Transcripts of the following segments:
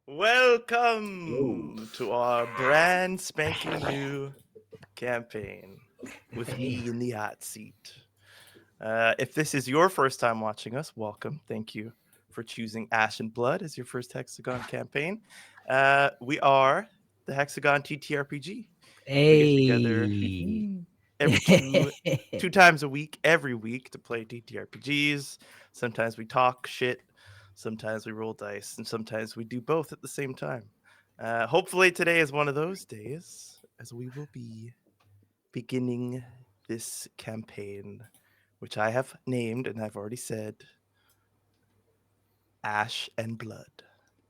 Welcome to our brand spanking new campaign with me in the hot seat. If this is your first time watching us, welcome. Thank you for choosing Ash and Blood as your first Hexagon campaign. We are the Hexagon TTRPG. We get together every two times a week, every week to play TTRPGs. Sometimes we talk shit, sometimes we roll dice, and sometimes we do both at the same time. Hopefully today is one of those days, as we will be beginning this campaign, which I have named and I've already said Ash and Blood.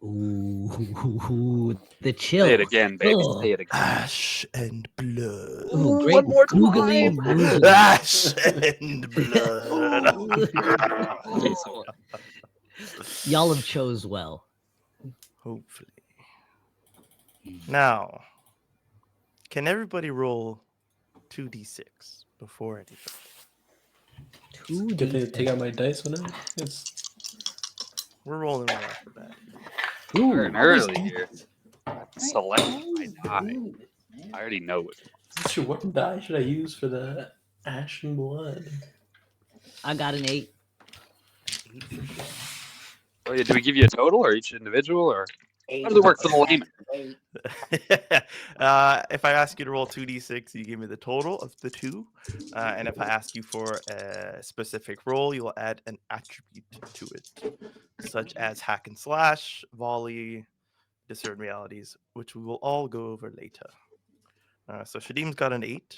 Ooh, the chill. Say it again, baby. Ugh. Say it again. Ash and Blood. Ooh, great one more googly time. moogly. Ash and Blood. Y'all have chose well. Hopefully. Now, can everybody roll 2d6 before anything? Get to take out my dice whenever. We're rolling right off the bat. We're early here. Select my die. I already know it. Sure, what die should I use for the Ash and Blood? I got an 8. Oh, yeah, do we give you a total or each individual, or how does it work for the layman? If I ask you to roll 2d6, you give me the total of the two. And if I ask you for a specific roll, you'll add an attribute to it, such as hack and slash, volley, discern realities, which we will all go over later. So Shadim's got an 8.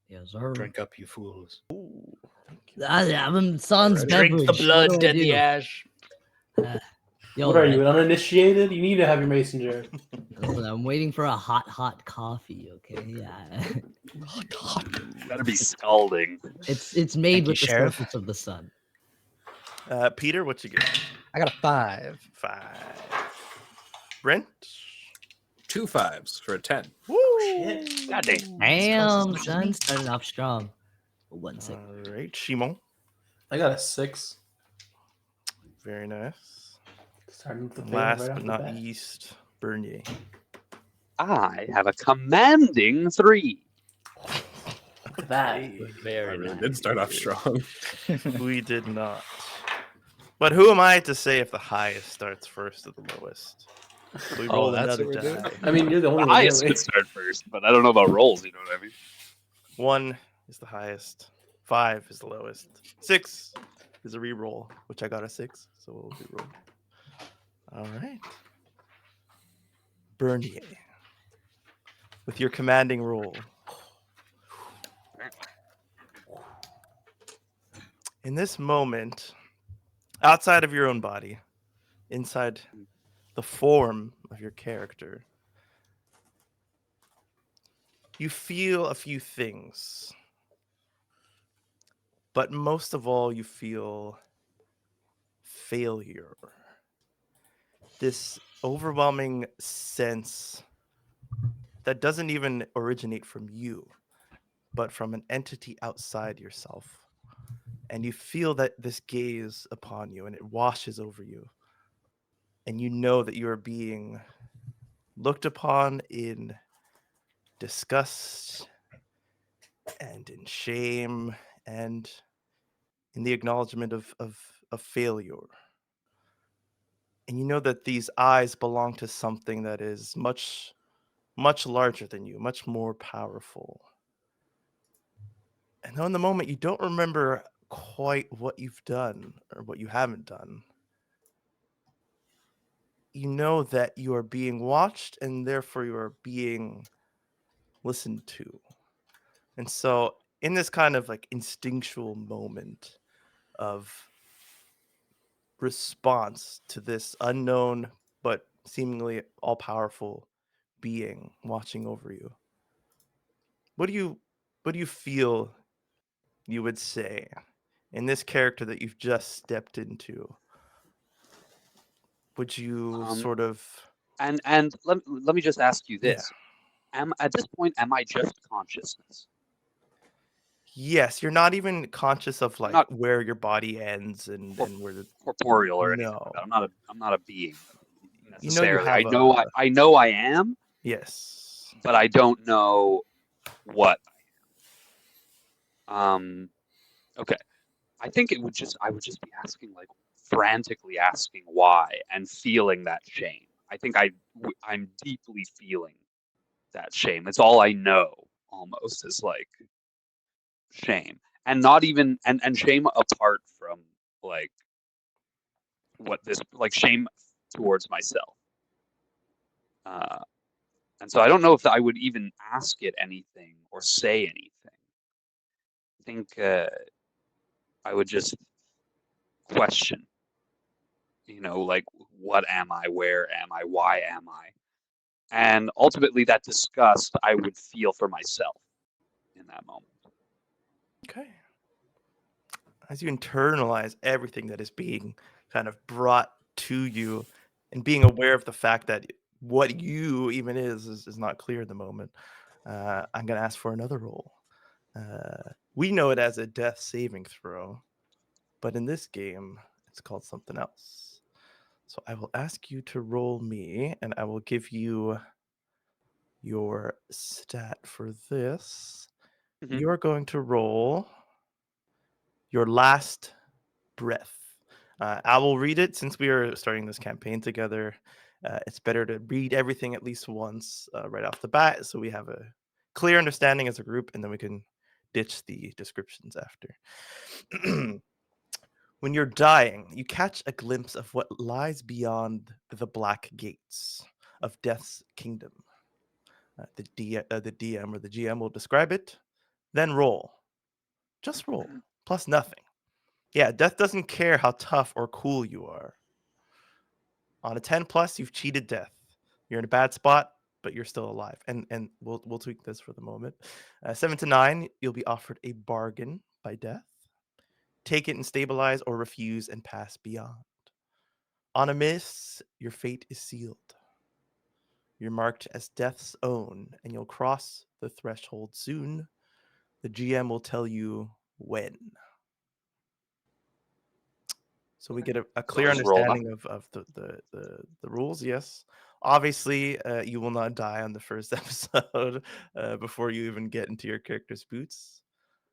Yes, sir. Drink up, you fools. Ooh, thank you. I'm Sans Drink beverage. the blood What do I and the do? ash. Yo, What are you, an uninitiated? You need to have your mason jar. Listen, I'm waiting for a hot coffee. Okay, yeah. Better be scalding. It's made Thank you, with the Sheriff. surface of the sun. Peter, what you get? I got a 5. 5. Brent? 2 5s for a 10. Woo! God damn. Damn, son, started off strong. 1 second. All right, Shimon. I got a 6. Very nice. Starting with the And fail last right off but the not bat. least, Bernier. I have a commanding 3. Look at that. Hey, I Very really nice. did start off strong. we did not. But who am I to say if the highest starts first or the lowest? So we Oh, roll that's another what we're die. doing? I mean, you're the only The one highest really. could start first, but I don't know about rolls. You know what I mean? 1 is the highest. 5 is the lowest. 6 is a reroll, which I got a 6, so we'll reroll. All right. Bernier, with your commanding roll. In this moment, outside of your own body, inside the form of your character, you feel a few things. But most of all, you feel failure. This overwhelming sense that doesn't even originate from you, but from an entity outside yourself. And you feel that this gaze upon you and it washes over you. And you know that you are being looked upon in disgust and in shame and in the acknowledgement of failure. And you know that these eyes belong to something that is much, much larger than you, much more powerful. And though in the moment you don't remember quite what you've done or what you haven't done, you know that you are being watched and therefore you are being listened to. And so in this kind of like instinctual moment of response to this unknown but seemingly all-powerful being watching over you, what do you feel you would say in this character that you've just stepped into? Would you sort of And let me just ask you this: at this point, am I just consciousness? Yes, you're not even conscious of like Not- where your body ends and where the Corporeal or anything No. like that. I'm not a being. You know you necessarily. have I know I am, yes. but I don't know what. Okay. I think I would just be asking, like, frantically asking why and feeling that shame. I think I'm deeply feeling that shame. It's all I know almost is like shame. And not even and shame apart from like what this like shame towards myself. Uh, and so I don't know if I would even ask it anything or say anything. I think I would just question, like, what am I? Where am I? Why am I? And ultimately, that disgust I would feel for myself in that moment. Okay. As you internalize everything that is being kind of brought to you and being aware of the fact that what you even is not clear at the moment, I'm going to ask for another roll. We know it as a death saving throw, but in this game, it's called something else. So I will ask you to roll me, and I will give you your stat for this. Mhm. You are going to roll your last breath. I will read it since we are starting this campaign together. It's better to read everything at least once right off the bat so we have a clear understanding as a group, and then we can ditch the descriptions after. When you're dying, you catch a glimpse of what lies beyond the black gates of Death's kingdom. The DM or the GM will describe it, then roll. Just roll, plus nothing. Yeah, Death doesn't care how tough or cool you are. On a 10 plus, you've cheated Death. You're in a bad spot, but you're still alive. And we'll tweak this for the moment. 7 to 9, you'll be offered a bargain by Death. Take it and stabilize, or refuse and pass beyond. On a miss, your fate is sealed. You're marked as Death's own, and you'll cross the threshold soon. The GM will tell you when. So we get a clear just roll understanding of the rules. Yes, obviously, you will not die on the first episode before you even get into your character's boots.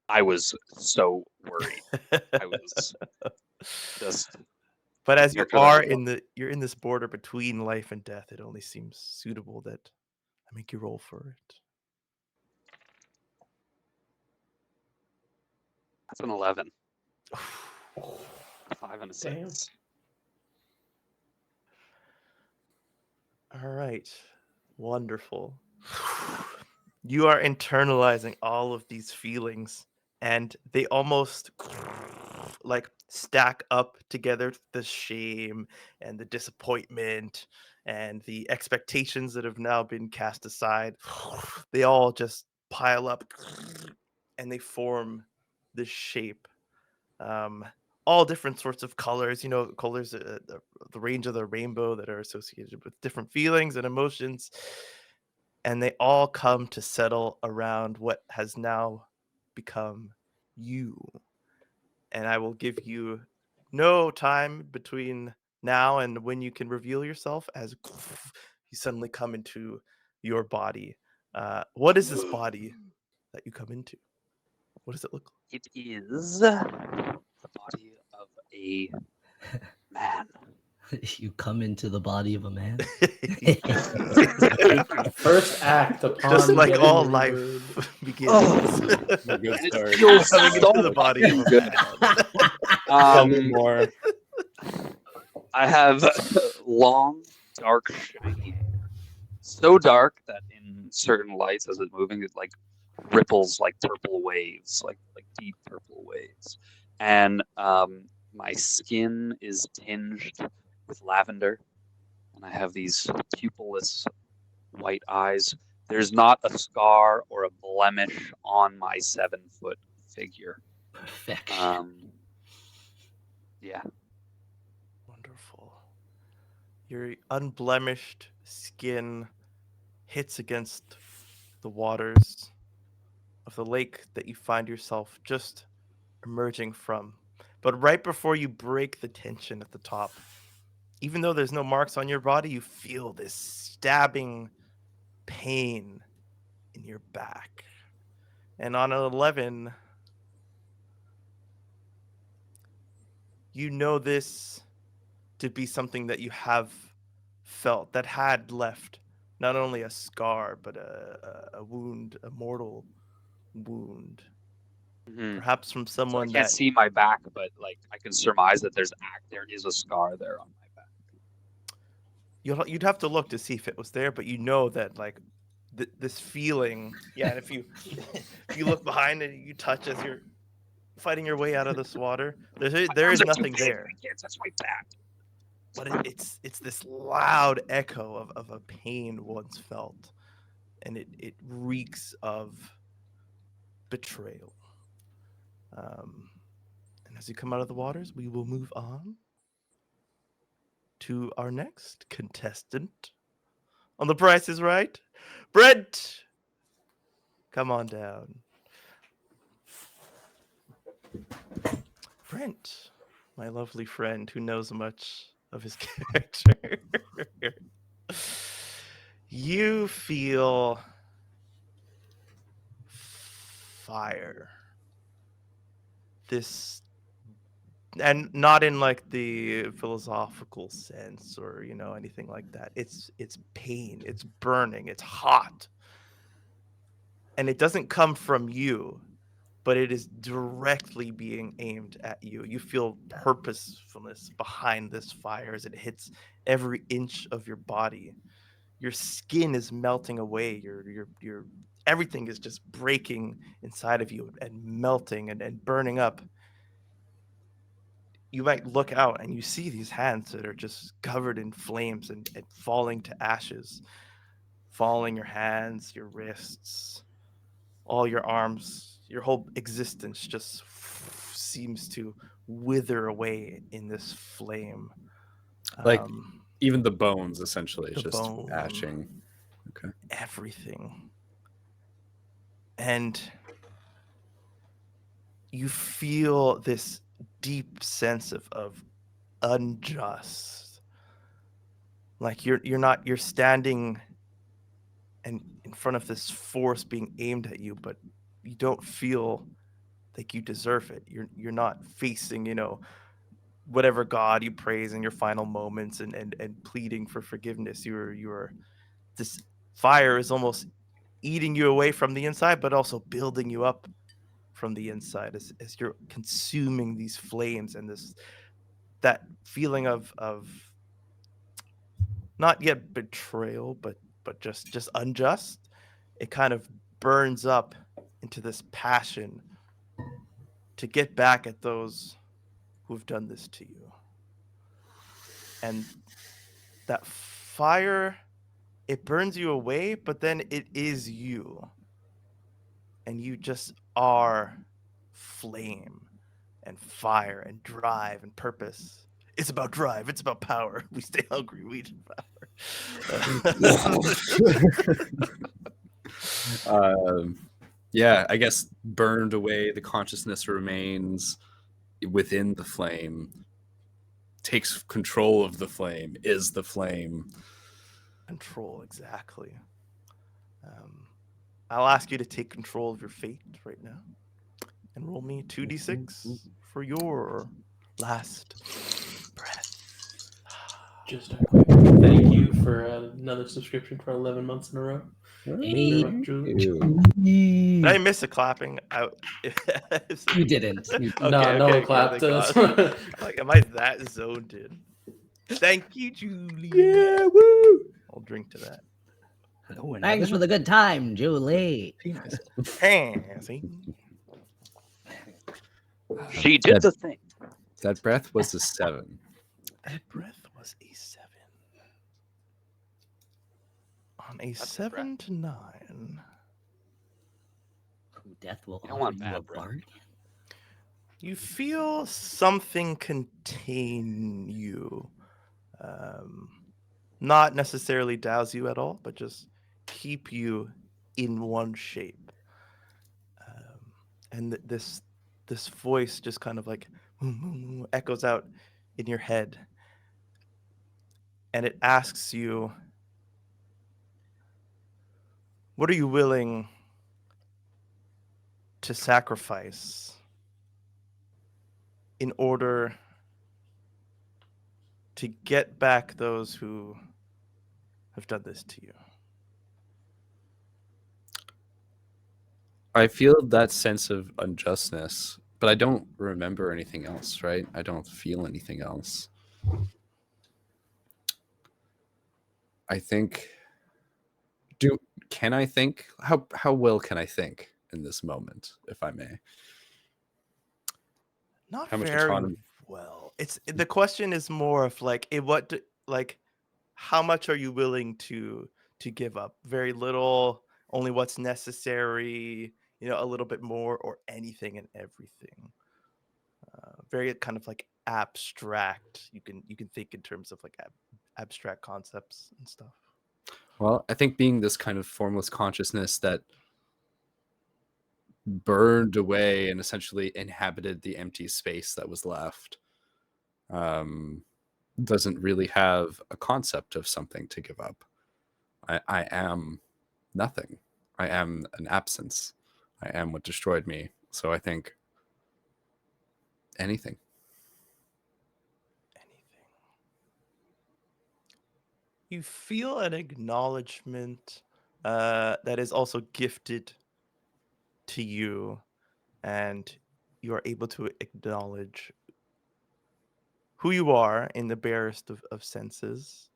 I was so worried. I was just. But as you character that are was- you're in this border between life and death, it only seems suitable that I make you roll for it. That's an 11. 5 and a 6. Damn. All right. Wonderful. You are internalizing all of these feelings, and they almost like stack up together, the shame and the disappointment and the expectations that have now been cast aside. They all just pile up and they form this shape. Um, all different sorts of colors, colors, the range of the rainbow that are associated with different feelings and emotions. And they all come to settle around what has now become you. And I will give you no time between now and when you can reveal yourself as you suddenly come into your body. What is this body that you come into? What does it look It is the body of a man. You come into the body of a man. like? The first act upon Just like getting all rebirth. life begins. A good And it start. feels Coming so into the body of a good. man. Tell me more. I have long, dark, shiny hair. So dark that in certain lights, as it's moving, it like ripples like purple waves, like deep purple waves. And my skin is tinged with lavender, and I have these pupilless white eyes. There's not a scar or a blemish on my 7-foot figure. Perfection. Yeah. Wonderful. Your unblemished skin hits against the waters of the lake that you find yourself just emerging from. But right before you break the tension at the top, even though there's no marks on your body, you feel this stabbing pain in your back. And on an 11, you know this to be something that you have felt that had left not only a scar, but a wound, a mortal wound. Mhm. Perhaps from So I someone can't that see my back, but like I can surmise that there is a scar there on my back. you'd have to look to see if it was there, but you know that like this feeling, yeah. And if you if you look behind and you touch as you're fighting your way out of this water, there Arms is are too nothing big, there. I can't touch my back. But it's this loud echo of a pain once felt, and it reeks of betrayal. And as you come out of the waters, we will move on to our next contestant on The Price is Right. Brent, come on down. Brent, my lovely friend who knows much of his character. You feel fire. This, and not in like the philosophical sense or anything like that. It's pain, it's burning, it's hot. And it doesn't come from you, but it is directly being aimed at you. You feel purposefulness behind this fire as it hits every inch of your body. Your skin is melting away. Your everything is just breaking inside of you and melting and burning up. You might look out and you see these hands that are just covered in flames and falling to ashes, falling your hands, your wrists, all your arms, your whole existence just seems to wither away in this flame. Like even the bones, essentially, The just bone, ashing. Okay. everything. And you feel this deep sense of unjust. Like you're standing and in front of this force being aimed at you, but you don't feel like you deserve it. You're not facing, whatever God you praise in your final moments and pleading for forgiveness. You're this fire is almost eating you away from the inside, but also building you up from the inside as you're consuming these flames and that feeling of not yet betrayal, but just unjust. It kind of burns up into this passion to get back at those who've done this to you. And that fire, it burns you away, but then it is you. And you just are flame and fire and drive and purpose. It's about drive. It's about power. We stay hungry. We eat power. Yeah, I guess burned away, the consciousness remains within the flame, takes control of the flame, is the flame. Control, exactly. I'll ask you to take control of your fate right now and roll me 2d6 for your last breath. Just a quick thank you for another subscription for 11 months in a row. Thank you very much, Julie. Did I miss a clapping? You didn't. You- No one clapped thank us. God. Like, am I that zoned in? Thank you, Julie. Yeah, woo! I'll drink to that. Hello, and Thanks for the good time, Julie. See? She did the thing. That breath was a 7. That breath was a 7. On a That's a 7 to 9, Death will You don't offer want you bad a breath. bargain. you feel something contain you. Not necessarily douse you at all, but just keep you in one shape. And this voice just kind of like echoes out in your head. and it asks you, what are you willing to sacrifice in order to get back those who have done this to you? I feel that sense of unjustness, but I don't remember anything else, right? I don't feel anything else. I think can I think? How well can I think in this moment, if I may? Not How much very autonomy? well. It's the question is more of like how much are you willing to give up? Very little, only what's necessary, a little bit more, or anything and everything. Very kind of like abstract. You can think in terms of like abstract concepts and stuff. Well, I think being this kind of formless consciousness that burned away and essentially inhabited the empty space that was left, doesn't really have a concept of something to give up. I am nothing. I am an absence. I am what destroyed me. So I think anything. You feel an acknowledgement that is also gifted to you, and you are able to acknowledge who you are in the barest of senses,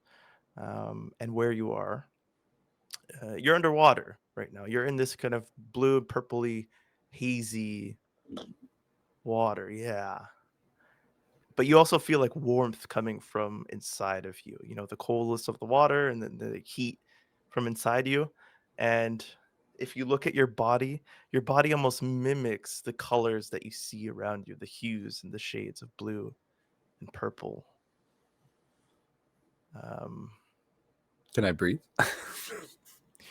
and where you are. You're underwater right now. You're in this kind of blue, purpley, hazy water. Yeah. But you also feel like warmth coming from inside of you. The coldness of the water and then the heat from inside you. And if you look at your body almost mimics the colors that you see around you, the hues and the shades of blue and purple. Can I breathe?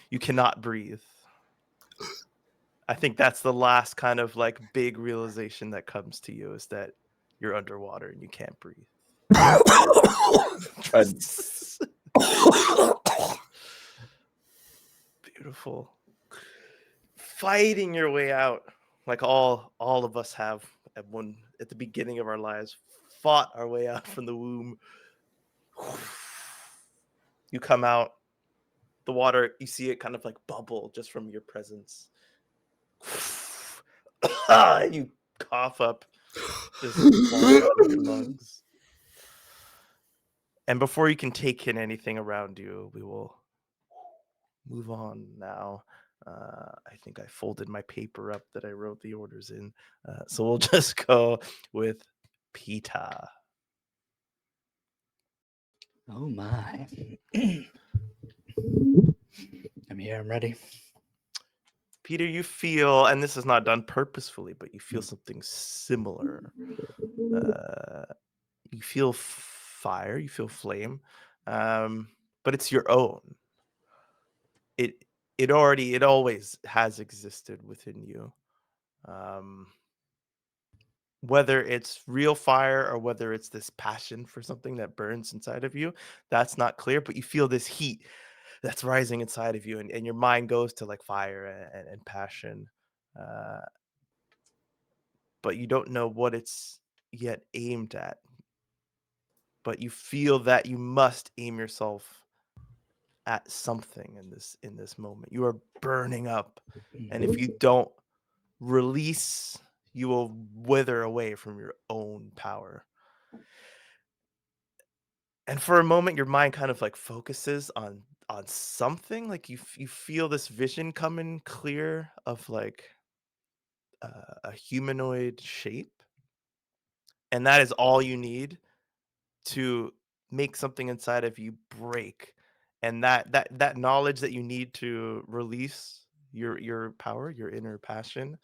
You cannot breathe. I think that's the last kind of like big realization that comes to you, is that you're underwater and you can't breathe. Beautiful. Fighting your way out, like all of us have at the beginning of our lives, fought our way out from the womb. You come out, the water, you see it kind of like bubble just from your presence. You cough up this water out of your lungs. And before you can take in anything around you, we will move on now. I think I folded my paper up that I wrote the orders in. So we'll just go with Peter. Oh my. I'm here, I'm ready. Peter, you feel, and this is not done purposefully, but you feel something similar. You feel fire, you feel flame, but it's your own. It always has existed within you. Whether it's real fire or whether it's this passion for something that burns inside of you, that's not clear, but you feel this heat that's rising inside of you, and your mind goes to like fire and passion. But you don't know what it's yet aimed at. But you feel that you must aim yourself at something in this moment. You are burning up, and if you don't release, you will wither away from your own power. And for a moment, your mind kind of like focuses on something. Like you feel this vision coming clear of like a humanoid shape, and that is all you need to make something inside of you break. And that knowledge that you need to release your power, your inner passion,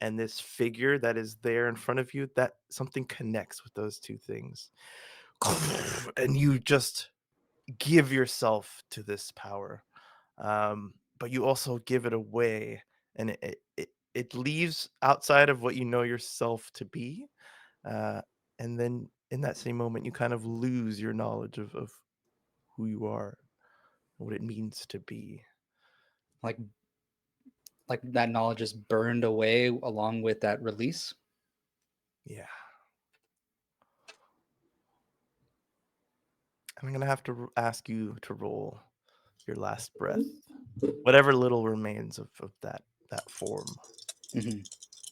and this figure that is there in front of you, that something connects with those two things. And you just give yourself to this power, but you also give it away, and it leaves outside of what you know yourself to be, and then in that same moment you kind of lose your knowledge of who you are, what it means to be. Like that knowledge is burned away along with that release. Yeah. I'm going to have to ask you to roll your last breath, whatever little remains of that form. Mm-hmm.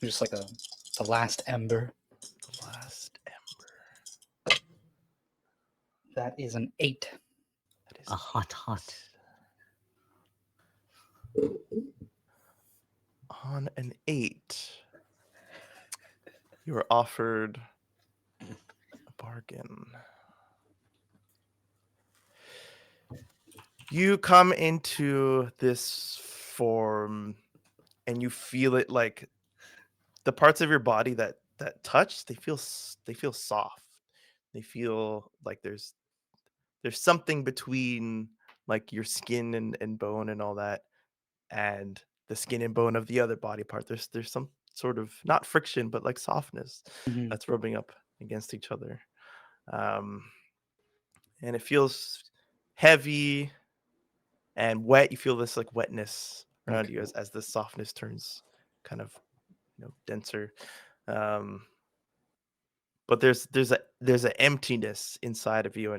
Just like the last ember. The last ember. That is an 8. That is A hot. on an 8. You are offered a bargain. You come into this form and you feel it, like the parts of your body that touch, they feel soft. They feel like there's something between like your skin and bone and all that, and the skin and bone of the other body part. There's some sort of, not friction, but like softness Mm-hmm. that's rubbing up against each other. And it feels heavy and wet. You feel this like wetness around you as the softness turns kind of, denser. But there's an emptiness inside of you,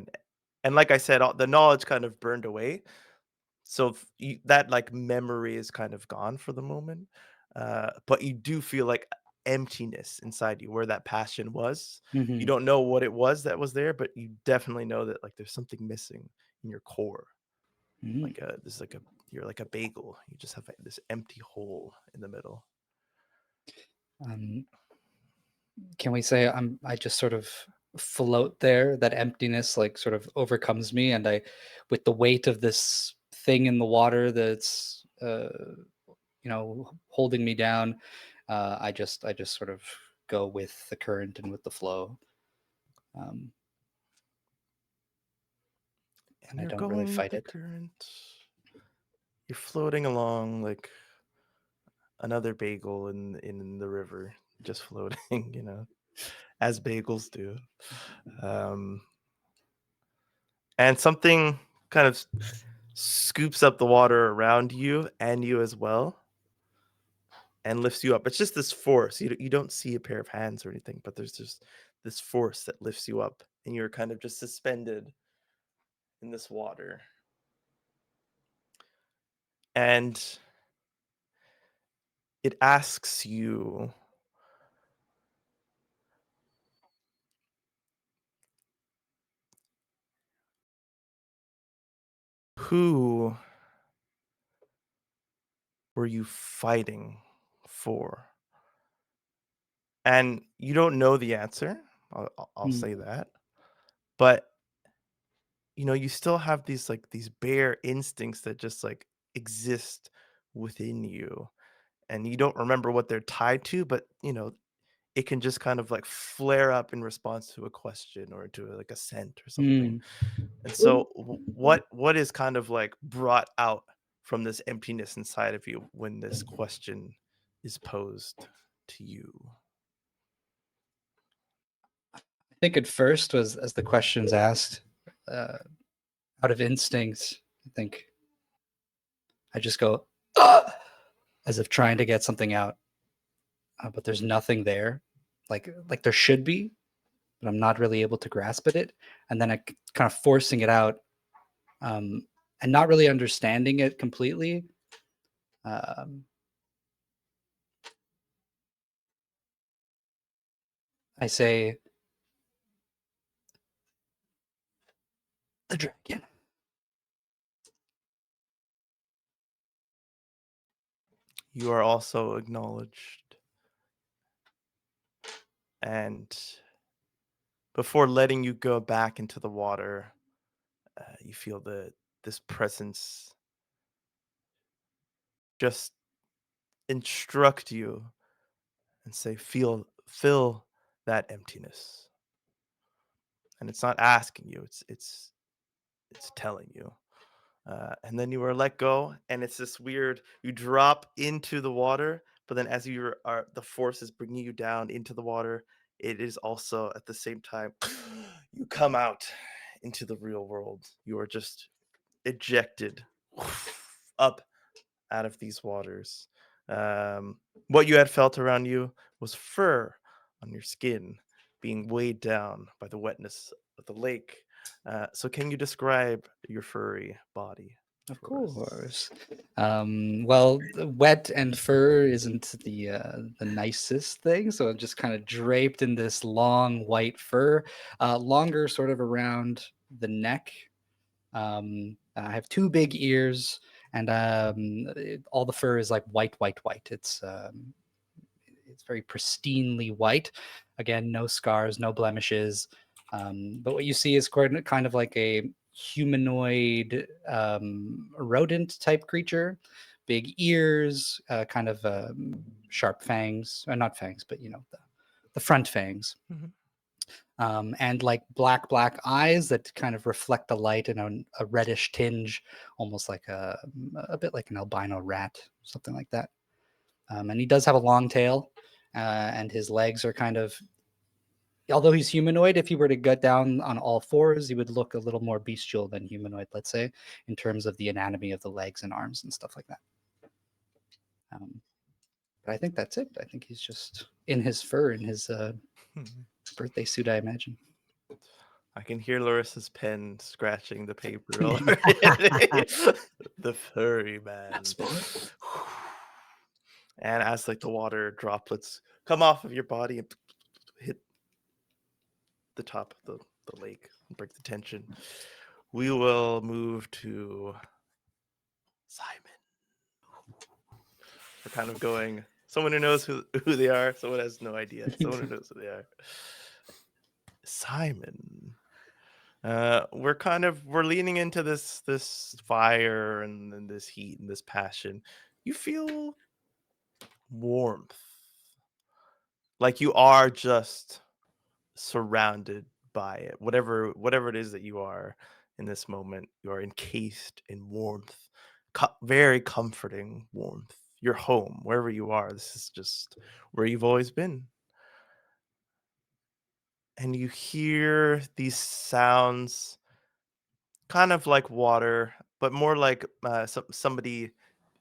and like I said, the knowledge kind of burned away. So that like memory is kind of gone for the moment. But you do feel like emptiness inside you where that passion was. Mm-hmm. You don't know what it was that was there, but you definitely know that like there's something missing in your core. Mm-hmm. Like you're like a bagel. You just have this empty hole in the middle. Can we say I just sort of float there? That emptiness like sort of overcomes me, and I, with the weight of this thing in the water that's holding me down, I just sort of go with the current and with the flow. And I you're don't going really with fight the it. current. You're floating along like another bagel in the river, just floating, as bagels do. And something kind of scoops up the water around you and you as well, and lifts you up. It's just this force. You don't see a pair of hands or anything, but there's just this force that lifts you up, and you're kind of just suspended in this water. And it asks you, who were you fighting for? And you don't know the answer. I'll say that. But you still have these bare instincts that just like exist within you, and you don't remember what they're tied to, but it can just kind of like flare up in response to a question or to like a scent or something. And so what is kind of like brought out from this emptiness inside of you when this question is posed to you? I think at first was, as the questions asked, out of instincts, I think I just go, "Ah!" as if trying to get something out, but there's nothing there, like there should be, but I'm not really able to grasp at it. And then I kind of forcing it out, and not really understanding it completely. I say, the dragon. You are also acknowledged. And before letting you go back into the water, you feel this presence just instruct you and say, fill that emptiness. And it's not asking you, it's telling you. And then you are let go, and it's this weird, you drop into the water, but then as the force is bringing you down into the water, it is also at the same time, you come out into the real world. You are just ejected up out of these waters. What you had felt around you was fur on your skin being weighed down by the wetness of the lake. So can you describe your furry body? Of for us? course. Well, the wet and fur isn't the nicest thing, so I'm just kind of draped in this long white fur, longer sort of around the neck. I have two big ears, and all the fur is like white, white, white. It's very pristinely white. Again, no scars, no blemishes. But what you see is kind of like a humanoid rodent type creature, big ears, kind of sharp fangs, not fangs, but the front fangs. Mhm. And like black eyes that kind of reflect the light in a reddish tinge, almost like a bit like an albino rat, something like that. And he does have a long tail, and his legs are kind of, although he's humanoid, if he were to get down on all fours, he would look a little more bestial than humanoid, let's say, in terms of the anatomy of the legs and arms and stuff like that. But I think that's it. I think he's just in his fur, in his birthday suit, I imagine. I can hear Larissa's pen scratching the paper already. The furry man. And as like the water droplets come off of your body and hit the top of the lake and break the tension, we will move to Simon. We're kind of going someone who knows who they are, someone has no idea, someone who knows who they are. Simon. We're leaning into this fire and this heat and this passion. You feel warmth, like you are just surrounded by it. Whatever it is that you are in this moment, you are encased in warmth, very comforting warmth. Your home, wherever you are, this is just where you've always been. And you hear these sounds kind of like water, but more like somebody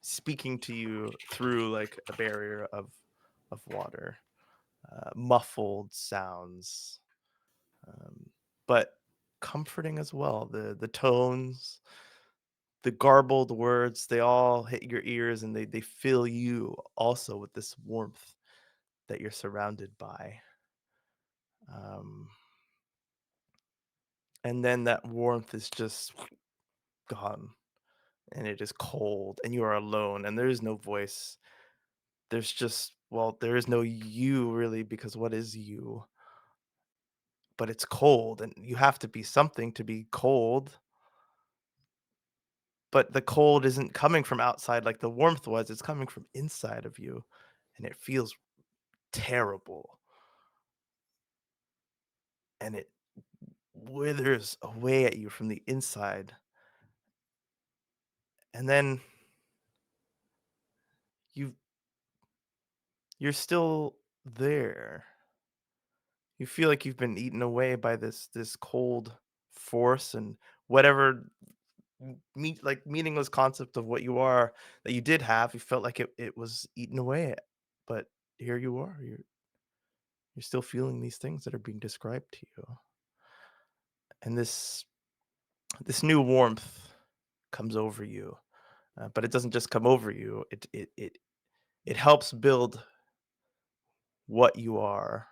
speaking to you through like a barrier of water, muffled sounds, but comforting as well. The tones, the garbled words, they all hit your ears, and they fill you also with this warmth that you're surrounded by. And then that warmth is just gone, and it is cold, and you are alone, and there is no voice. There's just, well, there is no you really, because what is you? But it's cold, and you have to be something to be cold. But the cold isn't coming from outside like the warmth was. It's coming from inside of you, and it feels terrible. And it withers away at you from the inside. And then you're still there. You feel like you've been eaten away by this cold force, and whatever meaningless concept of what you are that you did have, you felt like it was eaten away. But here you are. You're still feeling these things that are being described to you. And this new warmth comes over you. But it doesn't just come over you. It helps build what you are.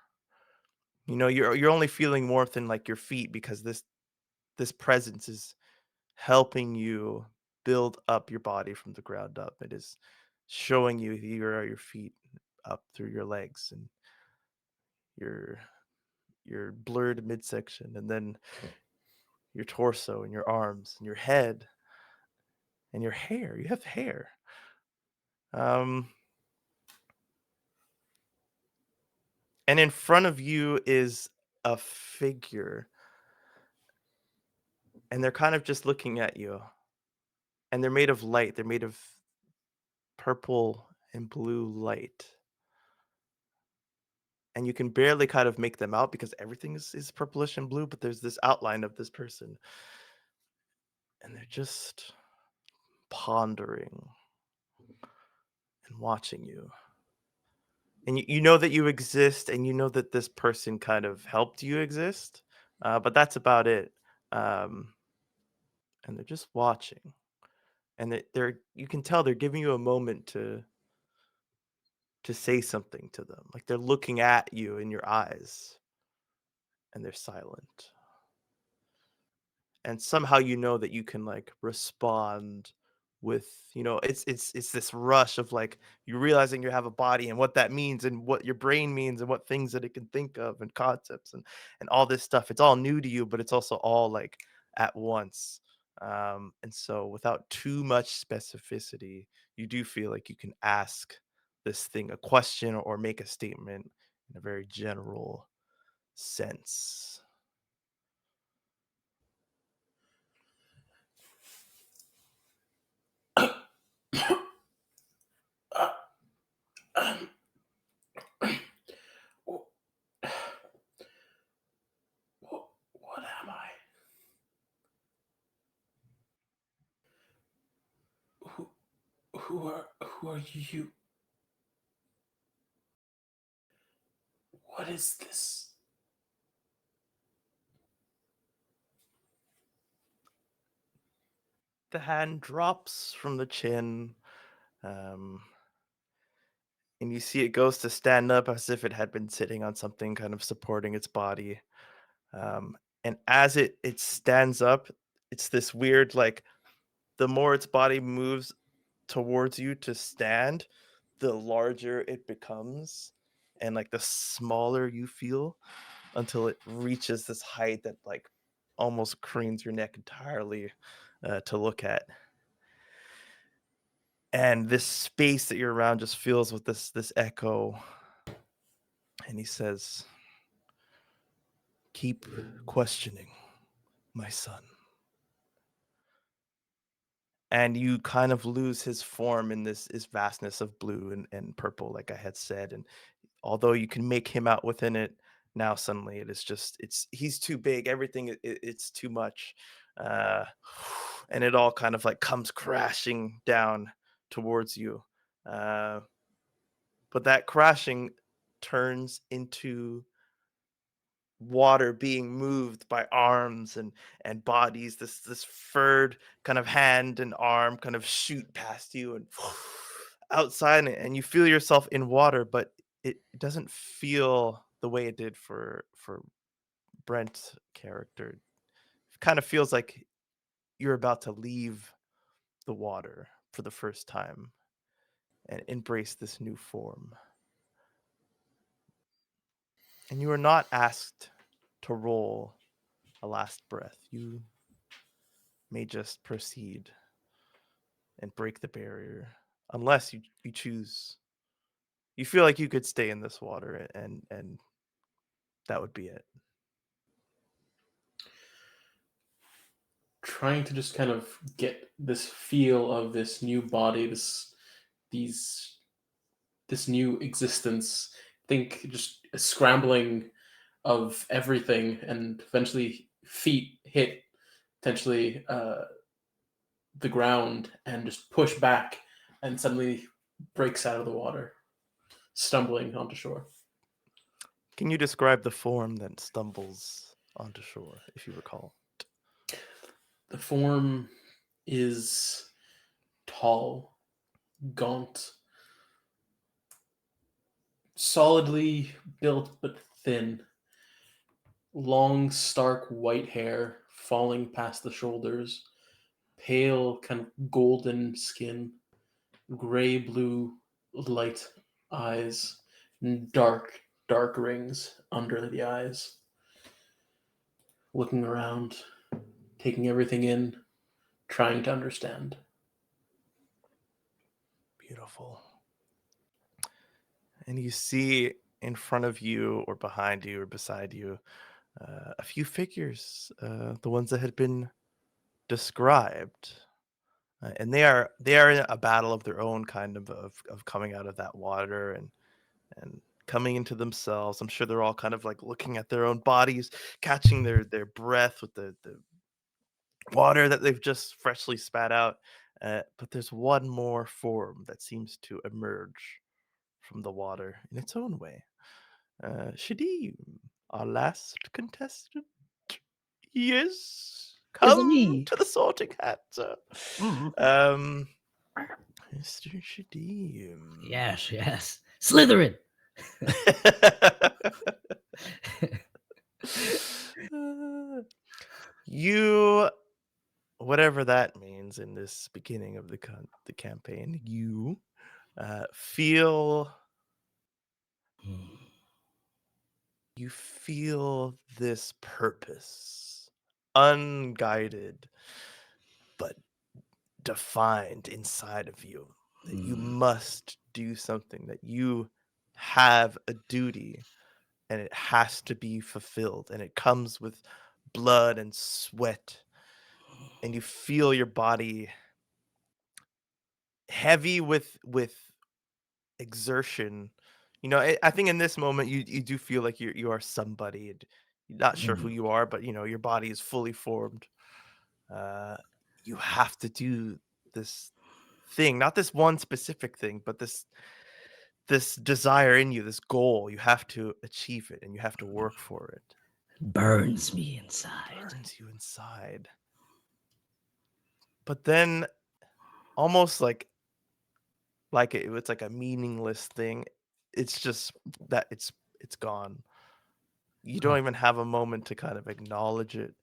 You're only feeling warmth in like your feet, because this presence is helping you build up your body from the ground up. It is showing you here are your feet up through your legs and your blurred midsection, and then your torso and your arms and your head and your hair. You have hair. And in front of you is a figure, and they're kind of just looking at you, and they're made of light. They're made of purple and blue light. and you can barely kind of make them out because everything is purplish and blue, but there's this outline of this person, and they're just pondering and watching you. And you know that you exist, and you know that this person kind of helped you exist, but that's about it. Um, and they're just watching, and they're you can tell they're giving you a moment to say something to them. Like they're looking at you in your eyes, and they're silent. And somehow you know that you can like respond with, it's this rush of like you realizing you have a body and what that means and what your brain means and what things that it can think of and concepts and all this stuff. It's all new to you, but it's also all like at once. And so without too much specificity, you do feel like you can ask this thing a question or make a statement in a very general sense. What am I? Who are you? What is this? The hand drops from the chin, um, and you see it goes to stand up as if it had been sitting on something kind of supporting its body. And as it stands up, it's this weird like the more its body moves towards you to stand, the larger it becomes, and like the smaller you feel until it reaches this height that like almost cranes your neck entirely to look at. And this space that you're around just fills with this echo. And he says, keep questioning, my son. And you kind of lose his form in this vastness of blue and purple, like I had said. And although you can make him out within it, now suddenly it is just he's too big. Everything it's too much. uh and it all kind of like comes crashing down towards you. uh but that crashing turns into water being moved by arms and bodies. This furred kind of hand and arm kind of shoot past you and outside, and you feel yourself in water, but it doesn't feel the way it did for Brent's character. It kind of feels like you're about to leave the water for the first time and embrace this new form. And you are not asked to roll a last breath. You may just proceed and break the barrier unless you choose. You feel like you could stay in this water and that would be it. Trying to just kind of get this feel of this new body, this new existence. Think just a scrambling of everything, and eventually feet hit potentially the ground and just push back, and suddenly breaks out of the water, stumbling onto shore. Can you describe the form that stumbles onto shore, if you recall? The form is tall, gaunt, solidly built but thin. Long, stark white hair falling past the shoulders, pale, kind of golden skin, gray blue light eyes, and dark rings under the eyes. Looking around, taking everything in, trying to understand. Beautiful. And you see in front of you or behind you or beside you a few figures, the ones that had been described. And they are in a battle of their own, kind of coming out of that water and coming into themselves. I'm sure they're all kind of like looking at their own bodies, catching their breath with the water that they've just freshly spat out. But there's one more form that seems to emerge from the water in its own way. Shadim, our last contestant. Yes, come me. to the sorting hat. Um, Mr. Shadim. Yes. Slytherin. You, whatever that means in this beginning of the campaign, you feel this purpose, unguided but defined inside of you, that you must do something, that you have a duty and it has to be fulfilled, and it comes with blood and sweat, and you feel your body heavy with exertion. I think in this moment you do feel like you are somebody, and you're not sure who you are, but your body is fully formed. You have to do this thing, not this one specific thing, but this desire in you, this goal. You have to achieve it, and you have to work for it. Burns me inside. Burns you inside. But then, almost like it's like a meaningless thing. It's just that it's gone. You don't even have a moment to kind of acknowledge it.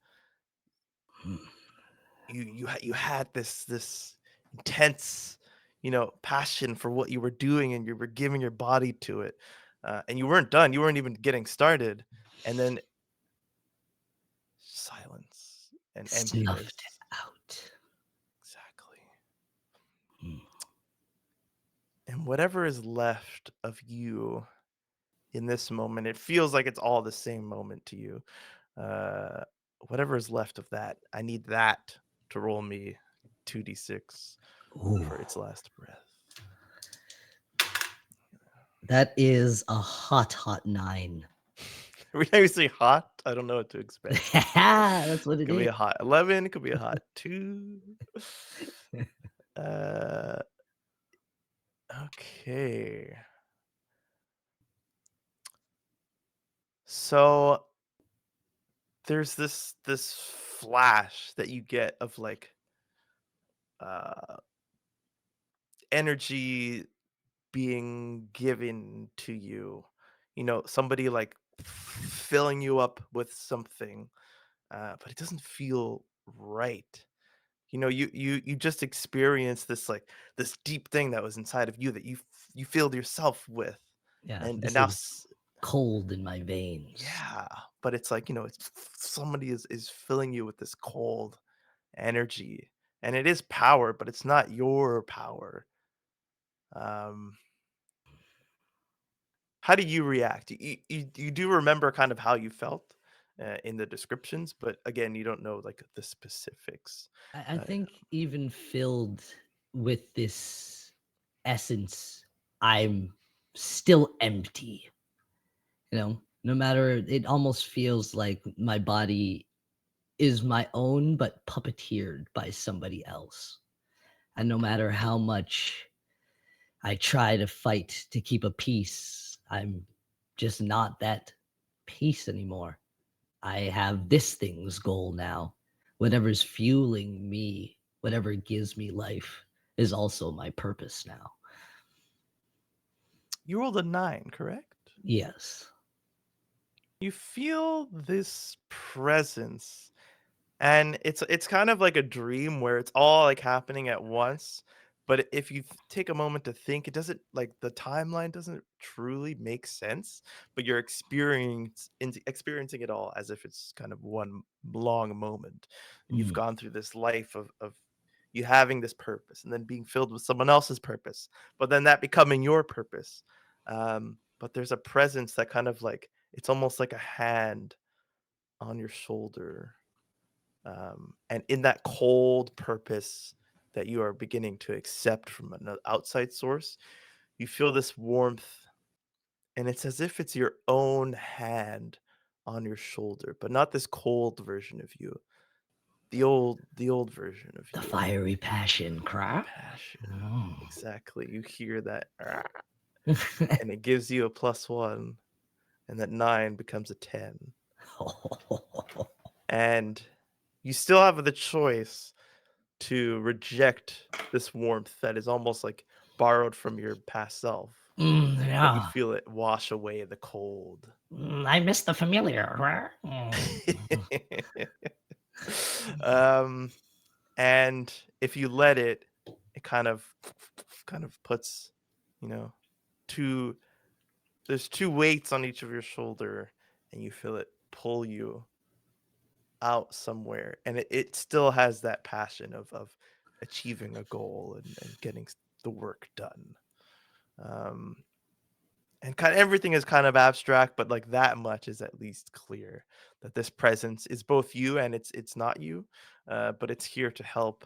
You had this intense, passion for what you were doing, and you were giving your body to it, and you weren't done. You weren't even getting started, and then silence and emptiness. Snuffed out. Exactly. Hmm. And whatever is left of you in this moment, it feels like it's all the same moment to you. Whatever is left of that, I need that to roll me 2d6 for its last breath. That is a hot 9. Every time you say hot, I don't know what to expect. That's what It it could be is. a hot 11, it could be a hot 2. Okay. So there's this flash that you get of like energy being given to you. Somebody like filling you up with something, but it doesn't feel right. You just experienced this like this deep thing that was inside of you that you filled yourself with, Yeah, and this now is cold in my veins. yeah, but it's like it's somebody is filling you with this cold energy, and it is power, but it's not your power. um How do you react? You do remember kind of how you felt in the descriptions, but again, you don't know like the specifics. I think even filled with this essence, I'm still empty. No matter, it almost feels like my body is my own, but puppeteered by somebody else. And no matter how much I try to fight to keep a peace, I'm just not that peace anymore. I have this thing's goal now. Whatever's fueling me, whatever gives me life, is also my purpose now. You rolled a 9, correct? Yes. You feel this presence, and it's kind of like a dream where it's all like happening at once. But if you take a moment to think, it doesn't, like, the timeline doesn't truly make sense, but you're experiencing it all as if it's kind of one long moment. And you've gone through this life of you having this purpose, and then being filled with someone else's purpose, but then that becoming your purpose. But there's a presence that kind of like, it's almost like a hand on your shoulder, and in that cold purpose that you are beginning to accept from an outside source, you feel this warmth and it's as if it's your own hand on your shoulder, but not this cold version of you. The old version of The you. fiery passion cry. Passion. Oh. Exactly. You hear that, and it gives you a +1, and that 9 becomes a 10. And you still have the choice to reject this warmth that is almost like borrowed from your past self. But you Yeah. feel it wash away the cold. I miss the familiar. Mm. And if you let it, it kind of puts, there's 2 weights on each of your shoulder, and you feel it pull you out somewhere, and it still has that passion of achieving a goal and getting the work done. And kind of everything is kind of abstract, but like that much is at least clear that this presence is both you and it's not you, but it's here to help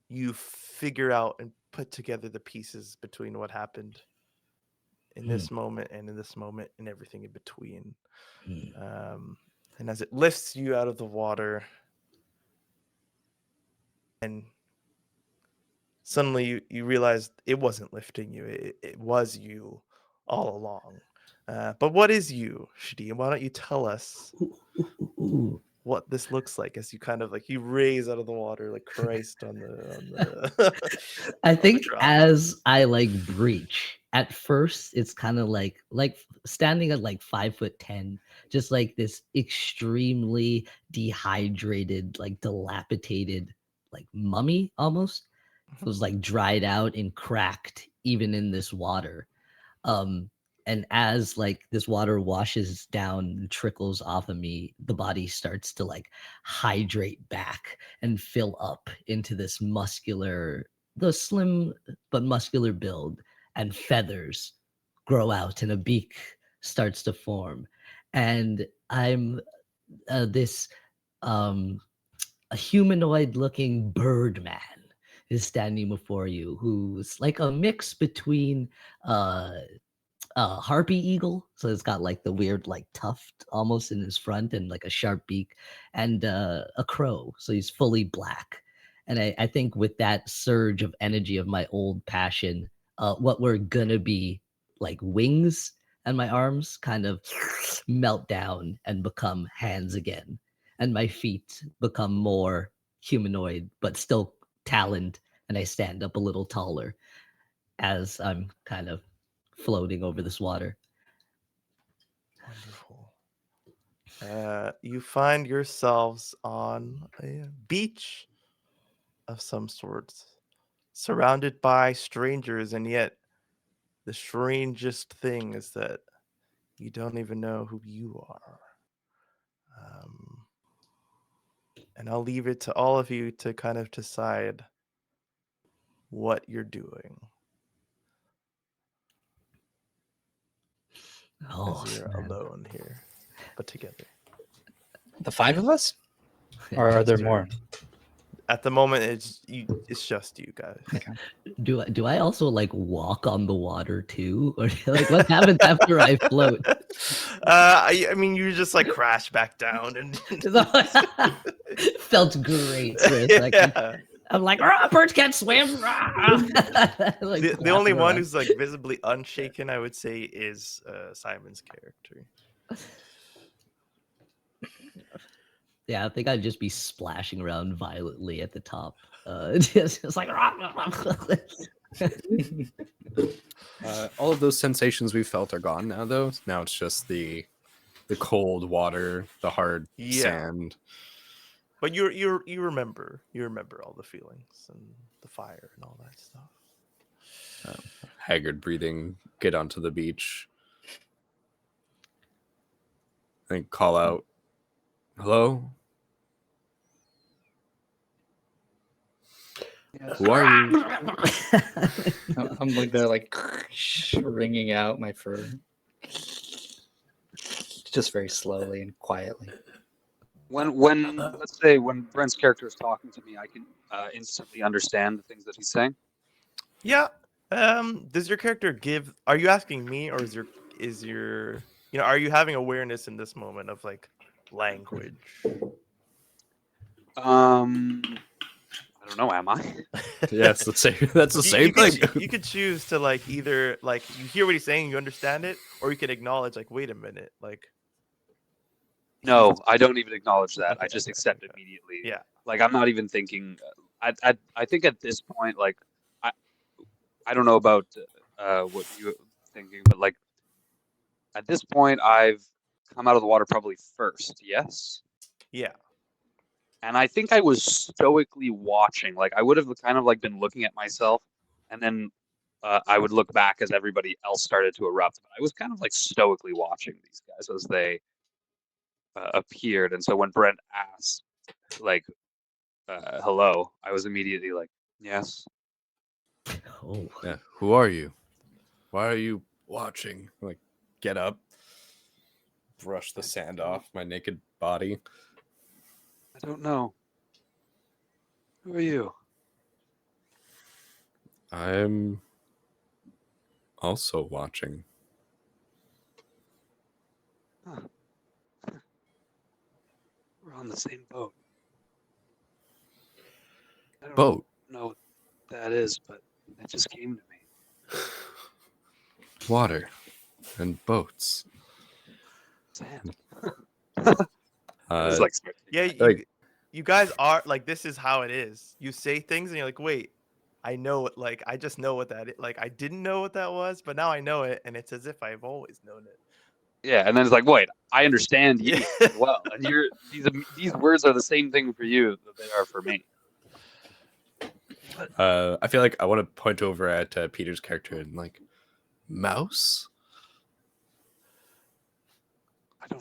you figure out and put together the pieces between what happened in this moment and in this moment and everything in between. And as it lifts you out of the water, and suddenly you realize it wasn't lifting you, it was you all along. But what is you, Shadi? Why don't you tell us what this looks like as you kind of like you raise out of the water like Christ on the I on the think drop. as I like breach, at first it's kind of like standing at like 5'10", just like this extremely dehydrated, like dilapidated, like mummy almost. It was like dried out and cracked even in this water. And as like this water washes down and trickles off of me, the body starts to like hydrate back and fill up into this the slim but muscular build, and feathers grow out and a beak starts to form. And I'm this a humanoid looking bird man is standing before you, who's like a mix between harpy eagle, so it's got like the weird like tuft almost in his front and like a sharp beak, and a crow, so he's fully black. And I think with that surge of energy of my old passion, what were gonna be like wings and my arms kind of melt down and become hands again, and my feet become more humanoid but still taloned, and I stand up a little taller as I'm kind of floating over this water. Wonderful. You find yourselves on a beach of some sorts, surrounded by strangers, and yet the strangest thing is that you don't even know who you are. And I'll leave it to all of you to kind of decide what you're doing Oh, as you're man. alone here, but together. The 5 of us? Or are there more? At the moment, it's just you guys. Okay. Do I also like walk on the water too, or like what happens after I float? I mean, you just like crash back down and Felt great for a second. yeah. I'm like, birds can't swim. Like, The only flapping one around. who's like visibly unshaken, I would say, is Simon's character. Yeah, I think I'd just be splashing around violently at the top. Just like All of those sensations we felt are gone now, though. Now it's just the cold water, the hard sand. But you remember all the feelings and the fire and all that stuff. Haggard breathing. Get onto the beach. I think call out, "Hello, who are you?" I'm like there, like wringing out my fur, just very slowly and quietly. When let's say when Brent's character is talking to me, I can instantly understand the things that he's saying. Yeah. Does your character give? Are you asking me, or is your is your, are you having awareness in this moment of like language? I don't know. Am I? Yeah, it's the same. That's the same thing. You could choose to like either like you hear what he's saying, you understand it, or you can acknowledge like, wait a minute, like. No, I don't even acknowledge that. I Okay, just okay, accept okay. immediately. Yeah. Like I'm not even thinking. I think at this point, like I don't know about what you thinking, but like at this point, I've come out of the water probably first. Yes. Yeah. And I think I was stoically watching. Like I would have kind of like been looking at myself, and then I would look back as everybody else started to erupt. But I was kind of like stoically watching these guys as they appeared. And so when Brent asked, like, "Hello," I was immediately like, "Yes." Oh, Yeah. Who are you? Why are you watching? Like, get up, brush the sand off my naked body. I don't know. Who are you? I'm also watching. Huh. We're on the same boat. I don't Boat. know what that is, but it just came to me. Water and boats. Sand. Uh, It's like Yeah, Like- you guys are like, this is how it is. You say things and you're like, wait, I know it. Like, I just know what that is. Like, I didn't know what that was, but now I know it, and it's as if I've always known it. yeah, and then it's like, wait, I understand you Yeah. as well, and these words are the same thing for you that they are for me. I feel like I want to point over at Peter's character and like, mouse. I don't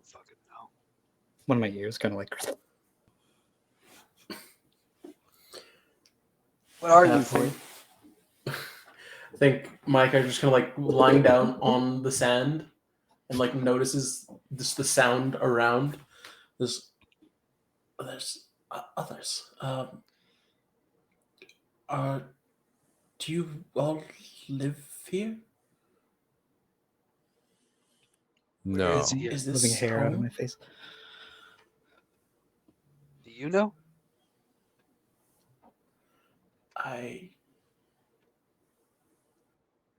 fucking know. One of my ears kind of like. What are you? Halfway. I think my character's just kind of like lying down on the sand and like notices just the sound around. There's others. Do you all live here? No. is he? Is Moving this hair out of home? my face. Do you know? I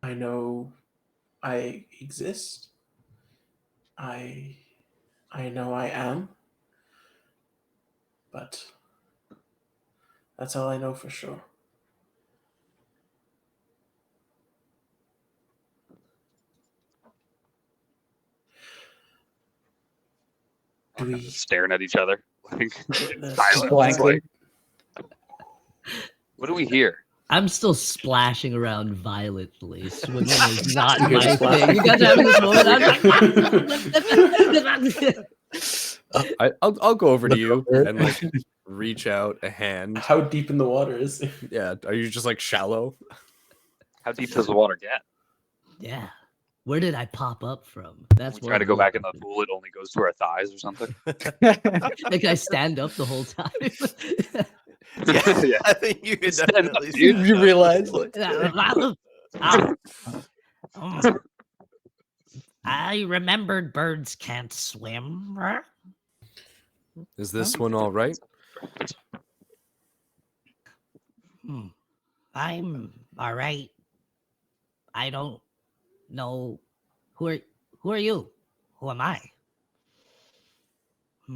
know I exist. I know I am. But that's all I know for sure. We're Do kind we of staring at each other, like there's- silence. Blankly. Like, what do we hear? I'm still splashing around violently. Swimming is not You guys my are thing. You guys are having this moment. I'm like, I'll go over to Look you over. and like reach out a hand. How deep in the water is it? Yeah. Are you just like shallow? How deep does the water get? yeah. Where did I pop up from? That's We what try to I'm go back in looking the pool, it only goes to our thighs or something. for. Like I stand up the whole time. Yeah, Yeah. I think you could Stand up, definitely. dude. stand You up. realize like I remembered birds can't swim. Is this one all right? I'm all right. I don't know who are you? Who am I? I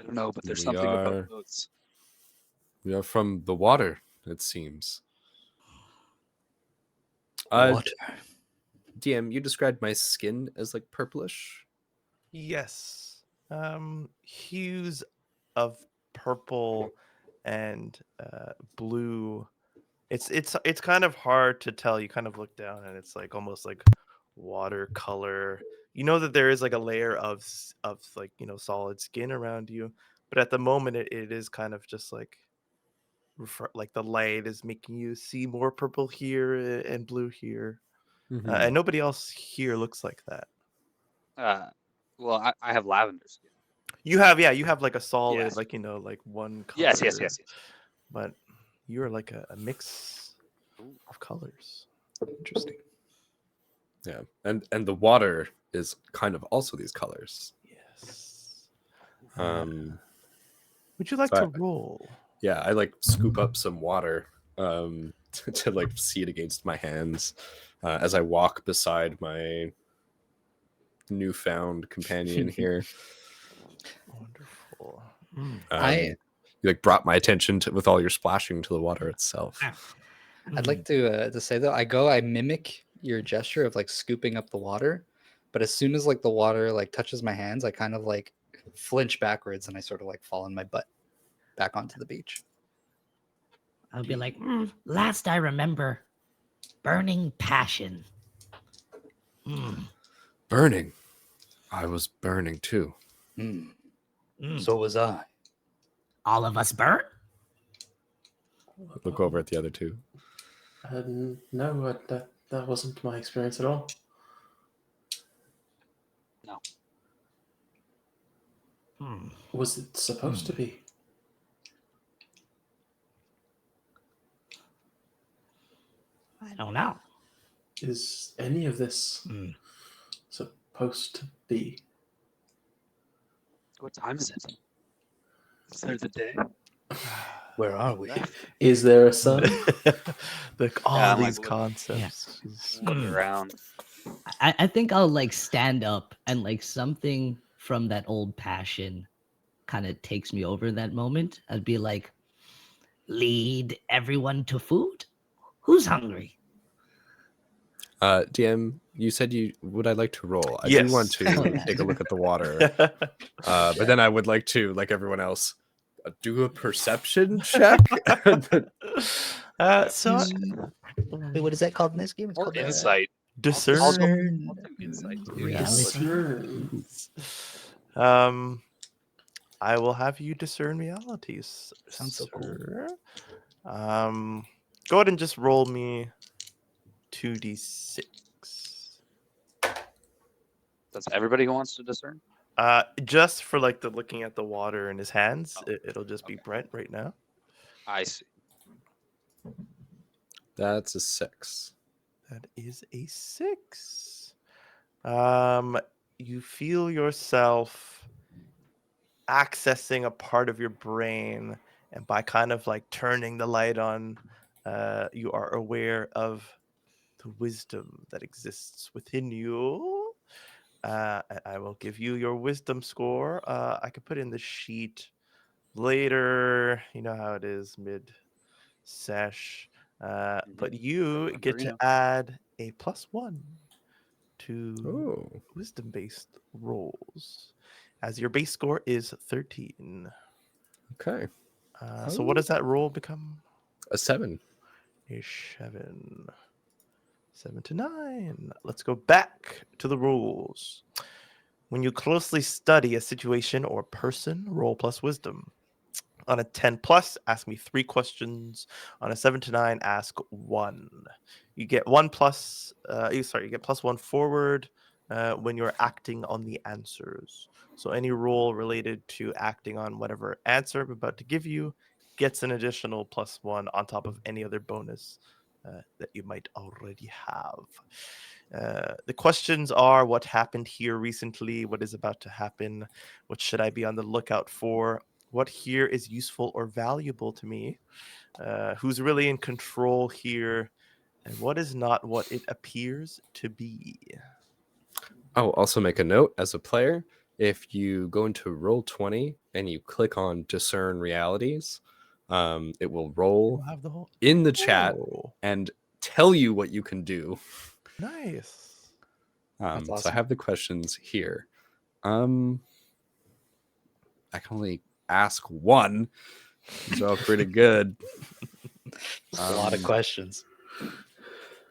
don't know, but there's We something are- about boats. We are from the water, it seems. water. DM, you described my skin as like purplish. Yes. Hues of purple and blue. It's kind of hard to tell. You kind of look down and it's like almost like watercolor. You know that there is like a layer of like, solid skin around you, but at the moment it is kind of just like like the light is making you see more purple here and blue here. And nobody else here looks like that. Well, I have lavender skin. You have like a solid, Yes. like, like one color. Yes. But you're like a mix of colors. Interesting. Yeah, and the water is kind of also these colors. Yes. Would you like to roll? Yeah, I like scoop up some water to like see it against my hands as I walk beside my newfound companion here. Wonderful. I You like brought my attention to with all your splashing to the water itself. I'd like to say though, I mimic your gesture of like scooping up the water, but as soon as like the water like touches my hands, I kind of like flinch backwards and I sort of like fall on my butt back onto the beach. I'll be like, last I remember, burning passion. Burning. I was burning too. So was I. All of us burn? Look over at the other two. No, that wasn't my experience at all. No. Was it supposed to be? I don't know. Is any of this supposed to be? What time is it? Is there the day? Where are we? Is there a sun? All Yeah, I'm these like, concepts. Looking around. I think I'll like stand up and like something from that old passion kind of takes me over in that moment. I'd be like, lead everyone to food? Who's hungry? DM, you said you would I like to roll. I Yes. do want to Oh, yeah. take a look at the water. But then I would like to, like everyone else, do a perception check. So Wait, what is that called in this game? It's Or called insight. discern. I'll do insight too. Reality. I will have you discern realities. Sounds so cool. sir. Go ahead and just roll me 2d6. That's everybody who wants to discern? Just for like the looking at the water in his hands, it'll just be Brent right now. I see. That's a 6. That is a 6. You feel yourself accessing a part of your brain, and by kind of like turning the light on, you are aware of the wisdom that exists within you. I will give you your wisdom score. I could put in the sheet later. You know how it is mid-sesh. But you get to add a +1 to wisdom-based rolls, as your base score is 13. Okay. So what does that roll become? A 7. A 7. 7 to 9. Let's go back to the rules. When you closely study a situation or person, roll plus wisdom. On a 10 plus, ask me 3 questions. On a 7 to 9, ask 1. You get you get +1 forward when you're acting on the answers. So any roll related to acting on whatever answer I'm about to give you gets an additional +1 on top of any other bonus that you might already have. The questions are: what happened here recently? What is about to happen? What should I be on the lookout for? What here is useful or valuable to me? Who's really in control here? And what is not what it appears to be? I'll also make a note as a player. If you go into Roll20 and you click on Discern Realities, it will roll Have the whole in the chat and tell you what you can do. Nice. That's So I awesome. have the questions here. I can only ask 1. These are all pretty good. A lot of questions.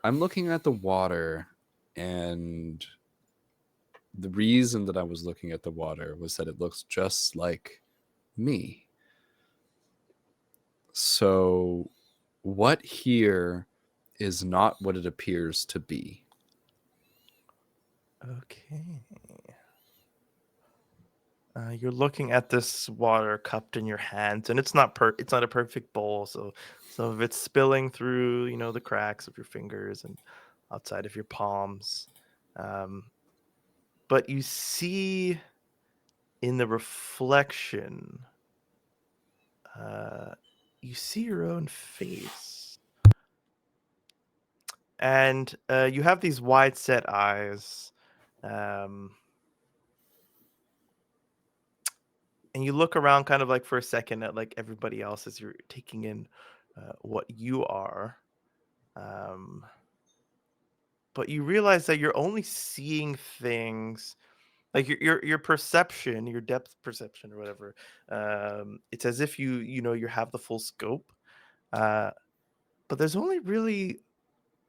I'm looking at the water, and the reason that I was looking at the water was that it looks just like me. So what here is not what it appears to be? Okay. You're looking at this water cupped in your hands, and it's not a perfect bowl, so some of it's spilling through, the cracks of your fingers and outside of your palms. Um, but you see in the reflection, uh, you see your own face, and you have these wide set eyes. Um, and you look around kind of like for a second at like everybody else as you're taking in what you are, um, but you realize that you're only seeing things like your perception, your depth perception or whatever. It's as if you have the full scope, uh, but there's only really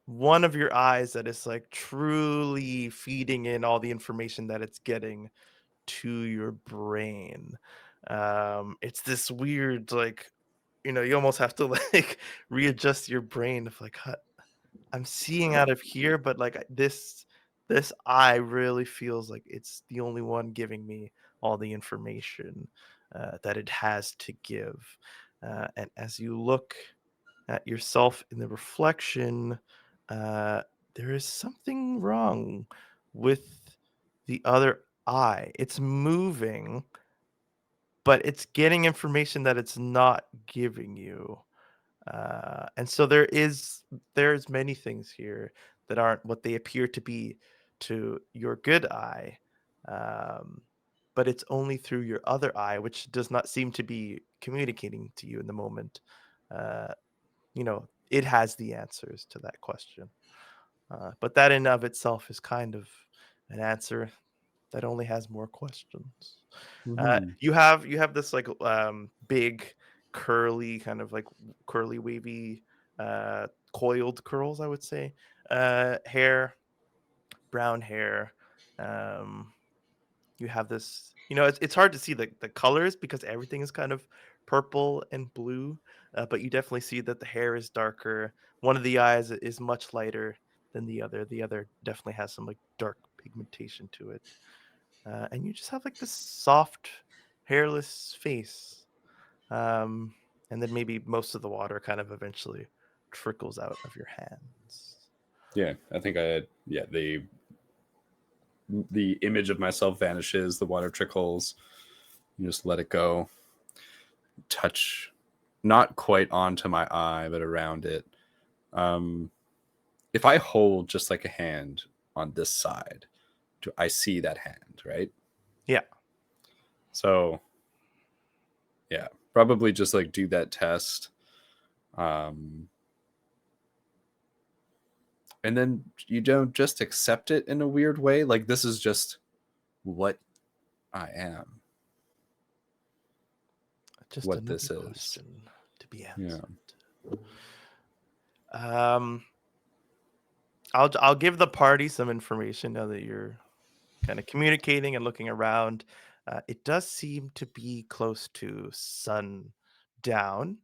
one of your eyes that is like truly feeding in all the information that it's getting to your brain. It's this weird, like, you almost have to like readjust your brain of like, I'm seeing out of here, but like this eye really feels like it's the only one giving me all the information that it has to give. And as you look at yourself in the reflection, uh, there is something wrong with the other eye. It's moving, but it's getting information that it's not giving you. And so there's many things here that aren't what they appear to be to your good eye. Um, but it's only through your other eye, which does not seem to be communicating to you in the moment. Uh, it has the answers to that question. But that in of itself is kind of an answer that only has more questions. Mhm. You have this like big curly kind of like curly wavy coiled curls, I would say, hair, brown hair. Um, you have this, it's hard to see the colors because everything is kind of purple and blue, but you definitely see that the hair is darker. One of the eyes is much lighter than the other definitely has some like dark pigmentation to it, and you just have like this soft hairless face, um, and then maybe most of the water kind of eventually trickles out of your hands. Yeah, I think the image of myself vanishes, the water trickles, you just let it go. Touch not quite onto my eye, but around it. If I hold just like a hand on this side, I see that hand, right? Yeah. So yeah, probably just like do that test. And then you don't just accept it in a weird way. Like this is just what I am. Just What another this is. question to be Yeah. answered. I'll give the party some information now that you're kind of communicating and looking around. It does seem to be close to sundown.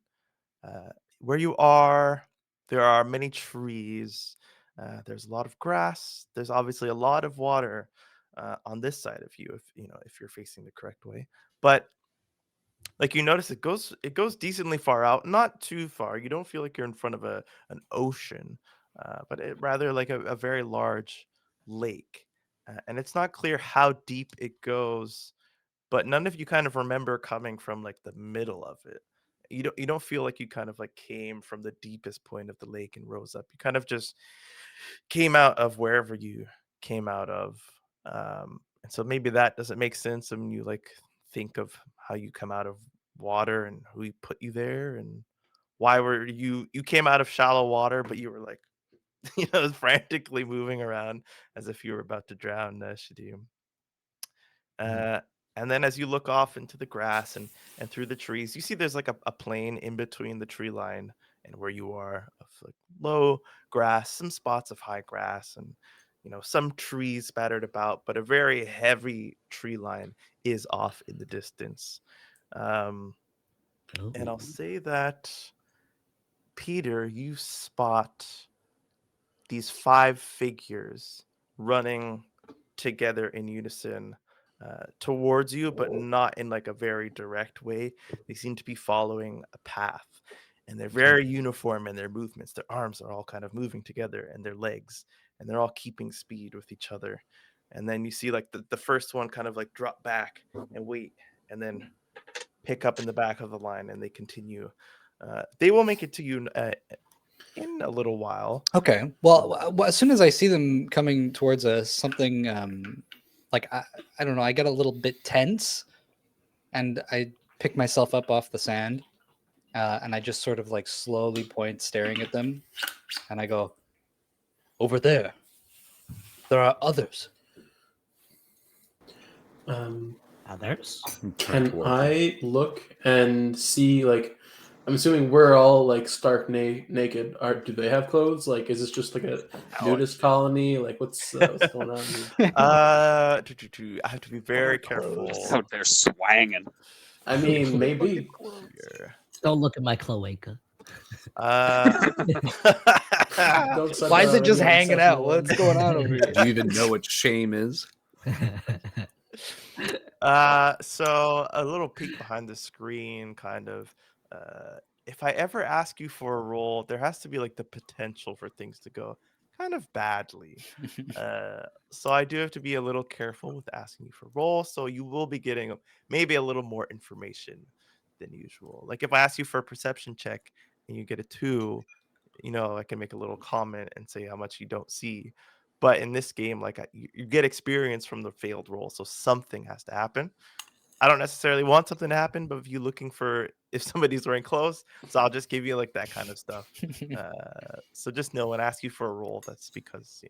Where you are, there are many trees. There's a lot of grass. There's obviously a lot of water on this side of you, if you're facing the correct way. But like you notice, it goes decently far out, not too far. You don't feel like you're in front of an ocean, but rather like a very large lake. And it's not clear how deep it goes, but none of you kind of remember coming from like the middle of it. You don't feel like you kind of like came from the deepest point of the lake and rose up. You kind of just came out of wherever you came out of. And so maybe that doesn't make sense when you like think of how you come out of water and who put you there and why were you came out of shallow water, but you were like frantically moving around as if you were about to drown, Shadim. Uh, and then as you look off into the grass and through the trees, you see there's like a plain in between the tree line and where you are of like low grass, some spots of high grass, and some trees spattered about, but a very heavy tree line is off in the distance. Um, and I'll say that Peter, you spot these 5 figures running together in unison towards you, but not in like a very direct way. They seem to be following a path, and they're very uniform in their movements. Their arms are all kind of moving together, and their legs, and they're all keeping speed with each other. And then you see like the first one kind of like drop back and wait, and then pick up in the back of the line, and they continue. They will make it to you in a little while. Okay. Well, as soon as I see them coming towards us, something like I don't know, I get a little bit tense, and I pick myself up off the sand, and I just sort of like slowly point, staring at them, and I go, "Over there, there are others." Others? Turn Can towards I look and see, like, I'm assuming we're all like stark naked. Do they have clothes? Like, is this just like a nudist colony? Like, what's going on here? I have to be very careful. Just out there swanging. I mean, maybe. Here. Don't look at my cloaca. Don't suck Why is it just already on hanging session out? one. What's going on over here? Do you even know what shame is? So a little peek behind the screen, kind of. If I ever ask you for a roll, there has to be like the potential for things to go kind of badly. So I do have to be a little careful with asking you for rolls. So you will be getting maybe a little more information than usual. Like if I ask you for a perception check and you get a 2, I can make a little comment and say how much you don't see. But in this game, like you get experience from the failed roll, so something has to happen. I don't necessarily want something to happen, but if you're looking for if somebody's wearing clothes, so I'll just give you like that kind of stuff. So just know when I ask you for a roll, that's because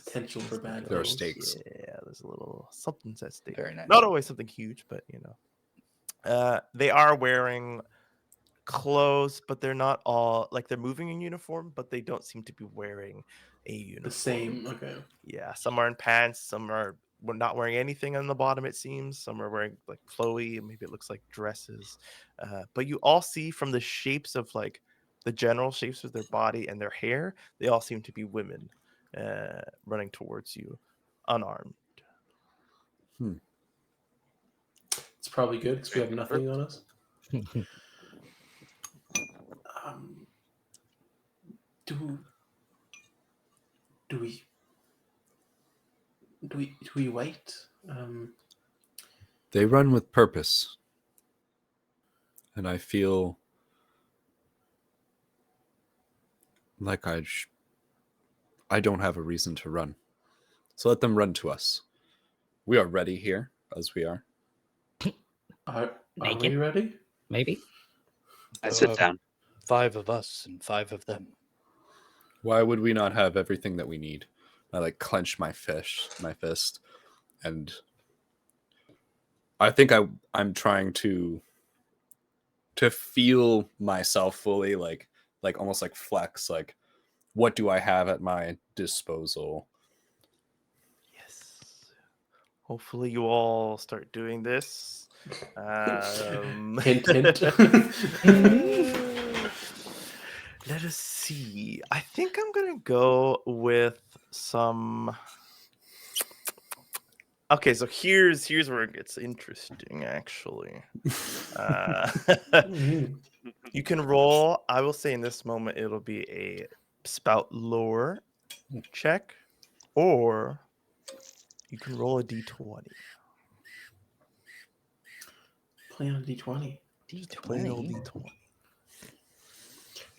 Potential for bad There are rolls. stakes. Yeah, there's a little something's at stake. Very nice. Not always something huge, but they are wearing clothes, but they're not all like they're moving in uniform, but they don't seem to be wearing a uniform. The same. Okay. Yeah, some are in pants, some are not wearing anything on the bottom, it seems. Some are wearing like flowy, and maybe it looks like dresses. But you all see from the shapes of like the general shapes of their body and their hair, they all seem to be women running towards you, unarmed. It's probably good because we have nothing on us. Do we wait? They run with purpose. And I feel like I don't have a reason to run. So let them run to us. We are ready here, as we are. Are Naked? we ready? Maybe. I sit down. 5 of us and 5 of them. Why would we not have everything that we need? I like clench my fist, and I think I'm trying to feel myself fully, like almost like flex, like what do I have at my disposal? Yes. Hopefully you all start doing this. Hint, hint. Let us see. I think I'm gonna go with some. Okay, so here's where it gets interesting. Actually, you can roll. I will say in this moment it'll be a spout lore check, or you can roll a d20. Play on D20. Just plain old d20.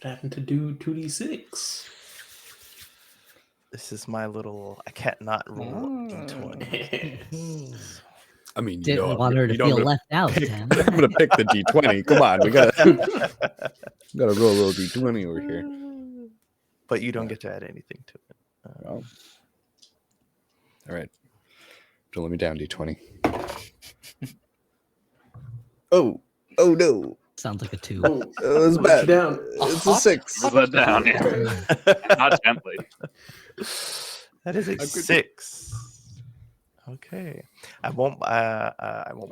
What happened to do 2D6? This is my little. I can't not roll d20. I mean, Didn't want her to feel left out, Dan. I'm gonna pick the D20. Come on, we gotta roll a little D20 over here. But you don't get to add anything to it. Well, all right, don't let me down, D20. Oh no, Sounds like a 2. Oh, it was let you bad. down. It's a 6. Let down, yeah. Not gently. That is a 6. Okay, I won't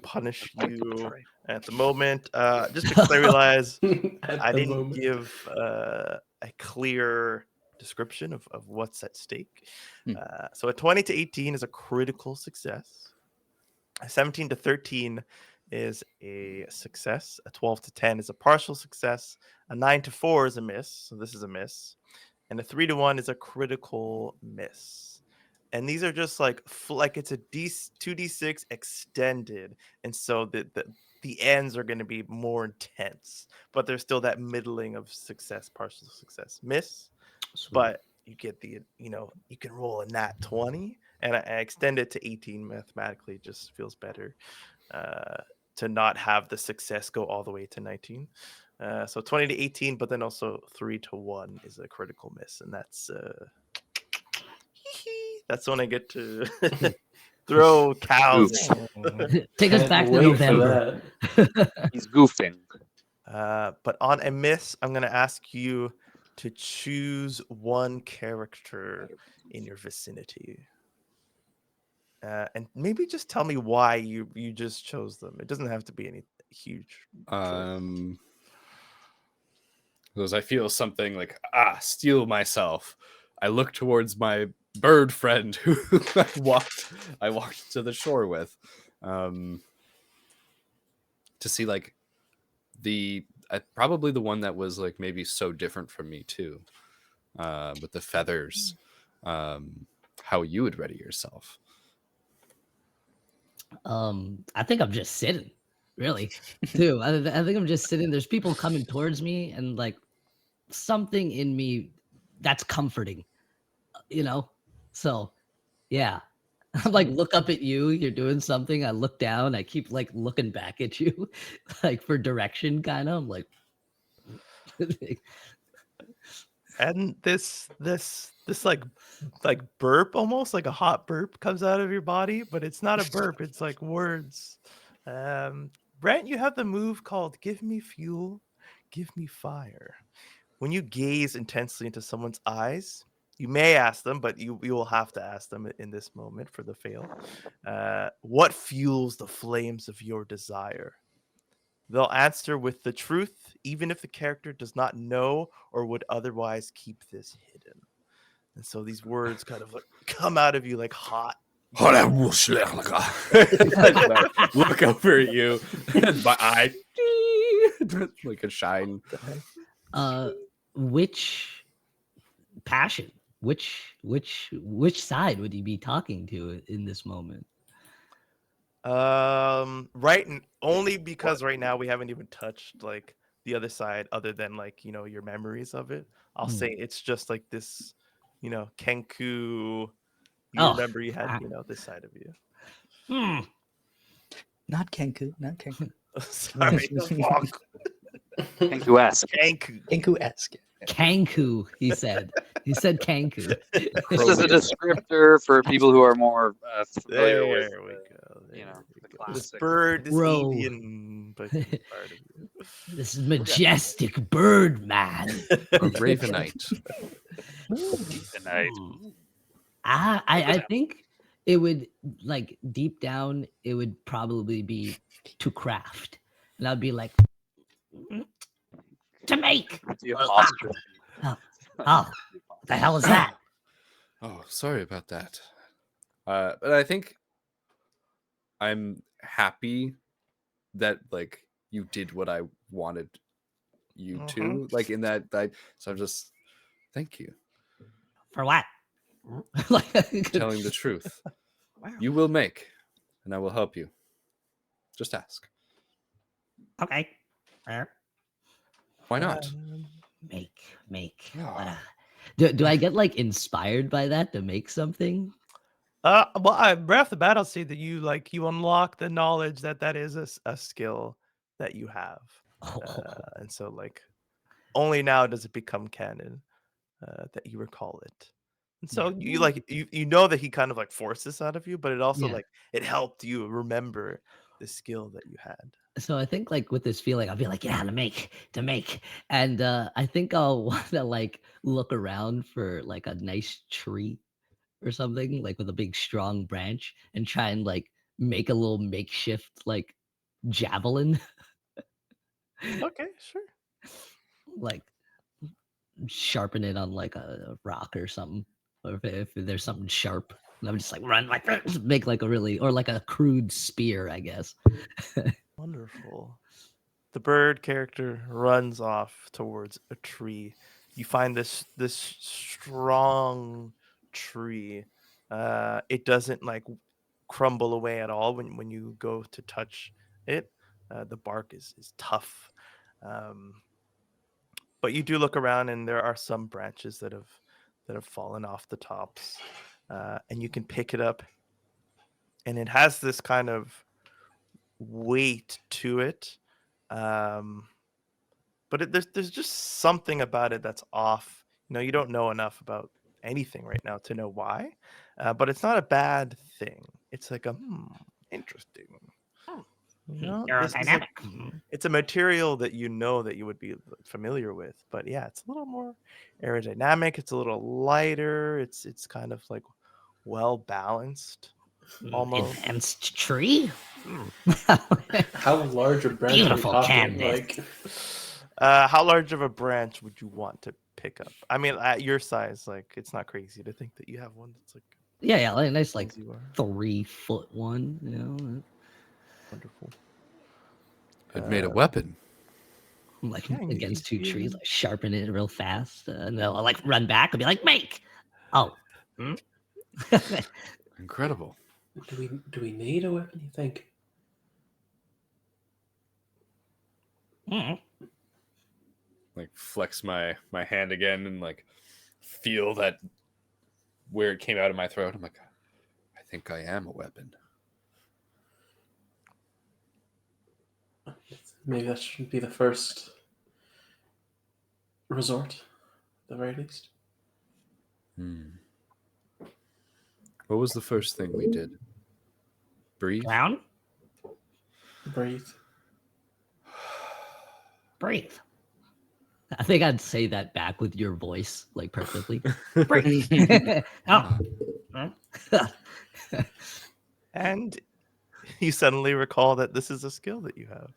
punish you at the moment. Just because I realize At I the didn't moment. give a clear description of what's at stake. So a 20 to 18 is a critical success. A 17 to 13 is a success. A 12 to 10 is a partial success. A 9 to 4 is a miss. So this is a miss. And a 3 to 1 is a critical miss. And these are just like it's a 2d6 extended. And so the ends are going to be more intense, but there's still that middling of success, partial success, miss. Sweet. But you get you can roll a nat 20, and I extend it to 18 mathematically. It just feels better to not have the success go all the way to 19. So 20 to 18, but then also 3 to 1 is a critical miss, and that's when I get to throw cows. Take us Can't back to wait for November. He's goofing. But on a miss, I'm going to ask you to choose one character in your vicinity. And maybe just tell me why you just chose them. It doesn't have to be any huge choice. Because I feel something like steel myself. I look towards my bird friend who I walked to the shore with, to see like probably the one that was like maybe so different from me too, with the feathers. How you would ready yourself? I think I'm just sitting, really, too. I think I'm just sitting. There's people coming towards me, and like something in me that's comforting, So, yeah, I'm like look up at you. You're doing something. I look down. I keep like looking back at you, like for direction, kind of. I'm like, And this like burp, almost like a hot burp, comes out of your body, but it's not a burp. It's like words. Brent, you have the move called "Give Me Fuel, Give Me Fire." When you gaze intensely into someone's eyes, you may ask them, but you will have to ask them in this moment for the fail. What fuels the flames of your desire? They'll answer with the truth, even if the character does not know or would otherwise keep this hidden. And so these words kind of like come out of you like hot. Look over at you, and my eye like a shine. Which passion? Which side would you be talking to in this moment? Only because right now we haven't even touched like the other side, other than like your memories of it. I'll say it's just like this, Kenku. You remember you had this side of you. Not Kenku. Sorry, fuck. Kenku-esque. Kenku. Kenku-esque. Kanku, he said. He said Kanku. This is a descriptor for people who are more familiar with, There we go. the This classic. bird, this Bro. alien, but he's part of you. This is majestic bird man. A Ravenite. Tonight. I think it would, like, deep down, it would probably be to craft. And I'd be like, to make. The apostrophe. Oh, what the hell is that? Oh, sorry about that. But I think I'm happy that like you did what I wanted you to, like in that. So I'm just thank you. For what? Telling the truth. Wow. You will make, and I will help you. Just ask. Okay. Why not? Make. Do I get like inspired by that to make something? Well, right off the bat, I'll say that you unlock the knowledge that is a skill that you have, and so like only now does it become canon that you recall it. And so you know that he kind of like forced this out of you, but it also Yeah. like it helped you remember the skill that you had. So I think like with this feeling, I'll be like, yeah, to make. And I think I'll want to like look around for like a nice tree or something, like with a big strong branch, and try and like make a little makeshift like javelin. Okay, sure. Like sharpen it on like a rock or something. Or if there's something sharp. And I'm just like run like make like a really or like a crude spear, I guess. Wonderful. The bird character runs off towards a tree. You find this strong tree. It doesn't like crumble away at all when you go to touch it. The bark is tough. Um, but you do look around and there are some branches that have fallen off the tops. And you can pick it up, and it has this kind of weight to it. But there's just something about it that's off. You don't know enough about anything right now to know why, but it's not a bad thing. It's like interesting. Aerodynamic. It's a material that that you would be familiar with, but yeah, it's a little more aerodynamic. It's a little lighter. It's kind of like well balanced, almost. Enhanced tree. How large a branch Beautiful are we talking? canvas. Like, How large of a branch would you want to pick up? I mean, at your size, like it's not crazy to think that you have one that's like Yeah, like a nice like as you are. 3-foot one. Wonderful. It made a weapon. Like Yeah, and against two you- trees, like sharpen it real fast, and they'll like run back and be like, "Make!" Oh, Incredible. do we need a weapon? You think? Like flex my hand again and like feel that where it came out of my throat. I'm like, I think I am a weapon. Maybe that shouldn't be the first resort, at the very least. What was the first thing we did? Breathe. drown, Breathe. breathe. I think I'd say that back with your voice, like perfectly. Breathe. Oh. And you suddenly recall that this is a skill that you have.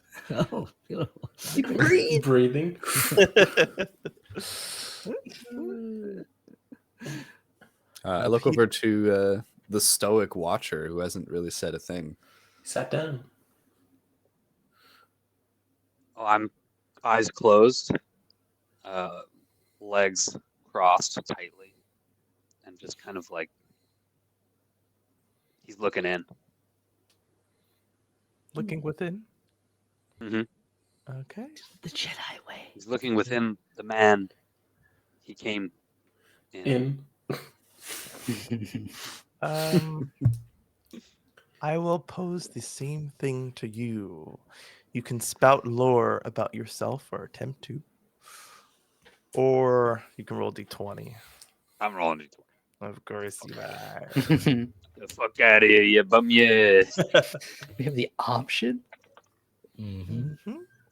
Oh, beautiful. Breathing. I look over to the stoic watcher who hasn't really said a thing. Sat down. Oh, I'm eyes closed, legs crossed tightly, and just kind of like he's looking in. Looking within. Mm-hmm. Okay. The Jedi way. He's looking within the man he came in. I will pose the same thing to you. You can spout lore about yourself or attempt to. Or you can roll d20. I'm rolling it. Of course you are. The fuck out of here, you bum yeah. We have the option. Mhm.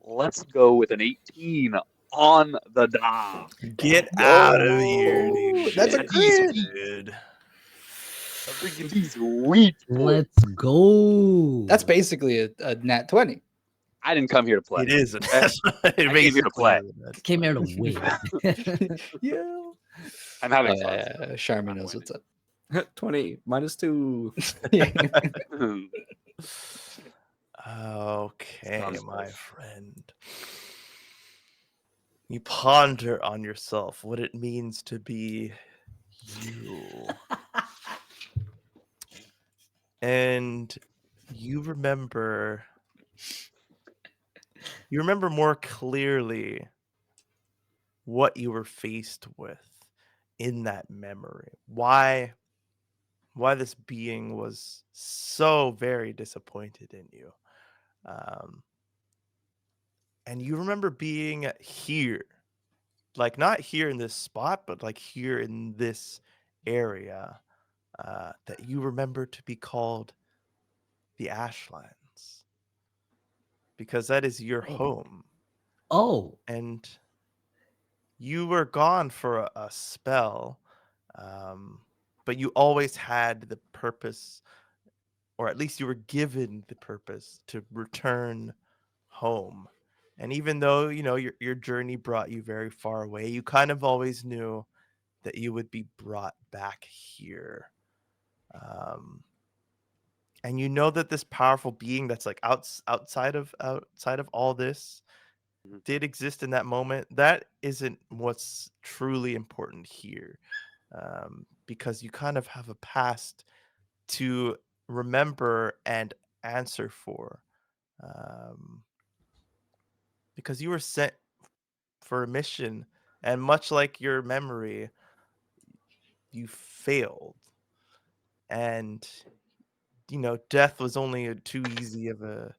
Let's go with an 18 on the dot. Get out of here, dude. That's a Shit, crit. dude. Sweet. Let's go. That's basically a nat 20. I didn't come here to play. It is. It I came here to play. Came here to win. Yeah. I'm having fun. Charmin knows what's up. 20 -2. Okay, Sounds my nice. friend. You ponder on yourself, what it means to be you. And you remember more clearly what you were faced with in that memory. Why this being was so very disappointed in you. And you remember being here, like not here in this spot, but like here in this area, that you remember to be called the Ashlands, because that is your home. Oh, And you were gone for a spell, but you always had the purpose, or at least you were given the purpose to return home. And even though, your journey brought you very far away, you kind of always knew that you would be brought back here. Um, and you know that this powerful being that's like outside of all this Mhm. did exist in that moment. That isn't what's truly important here, because you kind of have a past to remember and answer for, um, because you were sent for a mission, and much like your memory, you failed, and death was only too easy of a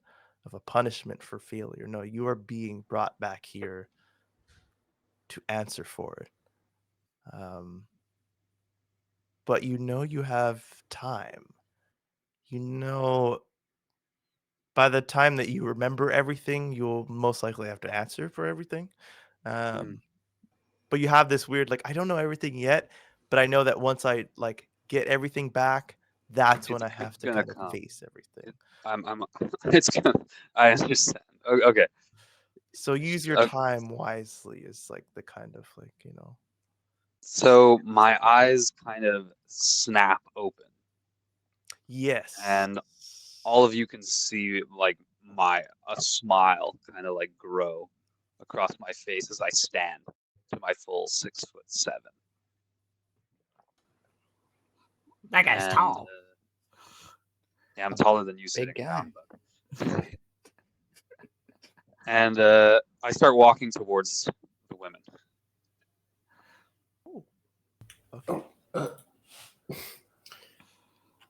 punishment for failure. No, you are being brought back here to answer for it. But you have time. You know, by the time that you remember everything, you'll most likely have to answer for everything. Mhm. But you have this weird, like, I don't know everything yet, but I know that once I like get everything back, that's when I It's have to gonna kind of come. face everything. I'm it's gonna I understand. Okay. So use your Uh, time wisely is like the kind of like, so my eyes kind of snap open, yes. and all of you can see like a smile kind of like grow across my face as I stand to my full 6'7". That guy's And tall. yeah, I'm taller than you Big sitting guy. down, but and I start walking towards the women. Okay. Uh,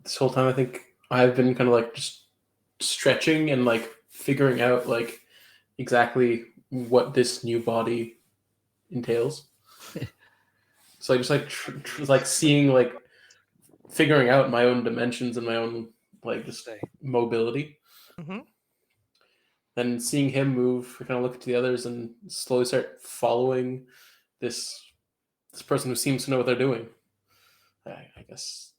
this whole time, I think I've been kind of like just stretching and like figuring out like exactly what this new body entails. So I just like like seeing like figuring out my own dimensions and my own like just mobility. Mm-hmm. Then seeing him move, I kind of look to the others and slowly start following this person who seems to know what they're doing. I guess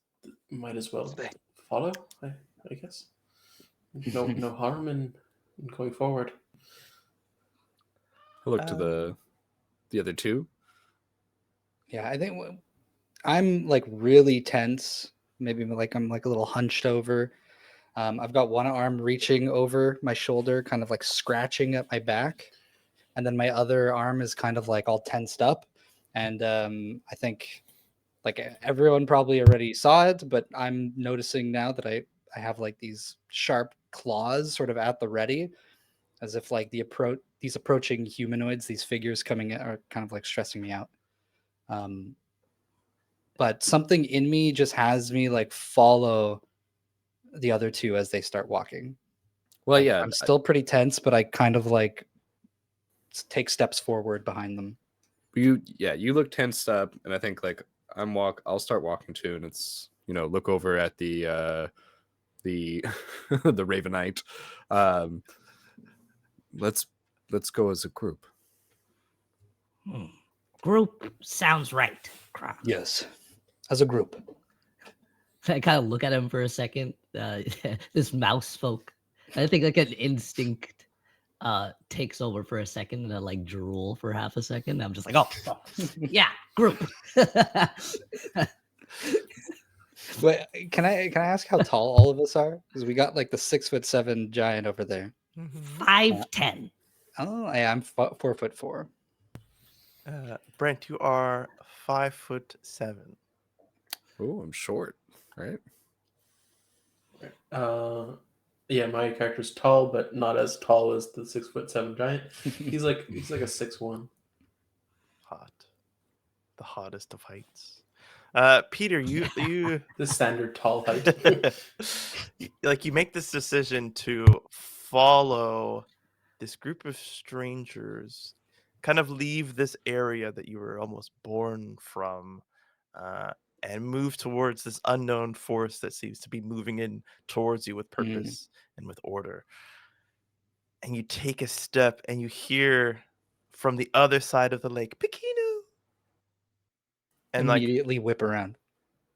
might as well Stay. follow. I guess no harm in going forward. I look to the other two. Yeah, I think I'm like really tense. Maybe like I'm like a little hunched over. I've got one arm reaching over my shoulder, kind of like scratching at my back, and then my other arm is kind of like all tensed up. And I think like everyone probably already saw it, but I'm noticing now that I have like these sharp claws sort of at the ready, as if like these approaching humanoids, these figures coming in are kind of like stressing me out. But something in me just has me like follow the other two as they start walking. Well, Like, yeah, I'm still pretty tense, but I kind of like take steps forward behind them. you look tensed up, and I think like I'll start walking too, and it's look over at the the Ravenite. Let's go as a group. Group sounds right. Crap. Yes, as a group. I kind of look at him for a second. This mouse folk. I think like an instinct takes over for a second, and I like drool for half a second. I'm just like, oh yeah, group. Wait, can I ask how tall all of us are? Because we got like the 6'7" giant over there. 5'10". Oh, yeah, I'm 4'4". Brent, you are 5'7". Oh, I'm short, right? Yeah, my character's tall, but not as tall as the 6'7" giant. He's like a 6'1". Hot. The hottest of heights. Peter, you The standard tall height. like you make this decision to follow this group of strangers, kind of leave this area that you were almost born from, and move towards this unknown force that seems to be moving in towards you with purpose and with order. And you take a step and you hear from the other side of the lake, Pikinu. And like, Immediately whip around.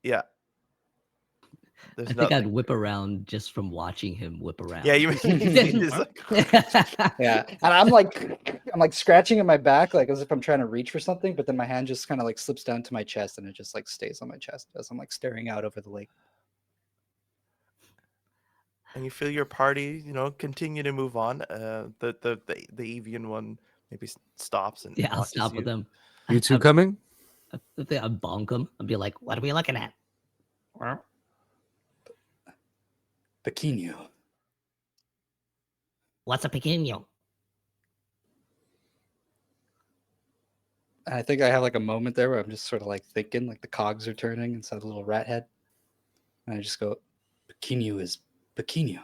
yeah. I There's think I'd nothing whip there. around just from watching him whip around. Yeah, you just like, Yeah, and I'm like scratching at my back, like as if I'm trying to reach for something, but then my hand just kind of like slips down to my chest, and it just like stays on my chest as I'm like staring out over the lake. and you feel your party, continue to move on. The Evian one maybe stops and Yeah, I'll watches stop with you. them. You two coming? I think I bonk them and be like, "What are we looking at?" Pequeno. What's a pequeño? I think I have like a moment there where I'm just sort of like thinking, like the cogs are turning inside a little rat head. And I just go, Pequeno is Pequeno.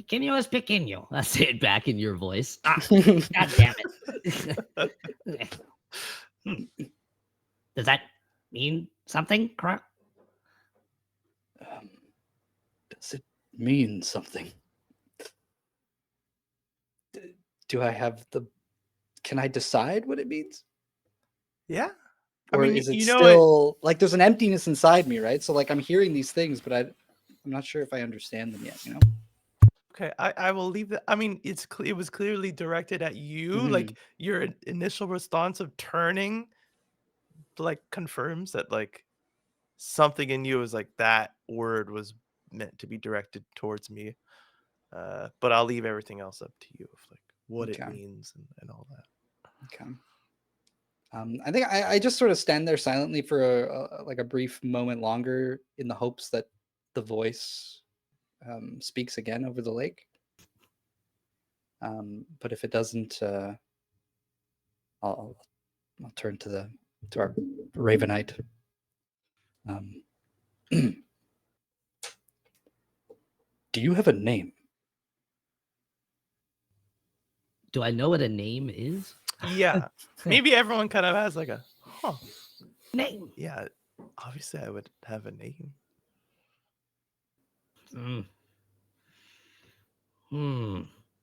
Pequeño is pequeño. I say it back in your voice. Ah, God damn it. Does that mean something, correct? Does it mean something? Do I have the... Can I decide what it means? Yeah. Or mean, is it you know still... Like, there's an emptiness inside me, right? So, like, I'm hearing these things, but I'm not sure if I understand them yet, you know? Okay, I will leave that. I mean, it was clearly directed at you. Mhm. Like your initial response of turning, like confirms that like something in you is like that word was meant to be directed towards me. But I'll leave everything else up to you of like what it Okay. means and all that. Okay. I think I just sort of stand there silently for like a brief moment longer in the hopes that the voice speaks again over the lake. But if it doesn't, I'll turn to our Ravenite. Do you have a name? Do I know what a name is? Yeah. Maybe everyone kind of has like a Name. yeah. Obviously I would have a name.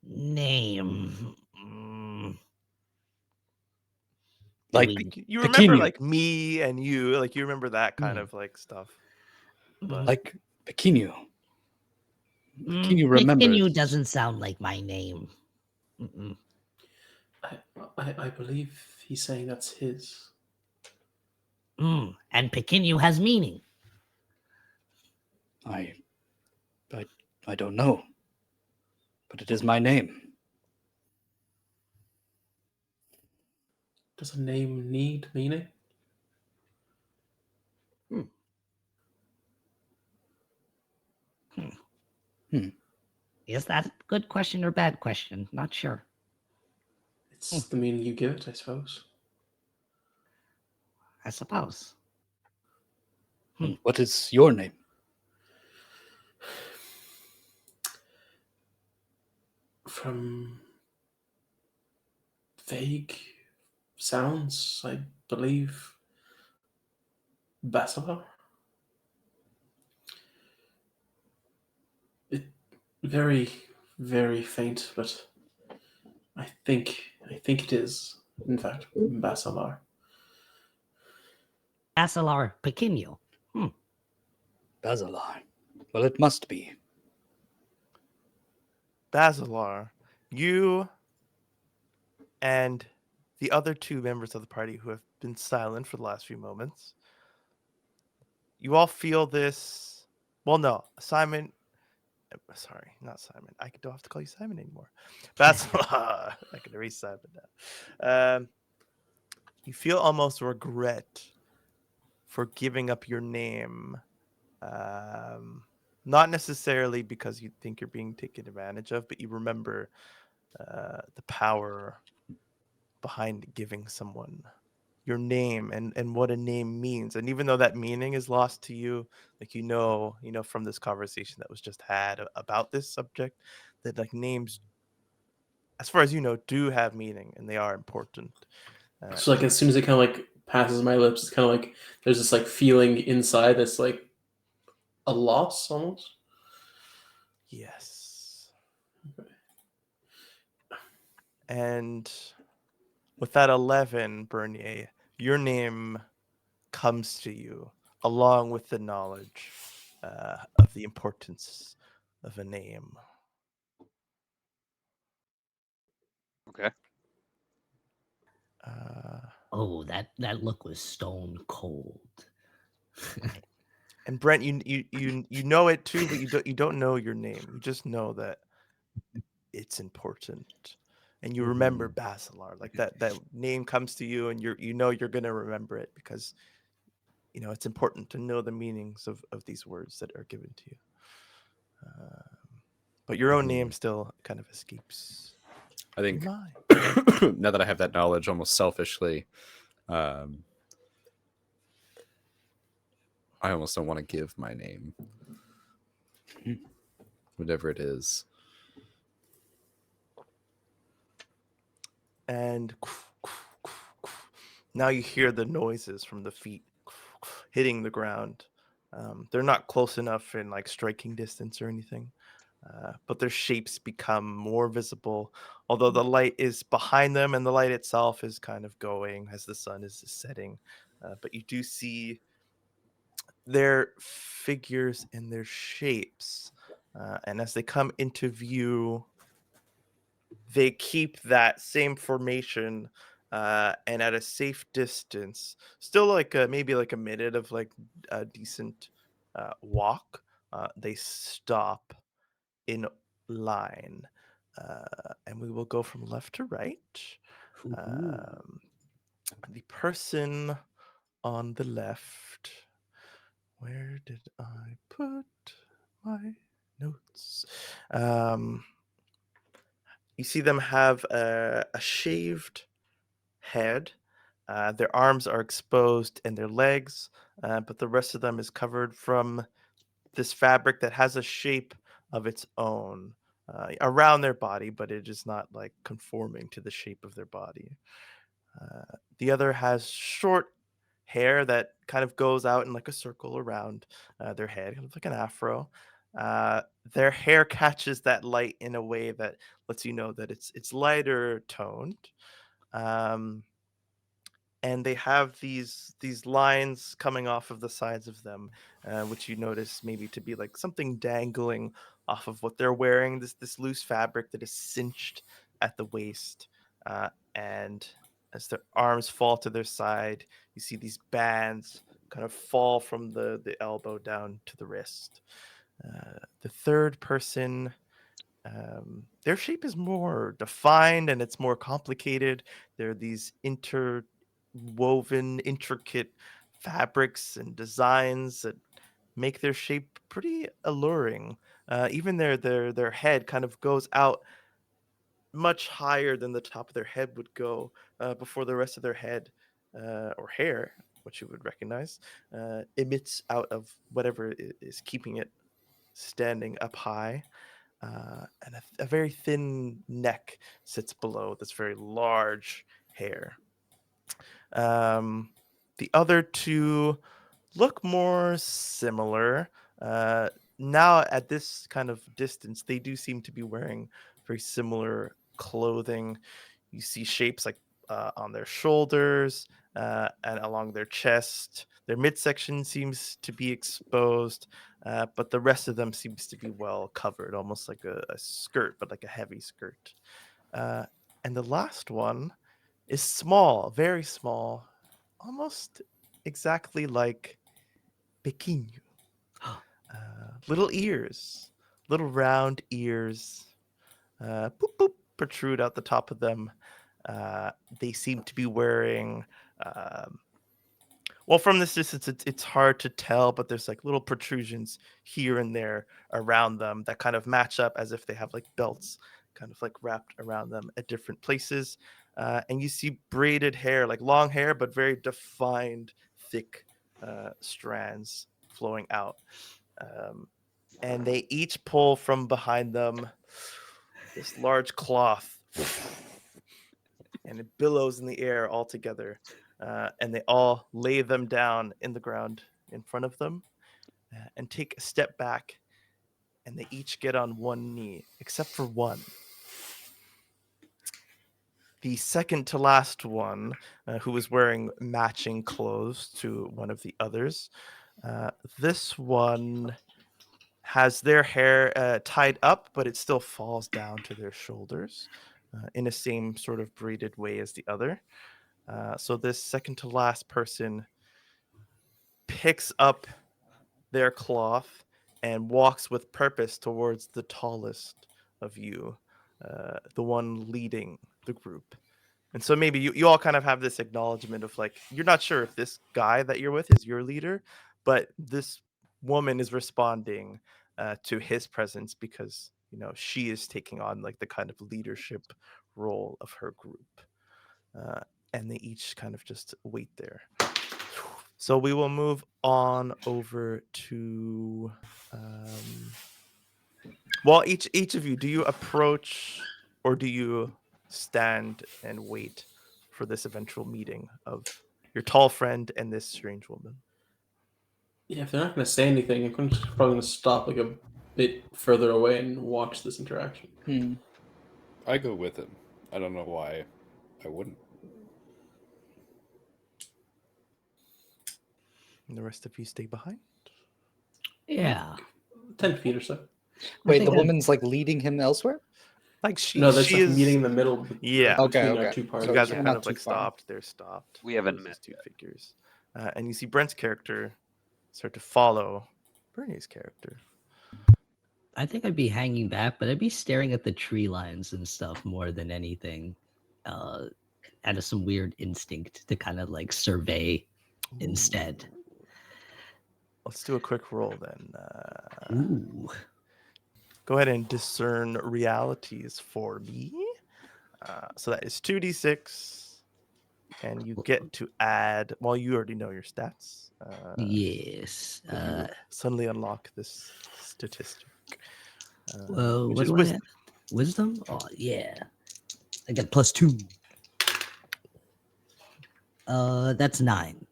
Name. Mm. Like, We- You remember Pequeno. like me and you, like you remember that kind Mm. of like stuff. But Like Pequeno. Pequeno remembers. Pequeño doesn't sound like my name. Mm-mm. I believe he's saying that's his. And pequeño has meaning. I don't know, but it is my name. Does a name need meaning? Is that a good question or bad question? Not sure. It's the meaning you give it, I suppose. I suppose. What is your name? From vague sounds, I believe Basilar. It very, very faint, but I think it is, in fact, Basilar. Basilar pequeño. Basilar. Well, it must be. Basilar, you and the other two members of the party who have been silent for the last few moments, you all feel this. Well, no, Simon. Sorry, not Simon. I don't have to call you Simon anymore. Basilar. I can erase Simon now. You feel almost regret for giving up your name. Not necessarily because you think you're being taken advantage of, but you remember the power behind giving someone your name and what a name means. And even though that meaning is lost to you, like from this conversation that was just had about this subject, that like names, as far as you know, do have meaning and they are important. So like as soon as it kind of like passes my lips, it's kind of like there's this like feeling inside that's like a loss almost. Yes. And with that 11, Bernier, your name comes to you along with the knowledge of the importance of a name. Okay. Oh, that look was stone cold. And Brent, you know it too, but you don't know your name. You just know that it's important, and you remember Basilar. Like that name comes to you, and you know you're gonna remember it because you know it's important to know the meanings of these words that are given to you. But your own name still kind of escapes I your think mind. now that I have that knowledge, almost selfishly, I almost don't want to give my name, whatever it is. And now you hear the noises from the feet hitting the ground. They're not close enough in like striking distance or anything, but their shapes become more visible, although the light is behind them and the light itself is kind of going as the sun is setting. But you do see their figures and their shapes, and as they come into view, they keep that same formation, and at a safe distance, still like maybe like a minute of like a decent walk. They stop in line, and we will go from left to right. Um, the person on the left. Where did I put my notes? You see them have a shaved head. Their arms are exposed and their legs, but the rest of them is covered from this fabric that has a shape of its own around their body, but it is not like conforming to the shape of their body. The other has short hair that kind of goes out in like a circle around their head, kind of like an afro. Their hair catches that light in a way that lets you know that it's lighter toned. Um, and they have these lines coming off of the sides of them, which you notice maybe to be like something dangling off of what they're wearing. This loose fabric that is cinched at the waist, and as their arms fall to their side, you see these bands kind of fall from the elbow down to the wrist. The third person, their shape is more defined and it's more complicated. There are these interwoven, intricate fabrics and designs that make their shape pretty alluring. Even their head kind of goes out much higher than the top of their head would go before the rest of their head or hair, which you would recognize, emits out of whatever is keeping it standing up high. And a very thin neck sits below this very large hair. The other two look more similar. Uh, Now, at this kind of distance, they do seem to be wearing very similar clothing. You see shapes like on their shoulders and along their chest. Their midsection seems to be exposed, but the rest of them seems to be well covered, almost like a skirt, but like a heavy skirt. Uh, and the last one is small, very small, almost exactly like Pequeño. Little ears, little round ears, boop, boop, protrude out the top of them. They seem to be wearing, um, well, from this distance, it's hard to tell, but there's like little protrusions here and there around them that kind of match up as if they have like belts kind of like wrapped around them at different places. And you see braided hair, like long hair, but very defined, thick strands flowing out. Um, and they each pull from behind them this large cloth, and it billows in the air all together. And they all lay them down in the ground in front of them and take a step back, and they each get on one knee, except for one. The second to last one, who was wearing matching clothes to one of the others, this one has their hair tied up, but it still falls down to their shoulders in the same sort of braided way as the other. So this second to last person picks up their cloth and walks with purpose towards the tallest of you, the one leading the group. And so maybe you all kind of have this acknowledgement of like, you're not sure if this guy that you're with is your leader, but this woman is responding to his presence because, she is taking on like the kind of leadership role of her group. And they each kind of just wait there. So we will move on over to, well, each of you, do you approach or do you stand and wait for this eventual meeting of your tall friend and this strange woman? Yeah, if they're not going to say anything, I'm probably going to stop like a bit further away and watch this interaction. I go with him. I don't know why I wouldn't. And the rest of you stay behind? Yeah. 10 feet or so. Wait, the think woman's like leading him elsewhere? Like she No, there's she like is meeting in the middle. Yeah. Okay, Between our okay. two You parties. guys Yeah, are kind not of too like far. stopped. They're stopped. We haven't Those met two yet. figures. And you see Brent's character start to follow Bernie's character. I think I'd be hanging back, but I'd be staring at the tree lines and stuff more than anything. Out of some weird instinct to kind of like survey instead. Let's do a quick roll then. Ooh. Go ahead and discern realities for me. So that is 2d6. And you get to add, well, you already know your stats. Yes. But you suddenly unlock this statistic. Well, which what is do I wisdom. have? Wisdom? Oh, yeah. I got +2. That's 9.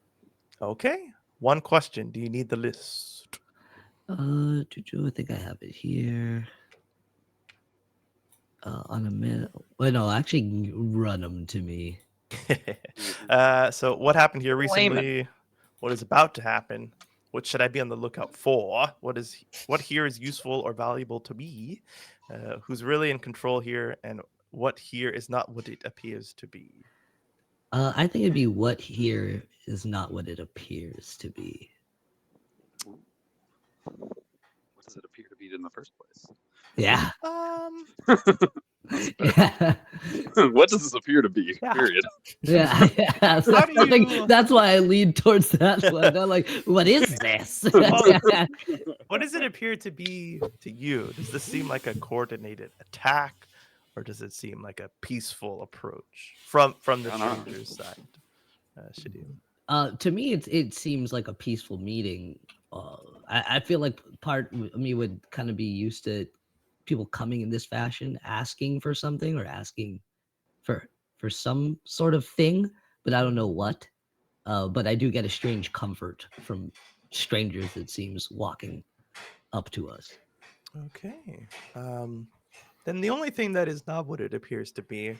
Okay. One question. Do you need the list? I think I have it here. On a minute. Well, no, actually, run them to me. So what happened here Blame it. recently? What is about to happen? What should I be on the lookout for? What here is useful or valuable to me? Who's really in control here, and what here is not what it appears to be? I think it'd be what here is not what it appears to be. What does it appear to be in the first place? Yeah. That's better. Yeah. What does this appear to be? Yeah. Period. Yeah. Yeah. So How do I think you- that's why I lead towards that one. I'm like, what is this? Well, what does it appear to be to you? Does this seem like a coordinated attack, or does it seem like a peaceful approach from the I don't know. stranger's side? Shadim? To me, it seems like a peaceful meeting. I feel like part of me would kind of be used to people coming in this fashion, asking for something or asking for some sort of thing, but I don't know what. But I do get a strange comfort from strangers, it seems, walking up to us. Okay. Then the only thing that is not what it appears to be,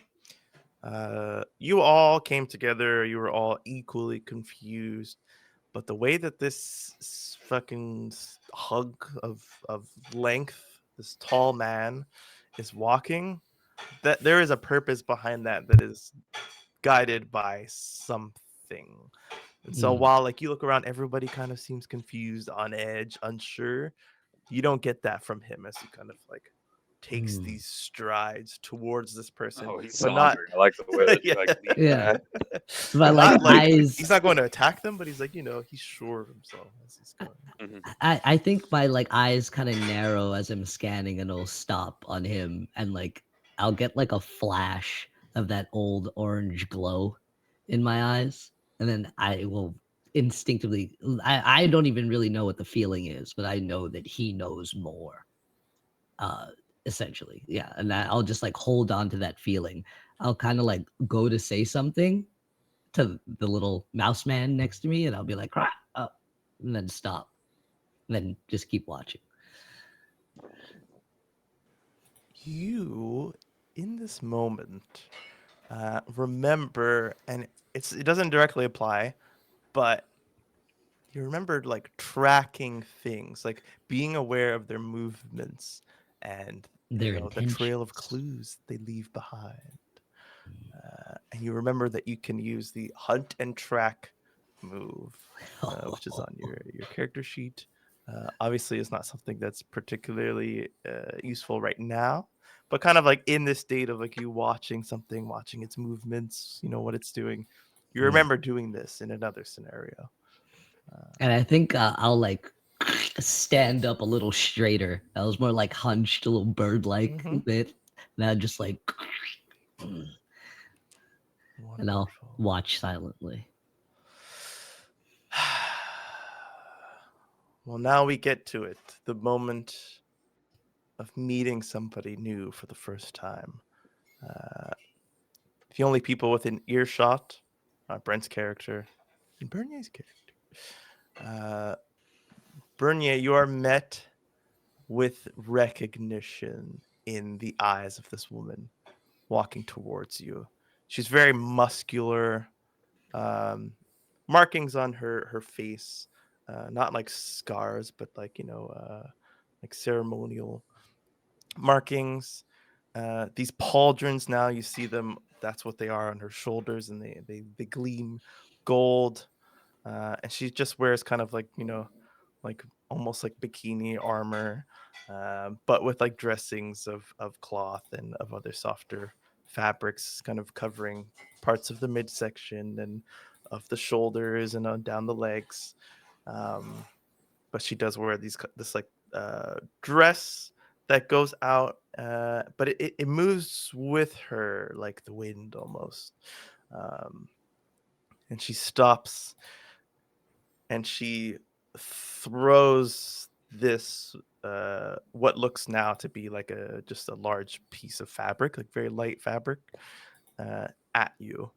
you all came together, you were all equally confused, but the way that this fucking hug of length, this tall man is walking, that there is a purpose behind that is guided by something. And so while like you look around, everybody kind of seems confused, on edge, unsure. You don't get that from him as he kind of like takes these strides towards this person, Oh, he's but not sauntering. I like the way that you like lead Yeah. that. But like not like eyes, he's not going to attack them, but he's like, he's sure of himself as he's going. I think my like eyes kind of narrow as I'm scanning, and it'll stop on him, and like I'll get like a flash of that old orange glow in my eyes, and then I will instinctively, I don't even really know what the feeling is, but I know that he knows more. Essentially, yeah, and I'll just like hold on to that feeling. I'll kind of like go to say something to the little mouse man next to me, and I'll be like, "Rah," and then stop, and then just keep watching. You, in this moment, remember, and it doesn't directly apply, but you remembered like tracking things, like being aware of their movements and Their the trail of intentions. clues they leave behind. And you remember that you can use the hunt and track move, which is on your character sheet. Obviously, it's not something that's particularly useful right now, but kind of like in this state of like you watching something, watching its movements, you know what it's doing. You remember doing this in another scenario. And I think I'll like stand up a little straighter. I was more like hunched, a little bird-like Mhm. bit. Now just like, and I'll Wonderful. watch silently. Well, now we get to it. The moment of meeting somebody new for the first time. The only people within earshot are Brent's character and Bernier's character. Bernier, you are met with recognition in the eyes of this woman walking towards you. She's very muscular, markings on her face, not like scars, but like like ceremonial markings. These pauldrons, now you see them. That's what they are on her shoulders, and they gleam gold. And she just wears kind of like like almost like bikini armor, but with like dressings of cloth and of other softer fabrics, kind of covering parts of the midsection and of the shoulders and on down the legs. But she does wear this like dress that goes out, but it moves with her like the wind almost. And she stops and she throws this what looks now to be like just a large piece of fabric, like very light fabric, at you.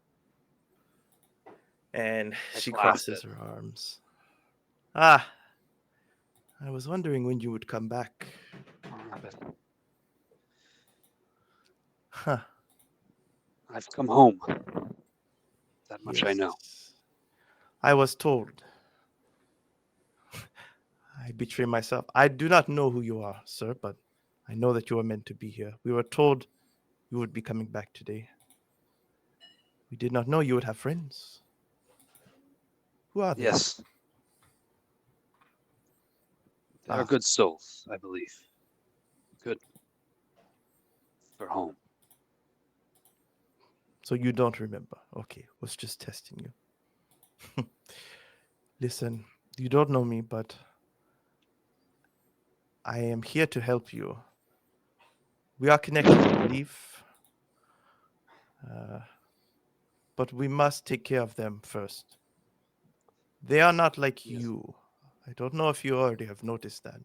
And I she clasped crosses it. her arms. Ah, I was wondering when you would come back. Huh. I've come home. That much I know. Yes. I was told. I betray myself. I do not know who you are, sir, but I know that you are meant to be here. We were told you would be coming back today. We did not know you would have friends. Who are they? Yes. They are Ah. good souls, I believe. Good for home. So you don't remember. Okay, was just testing you. Listen, you don't know me, but I am here to help you. We are connected, I believe. But we must take care of them first. They are not like Yes. you. I don't know if you already have noticed that,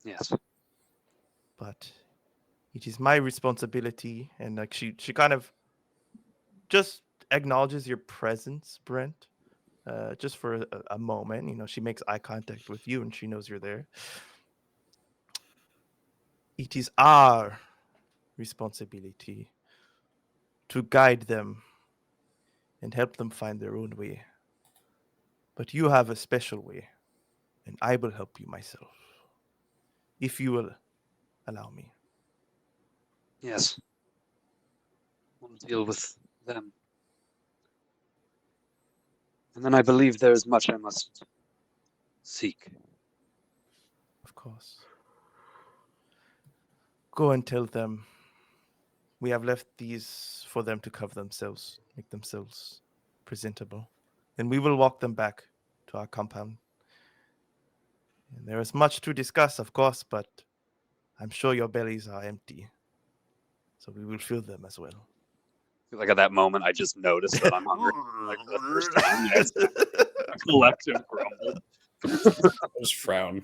Yes. but it is my responsibility. And like she kind of just acknowledges your presence, Brent, just for a moment. You know, she makes eye contact with you and she knows you're there. It is our responsibility to guide them and help them find their own way. But you have a special way, and I will help you myself, if you will allow me. Yes. We'll deal with them. And then I believe there is much I must seek. Of course. Go and tell them we have left these for them to cover themselves, make themselves presentable. And we will walk them back to our compound. And there is much to discuss, of course, but I'm sure your bellies are empty. So we will fill them as well. I feel like at that moment, I just noticed that I'm hungry. Like for the first time, it's a collective grumble. Just frown.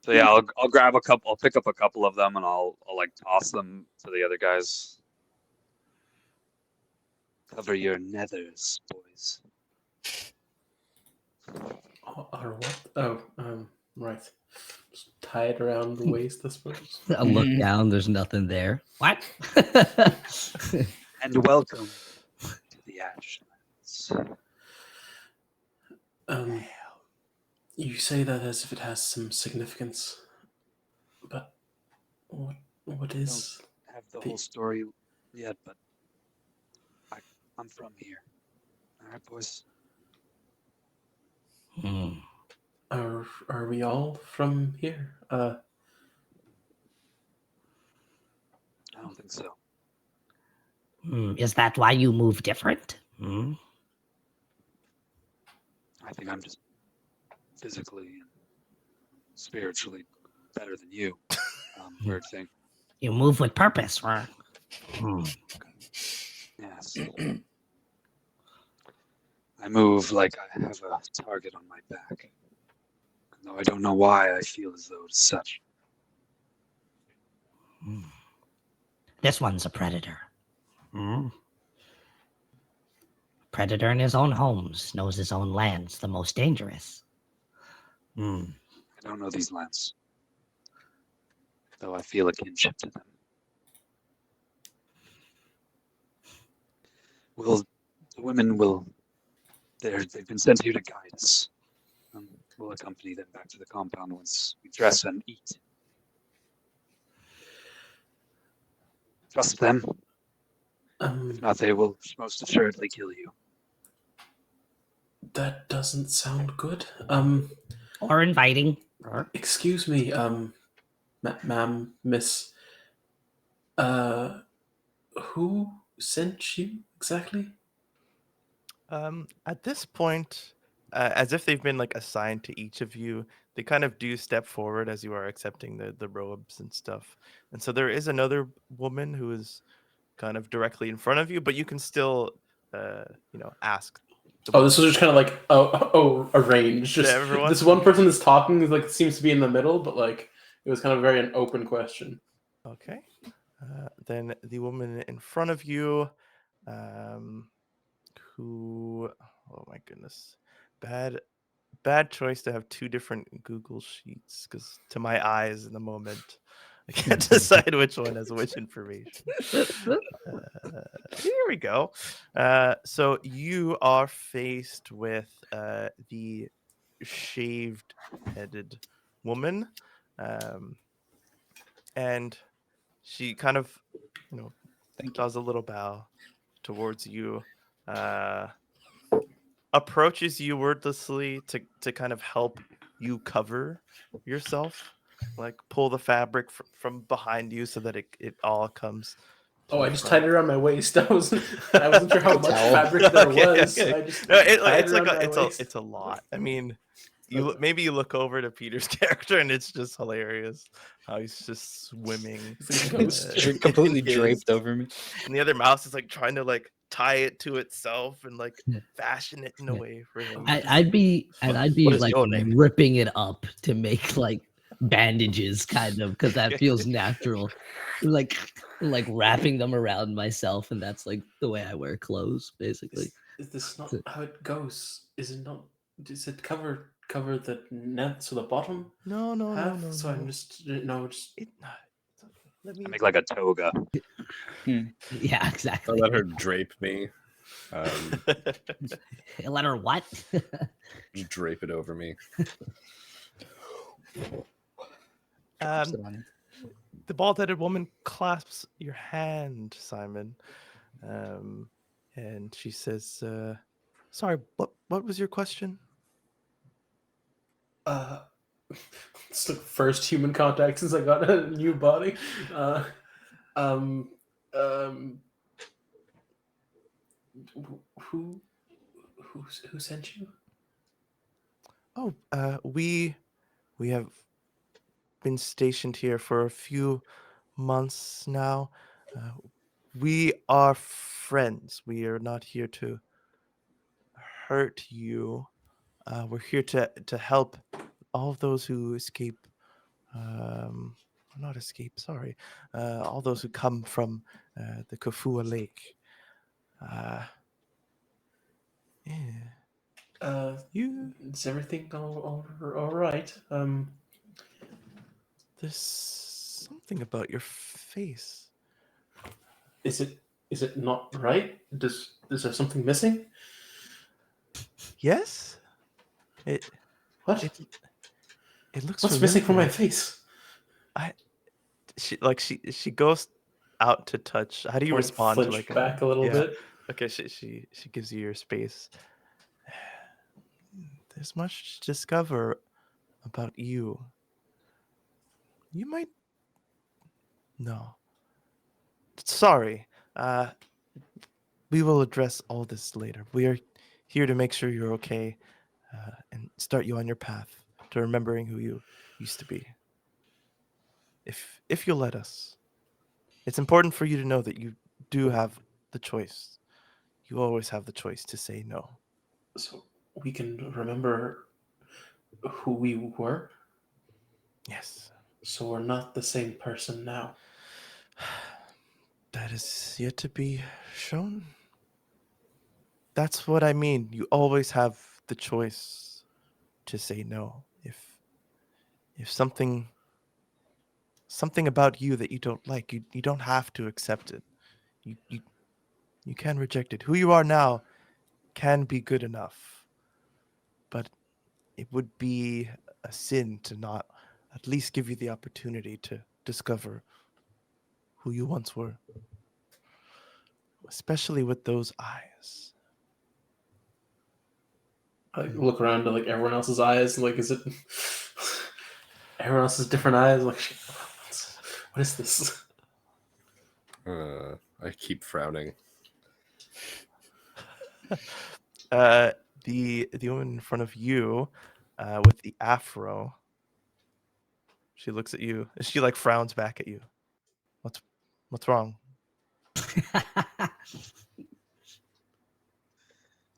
So yeah, I'll grab a couple. I'll pick up a couple of them and I'll like toss them to the other guys. Cover your nethers, boys. Or what? Oh, right. Just tie it around the waist, I suppose. I look Mhm. down, there's nothing there. What? And welcome to the Ashlands. You say that as if it has some significance, but what is Don't have the the whole story yet, but I'm from here. All right, boys. Are we all from here? I don't think so. Is that why you move different? Hmm? I think I'm just physically and spiritually better than you. Weird thing. You move with purpose, or? Yes. I move like I have a target on my back. Though I don't know why, I feel as though it's such. This one's a predator. Predator in his own homes, knows his own lands, the most dangerous. I don't know these lands, though I feel a kinship to them. The women they've been sent here to guide us. We'll accompany them back to the compound once we dress and eat. Trust them. If not, they will most assuredly kill you. That doesn't sound good. Or inviting. Excuse me, ma'am, miss. Who sent you exactly? At this point, as if they've been like assigned to each of you, they kind of do step forward as you are accepting the robes and stuff. And so there is another woman who is kind of directly in front of you, but you can still, ask. Oh, this was just kind of like arranged. To Just everyone? this one person that's talking is like seems to be in the middle, but like it was kind of very an open question. Okay. Then the woman in front of you, who, oh my goodness, bad choice to have two different Google sheets, because to my eyes in the moment, I can't decide which one has which information. Here we go. So you are faced with the shaved-headed woman, and she kind of, does a little bow towards you, approaches you wordlessly to kind of help you cover yourself, like pull the fabric from behind you so that it all comes to Oh, I the just front. tied it around my waist. I wasn't sure how much Towel. fabric there Okay, was. okay. I just No, tied it's it like around my waist. it's a lot. I mean, Okay. maybe you look over to Peter's character and it's just hilarious how he's just swimming. It's like a ghost. in Completely his- draped over me. And the other mouse is like trying to like tie it to itself and like Yeah. fashion it in a Yeah. way for him. I'd be What is like your name? ripping it up to make like bandages, kind of, because that feels natural. Like wrapping them around myself, and that's like the way I wear clothes, basically. Is this not how it goes? Is it not? Does it cover the net so the bottom No. half? So I'm just It, let me. I make like a toga. Yeah, I exactly. let her drape me. Let her what? Just drape it over me. Sit on you. The bald-headed woman clasps your hand, Simon, and she says, "Sorry, what was your question?" it's the first human contact since I got a new body. Who sent you? Oh, we have been stationed here for a few months now. We are friends. We are not here to hurt you. We're here to help all of those who escape. Not escape. Sorry. All those who come from the Kufua Lake. Yeah. You. Is everything all right? There's something about your face. Is it not right? Is there something missing? Yes. What? It looks. What's missing from my familiar. face? She goes out to touch. How do you Like, respond to flinch like back a little yeah. bit? Okay, she gives you your space. There's much to discover about you. You might. No. Sorry. We will address all this later. We are here to make sure you're okay and start you on your path to remembering who you used to be. If you'll let us. It's important for you to know that you do have the choice. You always have the choice to say no. So we can remember who we were? Yes. So we're not the same person now. That is yet to be shown. That's what I mean. You always have the choice to say no. If something about you that you don't like, you don't have to accept it. You can reject it. Who you are now can be good enough. But it would be a sin to not at least give you the opportunity to discover who you once were. Especially with those eyes. I look around to like everyone else's eyes, and like, is it everyone else's different eyes? Like, what is this? I keep frowning. The woman in front of you, with the afro, she looks at you. She like frowns back at you. What's wrong?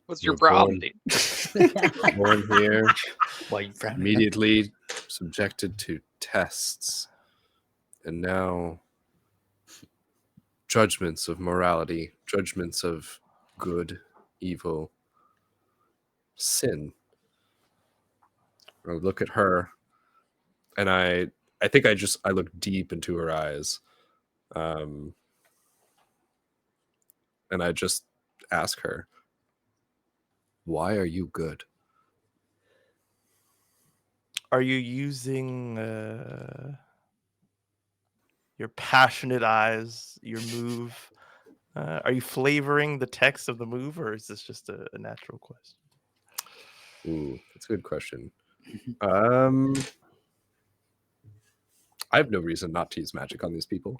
What's your You're problem, born- dude? Born here, Why you frowning? immediately subjected to tests, and now judgments of morality, judgments of good, evil, sin. I look at her, and I think I look deep into her eyes, and I just ask her, "Why are you good?" Are you using your passionate eyes, your move? Are you flavoring the text of the move, or is this just a natural question? Ooh, that's a good question. I have no reason not to use magic on these people.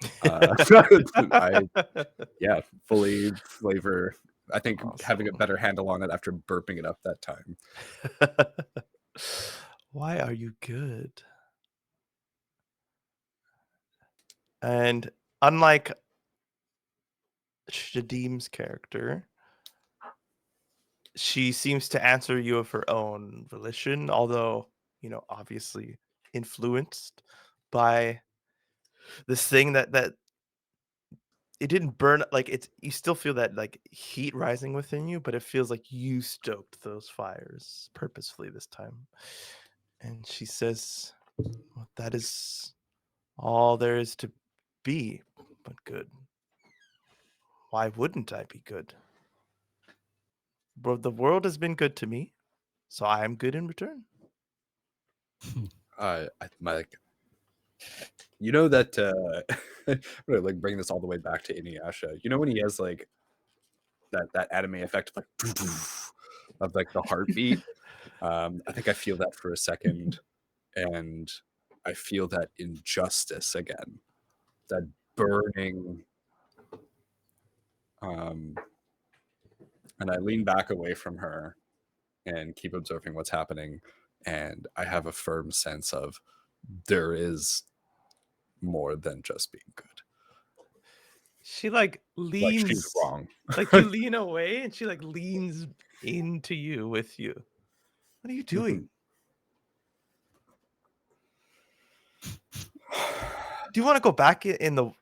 Yeah, fully flavor. I think having a Awesome. better handle on it after burping it up that time. Why are you good? And unlike Shadim's character, she seems to answer you of her own volition, although, obviously influenced by this thing that it didn't burn, like you still feel that like heat rising within you, but it feels like you stoked those fires purposefully this time. And she says, well, that is all there is to be but good. Why wouldn't I be good? Bro, the world has been good to me, so I am good in return. You know that I'm gonna like bring this all the way back to Inuyasha. You know when he has like that anime effect of like of like the heartbeat. I think I feel that for a second, and I feel that injustice again, that burning. And I lean back away from her and keep observing what's happening, and I have a firm sense of there is more than just being good. She like Like she's leans, wrong. like you lean away, and she like leans into you with you. What are you doing? Do you want to go back in the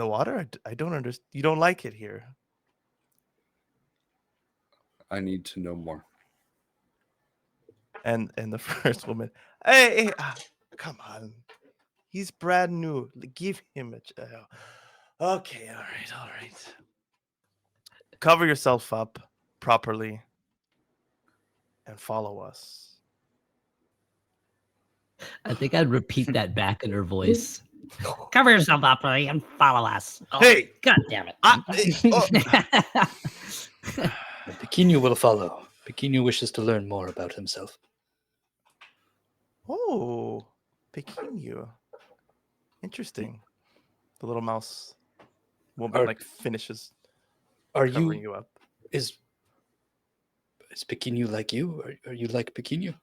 water? I don't understand. You don't like it here. I need to know more. And the first woman, hey, come on, he's brand new. Give him a. Okay, all right. Cover yourself up properly and follow us. I think I'd repeat that back in her voice. Cover yourself up and follow us. Oh, Hey! God damn it. Pequeno will follow. Pequeno wishes to learn more about himself. Oh, Pequeno. Interesting. The little mouse woman Are- like finishes Are covering you you up. is Pequeno like you? Are you like Pequeno?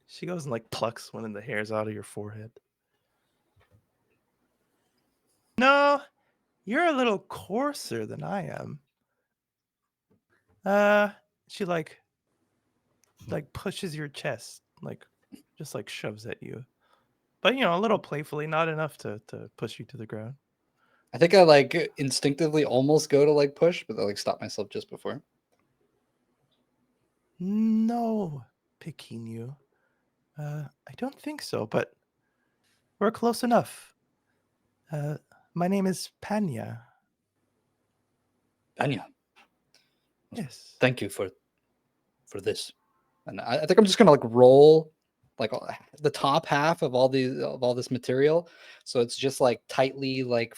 She goes and like plucks one of the hairs out of your forehead. No, you're a little coarser than I am. She like pushes your chest, like just like shoves at you. But you know, a little playfully, not enough to push you to the ground. I think I like instinctively almost go to like push, but I like stop myself just before. No, Pequeno. I don't think so, but we're close enough. My name is Panya. Anya, Yes. thank you for this. And I think I'm just gonna like roll like the top half of all this material, so it's just like tightly like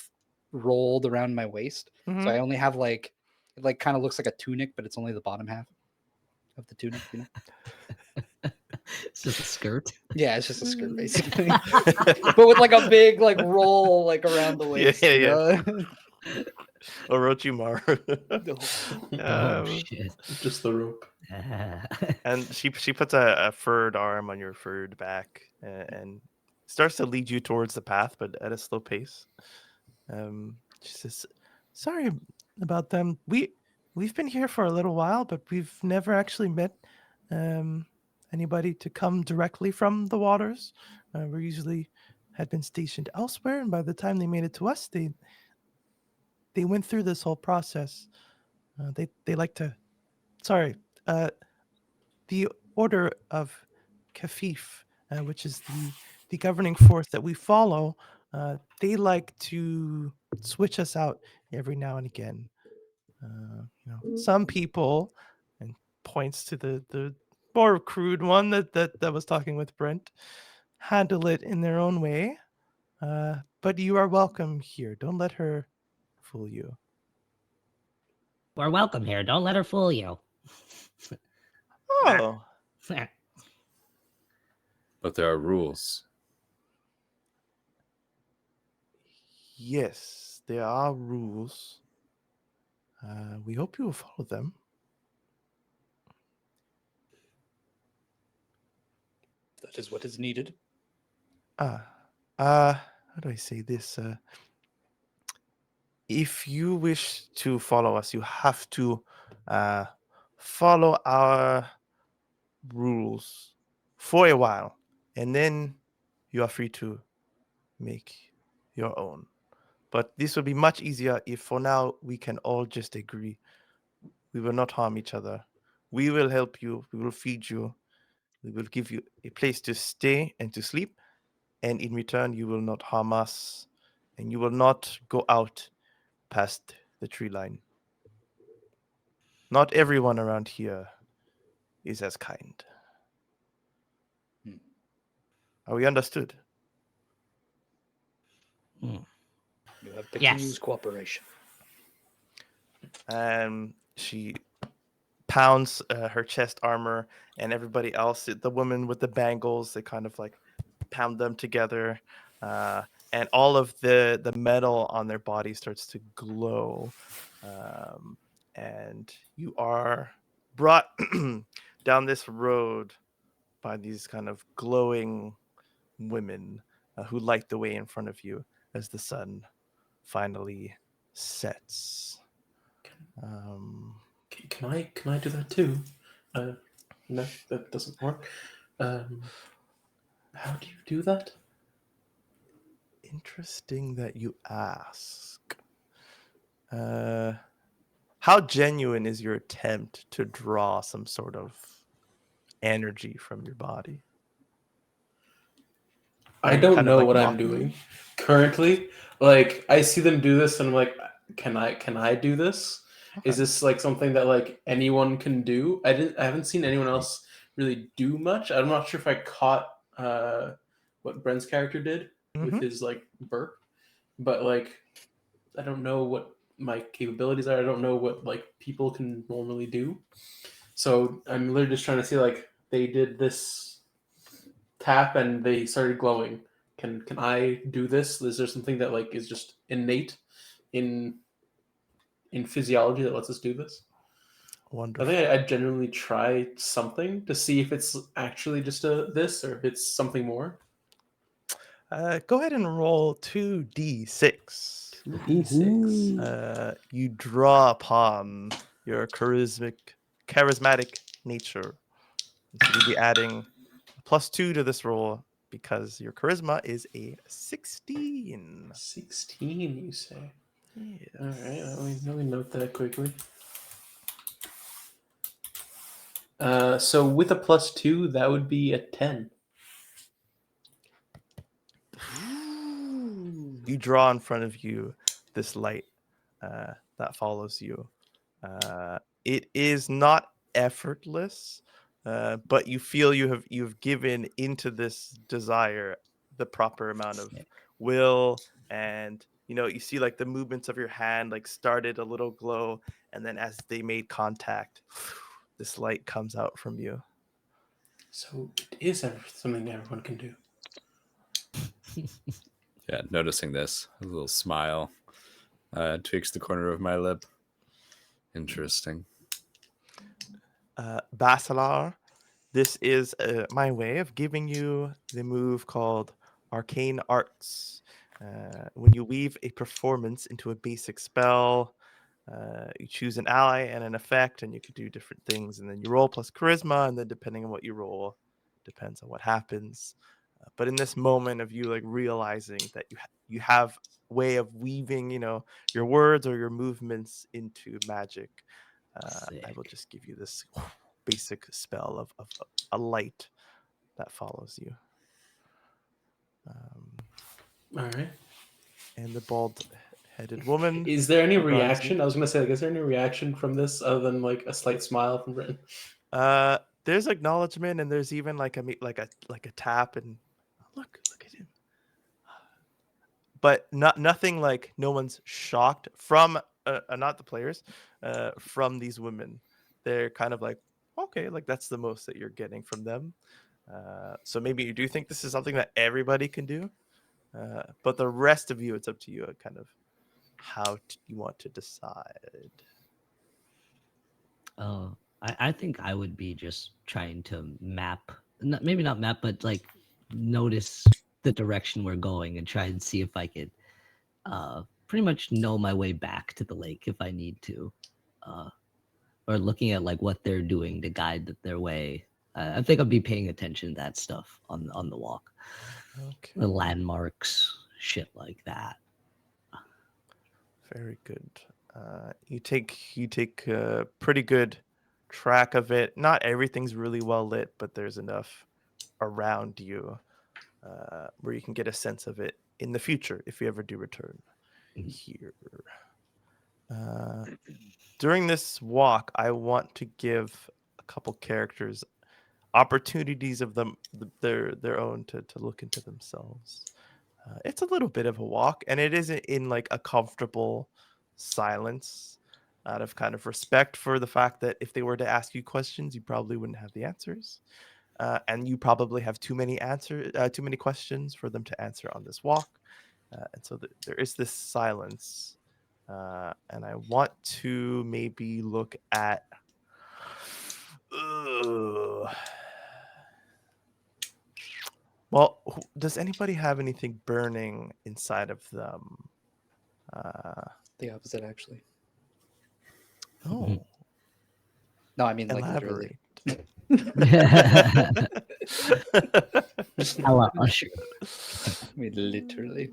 rolled around my waist. Mhm. So I only have like it like kind of looks like a tunic, but it's only the bottom half of the tunic. You know? It's just a skirt. Yeah, it's just a skirt basically, but with like a big like roll like around the waist. Yeah, you yeah. know? Orochimaru. Oh Um, shit. Just the rope. and she puts a furred arm on your furred back and starts to lead you towards the path, but at a slow pace. She says, "Sorry about them. We've been here for a little while, but we've never actually met anybody to come directly from the waters. We usually had been stationed elsewhere, and by the time they made it to us, they went through this whole process. They like to. Sorry, the Order of Kafif, which is the governing force that we follow, they like to switch us out every now and again. Some people, and points to the more crude one that was talking with Brent, handle it in their own way. But you are welcome here. Don't let her fool you." We're welcome here. Don't let her fool you. Oh, But there are rules. yes, there are rules. We hope you will follow them. That is what is needed. How do I say this? If you wish to follow us, you have to follow our rules for a while, and then you are free to make your own. But this will be much easier if for now we can all just agree. We will not harm each other. We will help you. We will feed you. We will give you a place to stay and to sleep. And in return, you will not harm us. And you will not go out past the tree line. Not everyone around here is as kind. Are we understood? You have Yes. Pequeno's cooperation. And she pounds her chest armor, and everybody else, the woman with the bangles, they kind of like pound them together, and all of the metal on their body starts to glow, and you are brought down this road by these kind of glowing women who light the way in front of you as the sun finally sets. Can I do that too? No, that doesn't work. How do you do that? Interesting that you ask. How genuine is your attempt to draw some sort of energy from your body? I Like, don't kind of know like what I'm mocking doing you? currently. Like I see them do this, and I'm like, can I do this? Okay. Is this like something that like anyone can do? I haven't seen anyone else really do much. I'm not sure if I caught what Brent's character did with Mhm. his like burp, but like I don't know what my capabilities are. I don't know what like people can normally do. So I'm literally just trying to see like they did this tap and they started glowing. Can I do this? Is there something that like is just innate in physiology that lets us do this? I Wonderful. think I'd genuinely try something to see if it's actually just this or if it's something more. Go ahead and roll 2d6. 2d6. You draw upon your charismatic nature. And so you'll be adding +2 to this roll because your charisma is a 16. 16, you say? Yes. All right, let me note that quickly. So with a +2, that would be a 10. You draw in front of you this light that follows you. It is not effortless, but you feel you've given into this desire the proper amount of will, and you see like the movements of your hand like started a little glow, and then as they made contact, this light comes out from you. So it is something everyone can do. Yeah, noticing this, a little smile tweaks the corner of my lip. Interesting. Basilar, this is my way of giving you the move called Arcane Arts. When you weave a performance into a basic spell, you choose an ally and an effect, and you could do different things. And then you roll plus charisma, and then depending on what you roll, depends on what happens. But in this moment of you like realizing that you have way of weaving, your words or your movements into magic, I will just give you this basic spell of a light that follows you. All right. And the bald-headed woman. Is there any regards you. reaction? I was gonna say, like, is there any reaction from this other than like a slight smile from Britton? There's acknowledgement, and there's even like a tap, and look at him. But nothing like no one's shocked from not the players, from these women. They're kind of like, okay, like that's the most that you're getting from them. So maybe you do think this is something that everybody can do, but the rest of you, it's up to you, kind of how you want to decide. I think I would be just trying to map, maybe not map, but like notice the direction we're going and try and see if I could pretty much know my way back to the lake if I need to, or looking at like what they're doing to guide their way. I think I'll be paying attention to that stuff on the walk. Okay. The landmarks, shit like that. Very good. You take pretty good track of it. Not everything's really well lit, but there's enough around you where you can get a sense of it in the future if you ever do return here. During this walk, I want to give a couple characters opportunities of them their own to look into themselves. It's a little bit of a walk, and it isn't in like a comfortable silence, out of kind of respect for the fact that if they were to ask you questions, you probably wouldn't have the answers, and you probably have too many questions for them to answer on this walk, and so there is this silence, and I want to maybe look at. Well, does anybody have anything burning inside of them? The opposite, actually. Oh, No, I mean like literally. elaborate. Usher. I mean literally.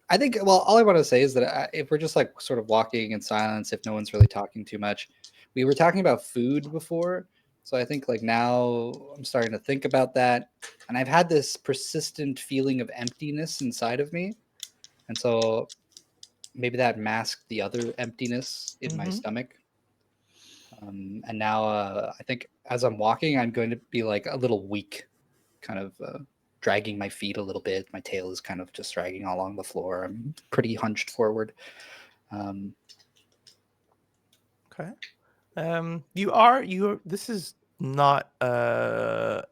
I think. Well, all I want to say is that if we're just like sort of walking in silence, if no one's really talking too much, we were talking about food before. So I think like now I'm starting to think about that, and I've had this persistent feeling of emptiness inside of me, and so maybe that masked the other emptiness in my stomach. And now I think as I'm walking, I'm going to be like a little weak, kind of dragging my feet a little bit. My tail is kind of just dragging along the floor. I'm pretty hunched forward. Okay. You're. This is not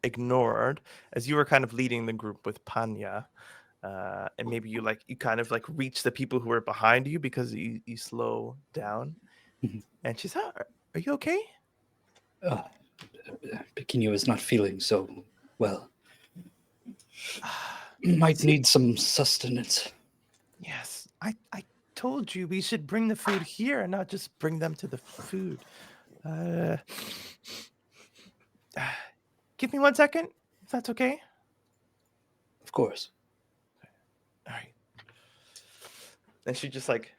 ignored, as you were kind of leading the group with Panya. And maybe you kind of like reach the people who are behind you because you slow down. Mhm. And she's, are you okay? Pequeno is not feeling so well. Might need some sustenance. Yes, I told you we should bring the food here and not just bring them to the food. Give me 1 second, if that's okay. Of course. All right. And she just like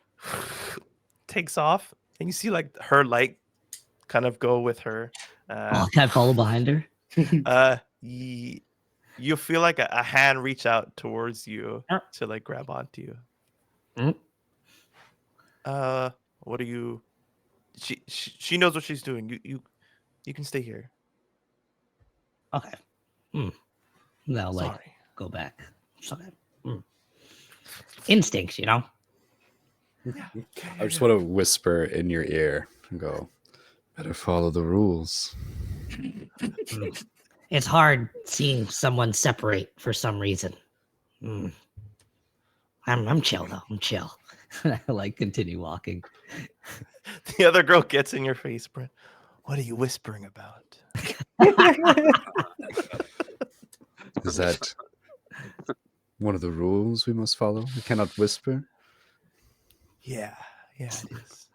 takes off, and you see like her light kind of go with her. Can I follow behind her? You feel like a hand reach out towards you Uh. to like grab onto you. Mm. What are you? She knows what she's doing. You can stay here. Okay. Now, like, Sorry. go back. It's okay. Instincts, you know? I just want to whisper in your ear and go, better follow the rules. It's hard seeing someone separate for some reason. I'm chill, though. I'm chill. I like continue walking. The other girl gets in your face, Brent. What are you whispering about? Is that one of the rules we must follow? We cannot whisper? Yeah, it is.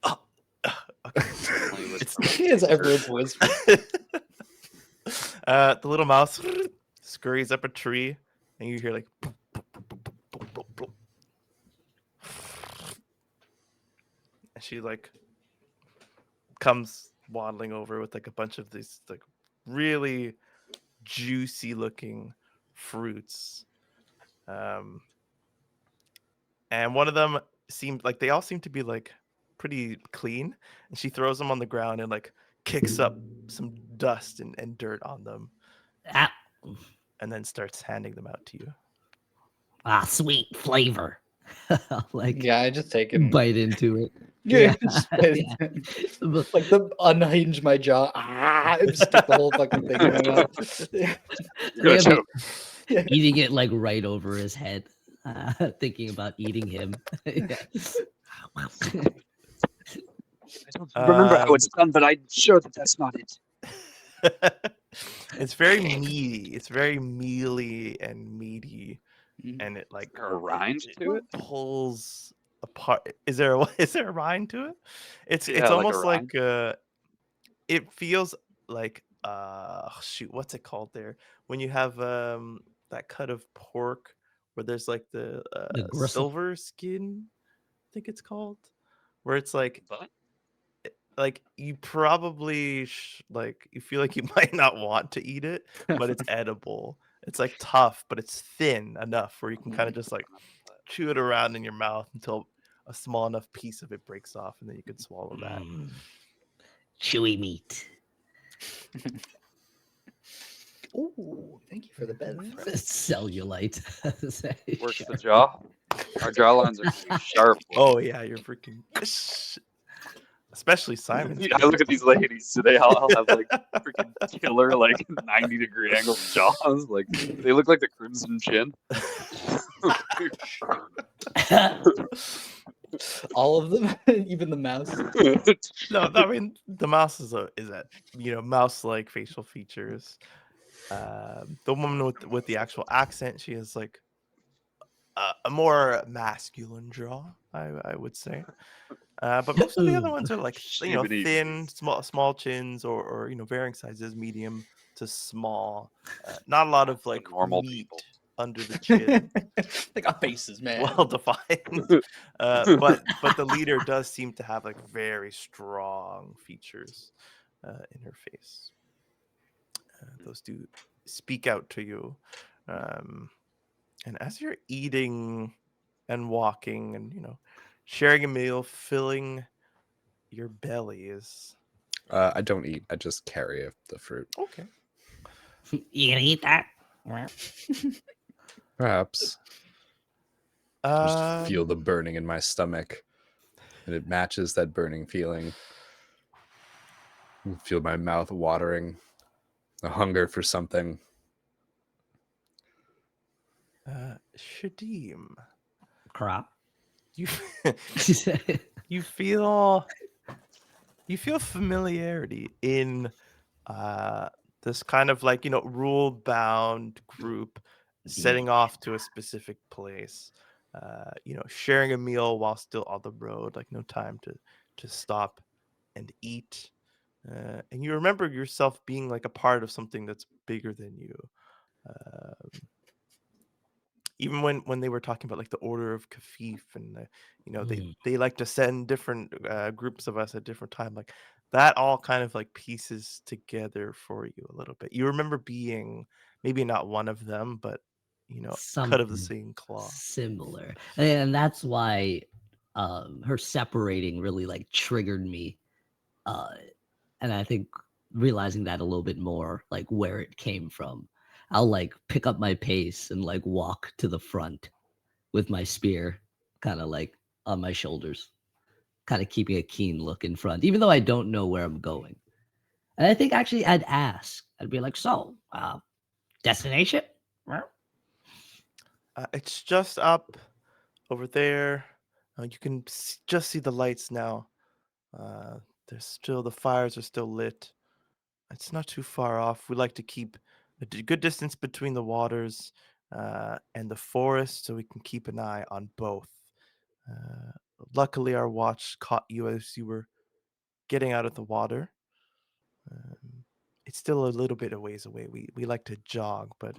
Oh, okay. It's everyone's whisper. The little mouse scurries up a tree, and you hear like. And she like comes waddling over with like a bunch of these like really juicy looking fruits. And one of them seemed like they all seem to be like pretty clean, and she throws them on the ground and like kicks up some dust and dirt on them, Ah, and then starts handing them out to you. sweet flavor. Like, Yeah, I just take it. bite into it. Yeah, Yeah. just bite Yeah. it. Like the unhinge my jaw. And stick the whole fucking thing in my mouth. Good Yeah, joke. Eating it like right over his head, thinking about eating him. Yeah. I don't remember how it's done, but I'm sure that that's not it. It's very meaty. It's very mealy and meaty, and it like Is there a rind to it? pulls apart. Is there a rind to it? It's Yeah, like a almost rind. like it feels like shoot, what's it called there when you have that cut of pork where there's like the gristle. silver skin, I think it's called, where it's like But you probably like you feel like you might not want to eat it, but it's edible. It's like tough, but it's thin enough where you can kind of just like chew it around in your mouth until a small enough piece of it breaks off, and then you can swallow that. Chewy meat. Oh, thank you for the bed. Cellulite. works the jaw. Our jawlines are pretty sharp. Oh yeah, you're freaking. Especially Simon. I look at these ladies today. I'll have like freaking killer, like 90-degree angled jaws. Like they look like the Crimson Chin. All of them, even the mouse. No, I mean the mouse is at mouse-like facial features. The woman with the actual accent, she has like a more masculine jaw, I would say. But most of the other ones are like thin, small chins, or varying sizes, medium to small. Not a lot of like Normal meat people. under the chin, They got faces, man. well defined. But the leader does seem to have like very strong features in her face. Those do speak out to you. And as you're eating and walking and sharing a meal, filling your bellies. I don't eat. I just carry the fruit. Okay. You gonna eat that? Perhaps. I just feel the Um, burning in my stomach, and it matches that burning feeling. I feel my mouth watering, the hunger for something. Shadim, Crap. you you feel familiarity in this kind of like rule bound group setting off to a specific place, sharing a meal while still on the road, like no time to stop and eat, and you remember yourself being like a part of something that's bigger than you. um, Even when they were talking about like the order of Kafif, and they like to send different groups of us at different time, like that all kind of like pieces together for you a little bit. You remember being maybe not one of them, but cut of the Something same cloth. similar, and that's why her separating really like triggered me, and I think realizing that a little bit more, like where it came from, I'll like pick up my pace and like walk to the front with my spear kind of like on my shoulders, kind of keeping a keen look in front, even though I don't know where I'm going. And I think actually I'd ask, I'd be like, so, destination? It's just up over there. You can just see the lights now. There's still the fires are still lit. It's not too far off. We like to keep a good distance between the waters and the forest, so we can keep an eye on both. Uh, Luckily, our watch caught you as you were getting out of the water. It's still a little bit of ways away. We like to jog, but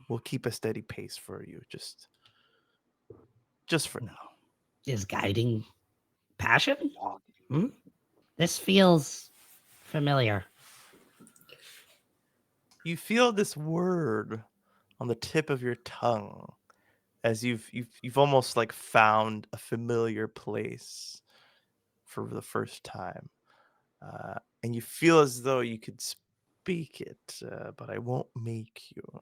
we'll keep a steady pace for you, just for now. Is guiding passion? Dog. This feels familiar. You feel this word on the tip of your tongue, as you've almost like found a familiar place for the first time, and you feel as though you could speak it, but I won't make you.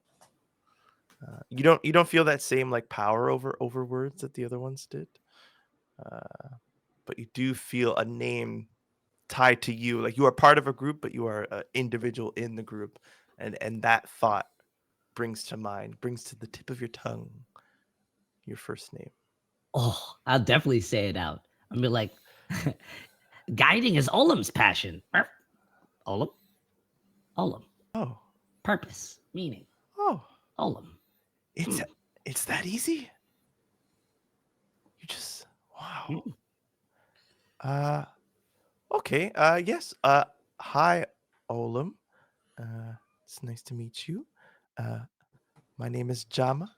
You don't feel that same like power over words that the other ones did, but you do feel a name tied to you. Like you are part of a group, but you are an individual in the group, and that thought brings to the tip of your tongue your first name. Oh, I'll definitely say it out. I mean, like, guiding is Olam's passion. Olam? Olam. Oh, Purpose. Meaning. oh, Olam. it's that easy. You just wow. Okay. Yes. Hi, Olam. It's nice to meet you. My name is Jama.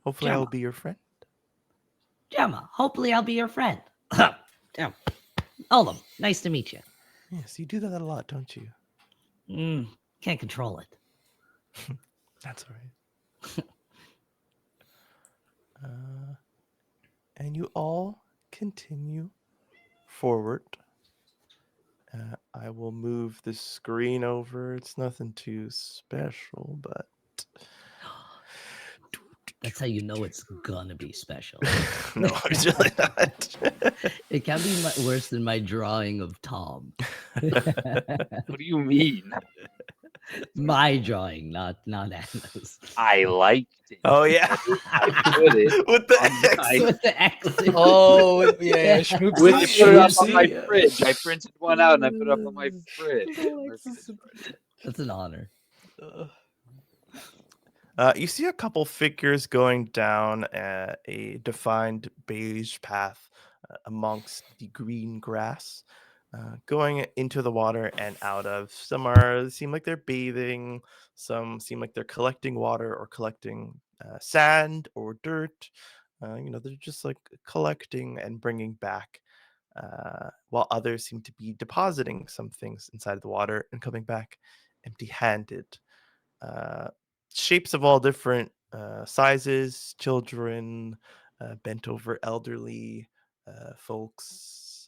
Hopefully, I will Jama. be your friend. Gemma, hopefully I'll be your friend. Damn. Olam, nice to meet you. Yes, you do that a lot, don't you? Can't control it. That's all right. And you all continue forward. I will move the screen over. It's nothing too special, but That's how you know it's gonna be special. no, it's really not. It can be worse than my drawing of Tom. What do you mean? My drawing, not Anna's. I liked it. Oh yeah, I put it with the on X. my- With the X. Oh, yeah. I Schmoopsy. put it up on my Schmoopsy. fridge. I printed one out and I put it up on my fridge. That's an honor. You see a couple figures going down a defined beige path amongst the green grass, going into the water and out of. Some seem like they're bathing. Some seem like they're collecting water or collecting sand or dirt. They're just like collecting and bringing back, while others seem to be depositing some things inside of the water and coming back empty-handed. Uh, Shapes of all different sizes, children, bent over elderly folks,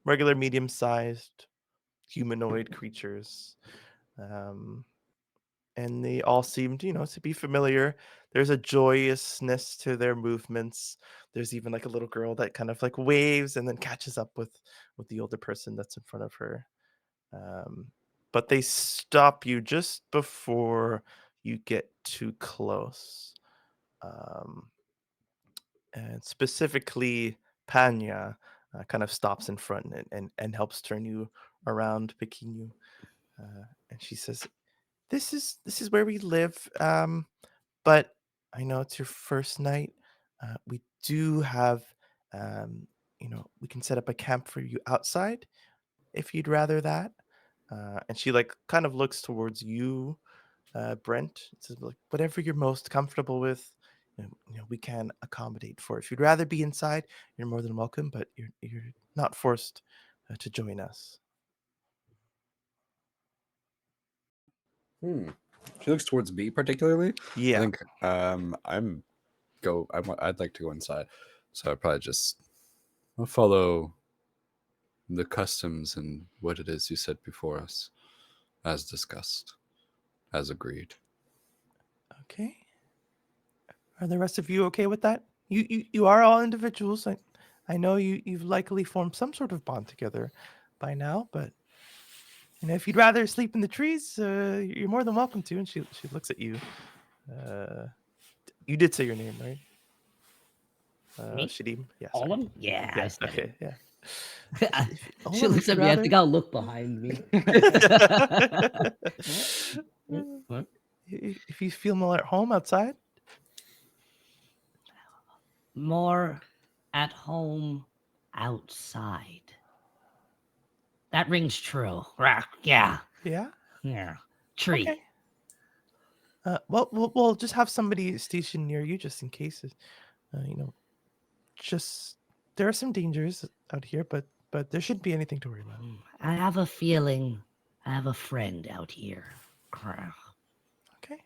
regular medium sized humanoid creatures. And they all seemed, to be familiar. There's a joyousness to their movements. There's even like a little girl that kind of like waves and then catches up with the older person that's in front of her. But they stop you just before you get too close. And specifically, Panya kind of stops in front and helps turn you around, picking you. And she says, this is where we live. But I know it's your first night. We do have, we can set up a camp for you outside if you'd rather that. And she like kind of looks towards you, Brent. It says like whatever you're most comfortable with, we can accommodate for. If you'd rather be inside, you're more than welcome. But you're not forced to join us. She looks towards me particularly. Yeah. I think I'd like to go inside, so I'd probably I'll follow the customs and what it is you said before us, as discussed, as agreed. Okay. Are the rest of you okay with that? You are all individuals. I know you've likely formed some sort of bond together by now, but if you'd rather sleep in the trees, you're more than welcome to. And she looks at you. You did say your name, right? Me? Shadim? Yeah. All of Sorry. them? Yeah, I Yeah. said Okay. it. Yeah. She looks at me. I think I'll look behind me. What? If you feel more at home outside. More at home outside. That rings true. Yeah. Yeah. Yeah. Tree. Okay. Well, we'll just have somebody stationed near you just in case. Just there are some dangers out here, but there shouldn't be anything to worry about. I have a feeling I have a friend out here. Okay.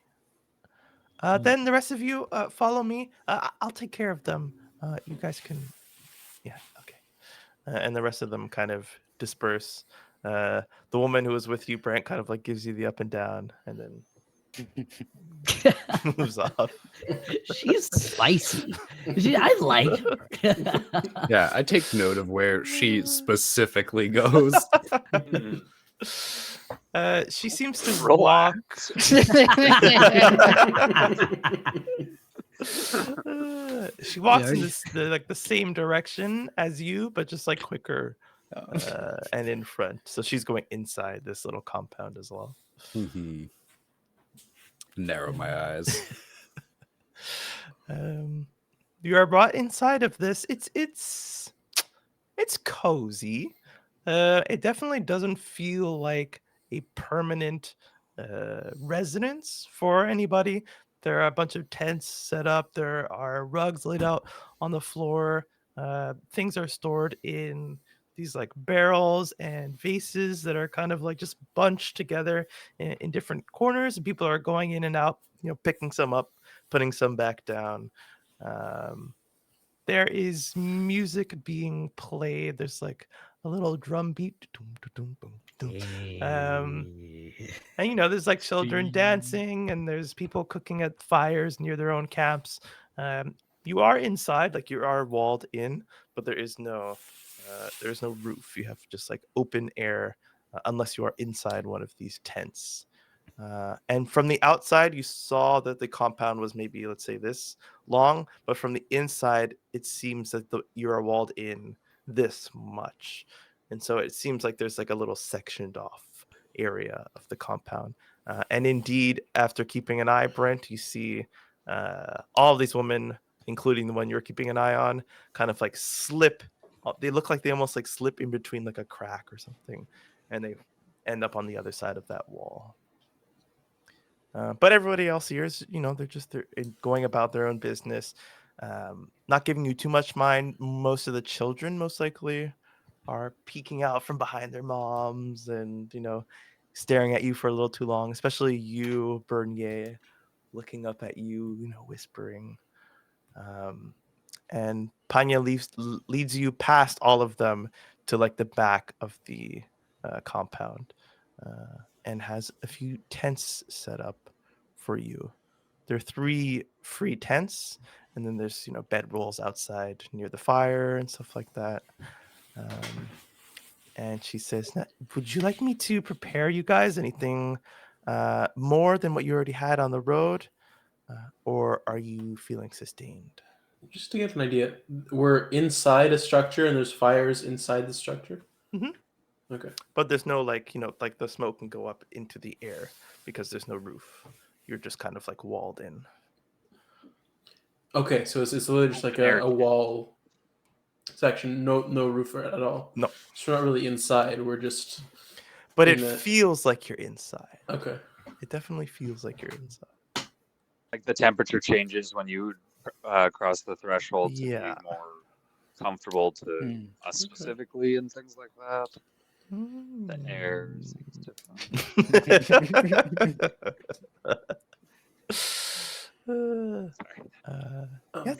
Then the rest of you follow me. I'll take care of them. You guys can. Yeah. Okay. And the rest of them kind of disperse. The woman who was with you, Brent, kind of like gives you the up and down, and then moves off. She's spicy. I like her. Yeah, I take note of where she specifically goes. She seems to Relax. she walks in the same direction as you, but just like quicker and in front. So she's going inside this little compound as well. Narrow my eyes. You are brought inside of this. It's cozy. It definitely doesn't feel like a permanent residence for anybody. There are a bunch of tents set up. There are rugs laid out on the floor. Things are stored in these like barrels and vases that are kind of like just bunched together in different corners. And people are going in and out, picking some up, putting some back down. There is music being played. There's like a little drum beat. And there's like children dancing, and there's people cooking at fires near their own camps. You are inside, like you are walled in, but there's no roof. You have just like open air, unless you are inside one of these tents. And from the outside, you saw that the compound was maybe, let's say, this long, but from the inside, it seems that you are walled in this much. And so it seems like there's like a little sectioned off area of the compound. And indeed, after keeping an eye, Brent, you see all of these women, including the one you're keeping an eye on, kind of like slip. They look like they almost like slip in between like a crack or something, and they end up on the other side of that wall. But everybody else here is, they're going about their own business, not giving you too much mind. Most of the children, most likely, are peeking out from behind their moms and, staring at you for a little too long, especially you, Bernier, looking up at you, whispering. And Panya leads you past all of them to like the back of the compound. And has a few tents set up for you. There are 3 free tents, and then there's bed rolls outside near the fire and stuff like that. and she says, would you like me to prepare you guys anything more than what you already had on the road? Or are you feeling sustained? Just to get an idea, we're inside a structure and there's fires inside the structure? Mhm. Okay. But there's no like the smoke can go up into the air because there's no roof. You're just kind of like walled in. Okay, so it's literally just like Air a wall section, no roof at all. No. So we're not really inside. We're just. But in it the- feels like you're inside. Okay. It definitely feels like you're inside. Like the temperature changes when you cross the threshold to Yeah. be more comfortable to Mm. us specifically and things like that. The air seems different. Sorry. Yeah,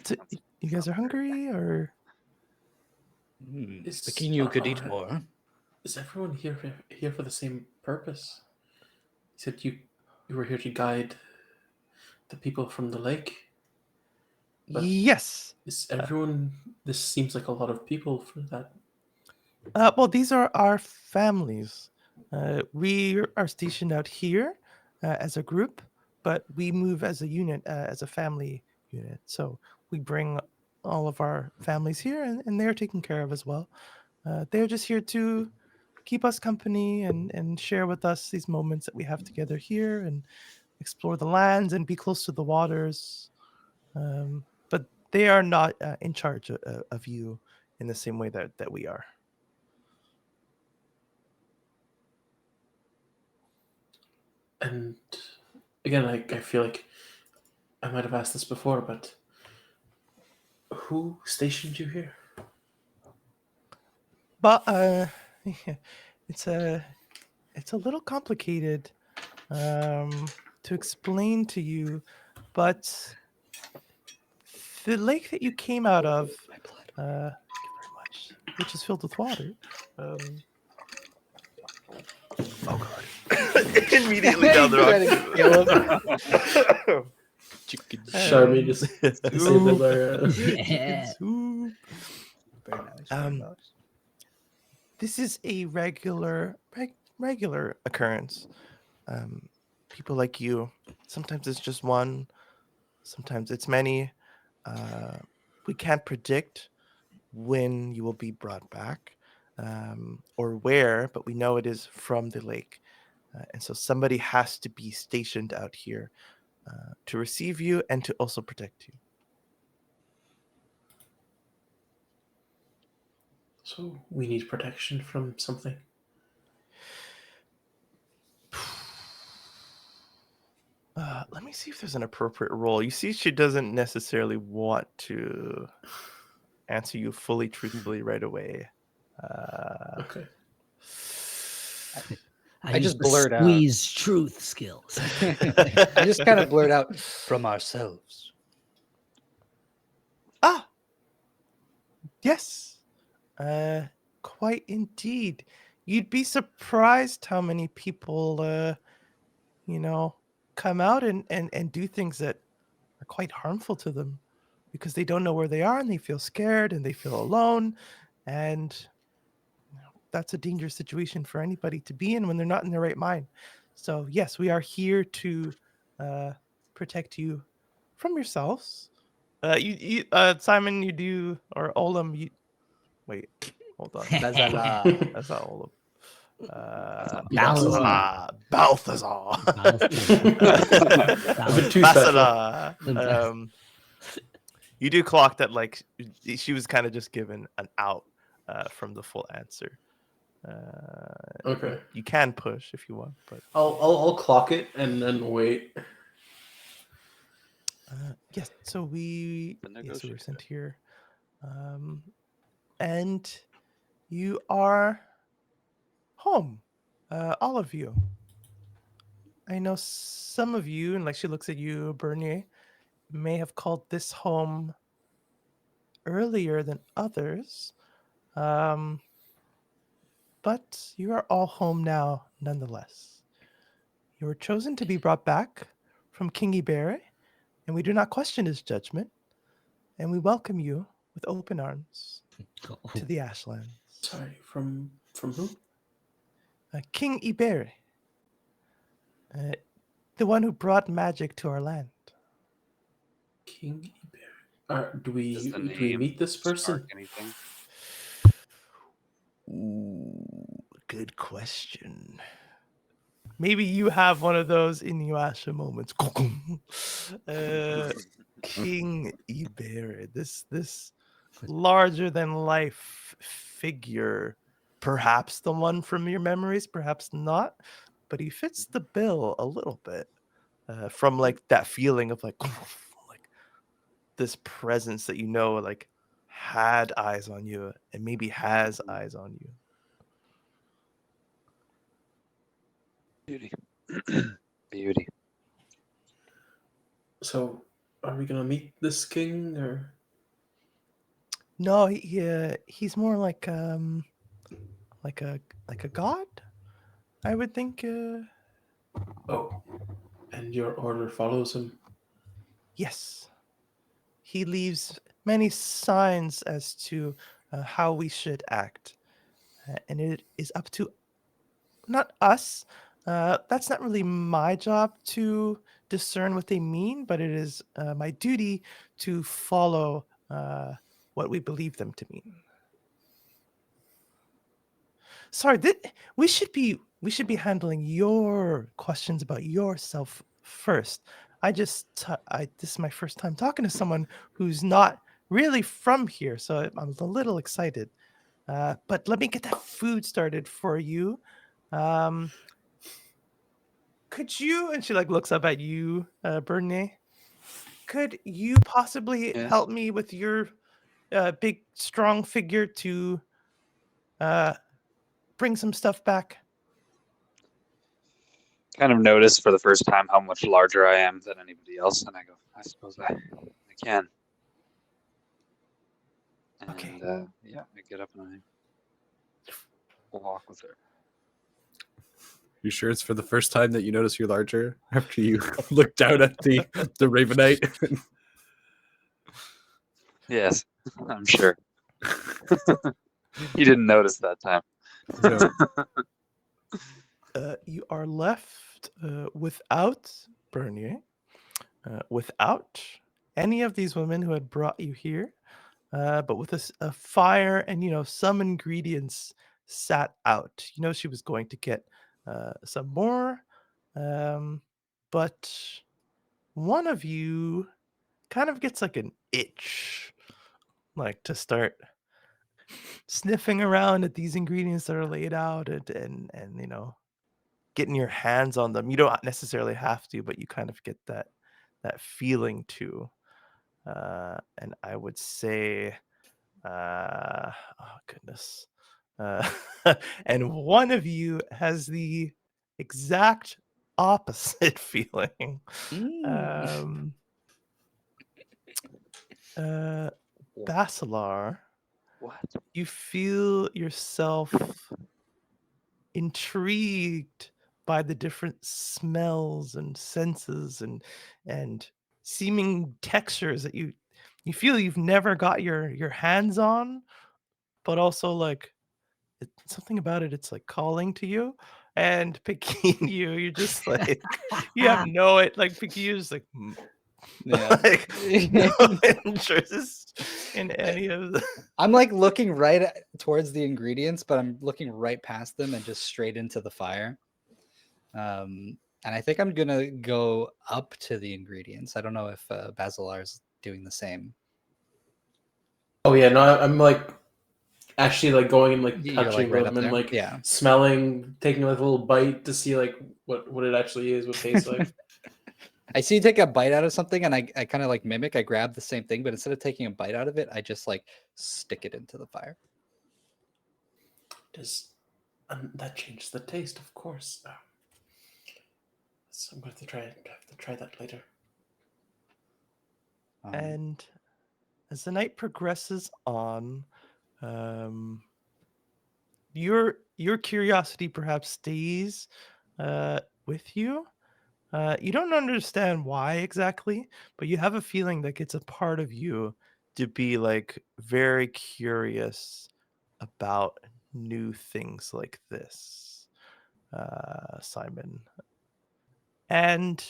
you guys are hungry or? Is- Thinking you could eat more. Is everyone here for the same purpose? You said you were here to guide the people from the lake. But Yes. Is everyone? This seems like a lot of people for that. Well, these are our families. We are stationed out here as a group, but we move as a unit, as a family unit. So we bring all of our families here, and they're taken care of as well. They're just here to keep us company and share with us these moments that we have together here and explore the lands and be close to the waters. But they are not in charge of you in the same way that we are. And again, I feel like I might have asked this before, but who stationed you here? But it's a little complicated to explain to you, but the lake that you came out of, thank you very much, which is filled with water. Oh god! Immediately down the road. Charmy just disabled our. Yeah. Soup. Very nice. Very nice. This is a regular occurrence. People like you. Sometimes it's just one. Sometimes it's many. We can't predict when you will be brought back or where, but we know it is from the lake. And so somebody has to be stationed out here to receive you and to also protect you. So we need protection from something. Let me see if there's an appropriate role. You see, she doesn't necessarily want to answer you fully truthfully right away. Okay. I use just the blurt out. squeeze truth skills. I just kind of blurt out from ourselves. Ah, yes, quite indeed. You'd be surprised how many people, come out and do things that are quite harmful to them because they don't know where they are and they feel scared and they feel alone. And that's a dangerous situation for anybody to be in when they're not in their right mind. So, yes, we are here to protect you from yourselves. Simon, you do, or Olam, you wait, hold on. Bazala. That's not Olam. Balthazar. Balthazar. Too special. Basala. You do clock that, like, she was kind of just given an out from the full answer. Okay. You can push if you want, but I'll clock it and then wait. yes. So we were sent here, and you are home, all of you. I know some of you, and like she looks at you, Bernier, may have called this home earlier than others, but you are all home now, nonetheless. You were chosen to be brought back from King Ibere, and we do not question his judgment, and we welcome you with open arms. to the Ashlands. Sorry, from who? King Iberi, the one who brought magic to our land. King Iber. Do Does the we name meet this person? spark anything? Ooh, good question. Maybe you have one of those Inuyasha moments. King Iberi, this larger than life figure, perhaps the one from your memories, perhaps not, but he fits the bill a little bit. From like that feeling of like this presence that like had eyes on you and maybe has eyes on you. Beauty. Beauty. So, are we gonna meet this king or? No, he's more like a god, I would think. Oh, and your order follows him. Yes, he leaves many signs as to how we should act, and it is up to not us. That's not really my job to discern what they mean, but it is my duty to follow what we believe them to mean. Sorry, we should be handling your questions about yourself first. This is my first time talking to someone who's not really from here, so I'm a little excited. But let me get that food started for you. Could you? And she like looks up at you, Bernier. Could you possibly Yes. help me with your big, strong figure to bring some stuff back? Kind of notice for the first time how much larger I am than anybody else, and I go, I suppose I can. And Okay. yeah, I get up and I walk with her. You sure it's for the first time that you notice you're larger after you look down at the Ravenite? Yes, I'm sure. You didn't notice that time. No. You are left without Bernier, without any of these women who had brought you here, but with a fire and some ingredients sat out. She was going to get some more, but one of you kind of gets like an itch, like to start sniffing around at these ingredients that are laid out and getting your hands on them. You don't necessarily have to, but you kind of get that feeling too. And I would say, oh goodness, and one of you has the exact opposite feeling. Mm. Basilar, What? you feel yourself intrigued by the different smells and senses and seeming textures that you feel you've never got your hands on, but also like something about it, it's like calling to you and picking you're just like you have no it like picking you just like Yeah. like no interest in any of the I'm like looking towards the ingredients, but I'm looking right past them and just straight into the fire. And I think I'm gonna go up to the ingredients. I don't know if Basilar's doing the same. Oh yeah, no, I'm like actually like going and like You're, touching like, right them up and there? like Yeah. smelling, taking like a little bite to see like what it actually is, what it tastes like. I see you take a bite out of something, and I kind of like mimic. I grab the same thing, but instead of taking a bite out of it, I just like stick it into the fire. Does that changes the taste, of course. So I'm going to have to try that later. And as the night progresses on, your curiosity perhaps stays with you. You don't understand why exactly, but you have a feeling like it's a part of you to be like very curious about new things like this, Simon. And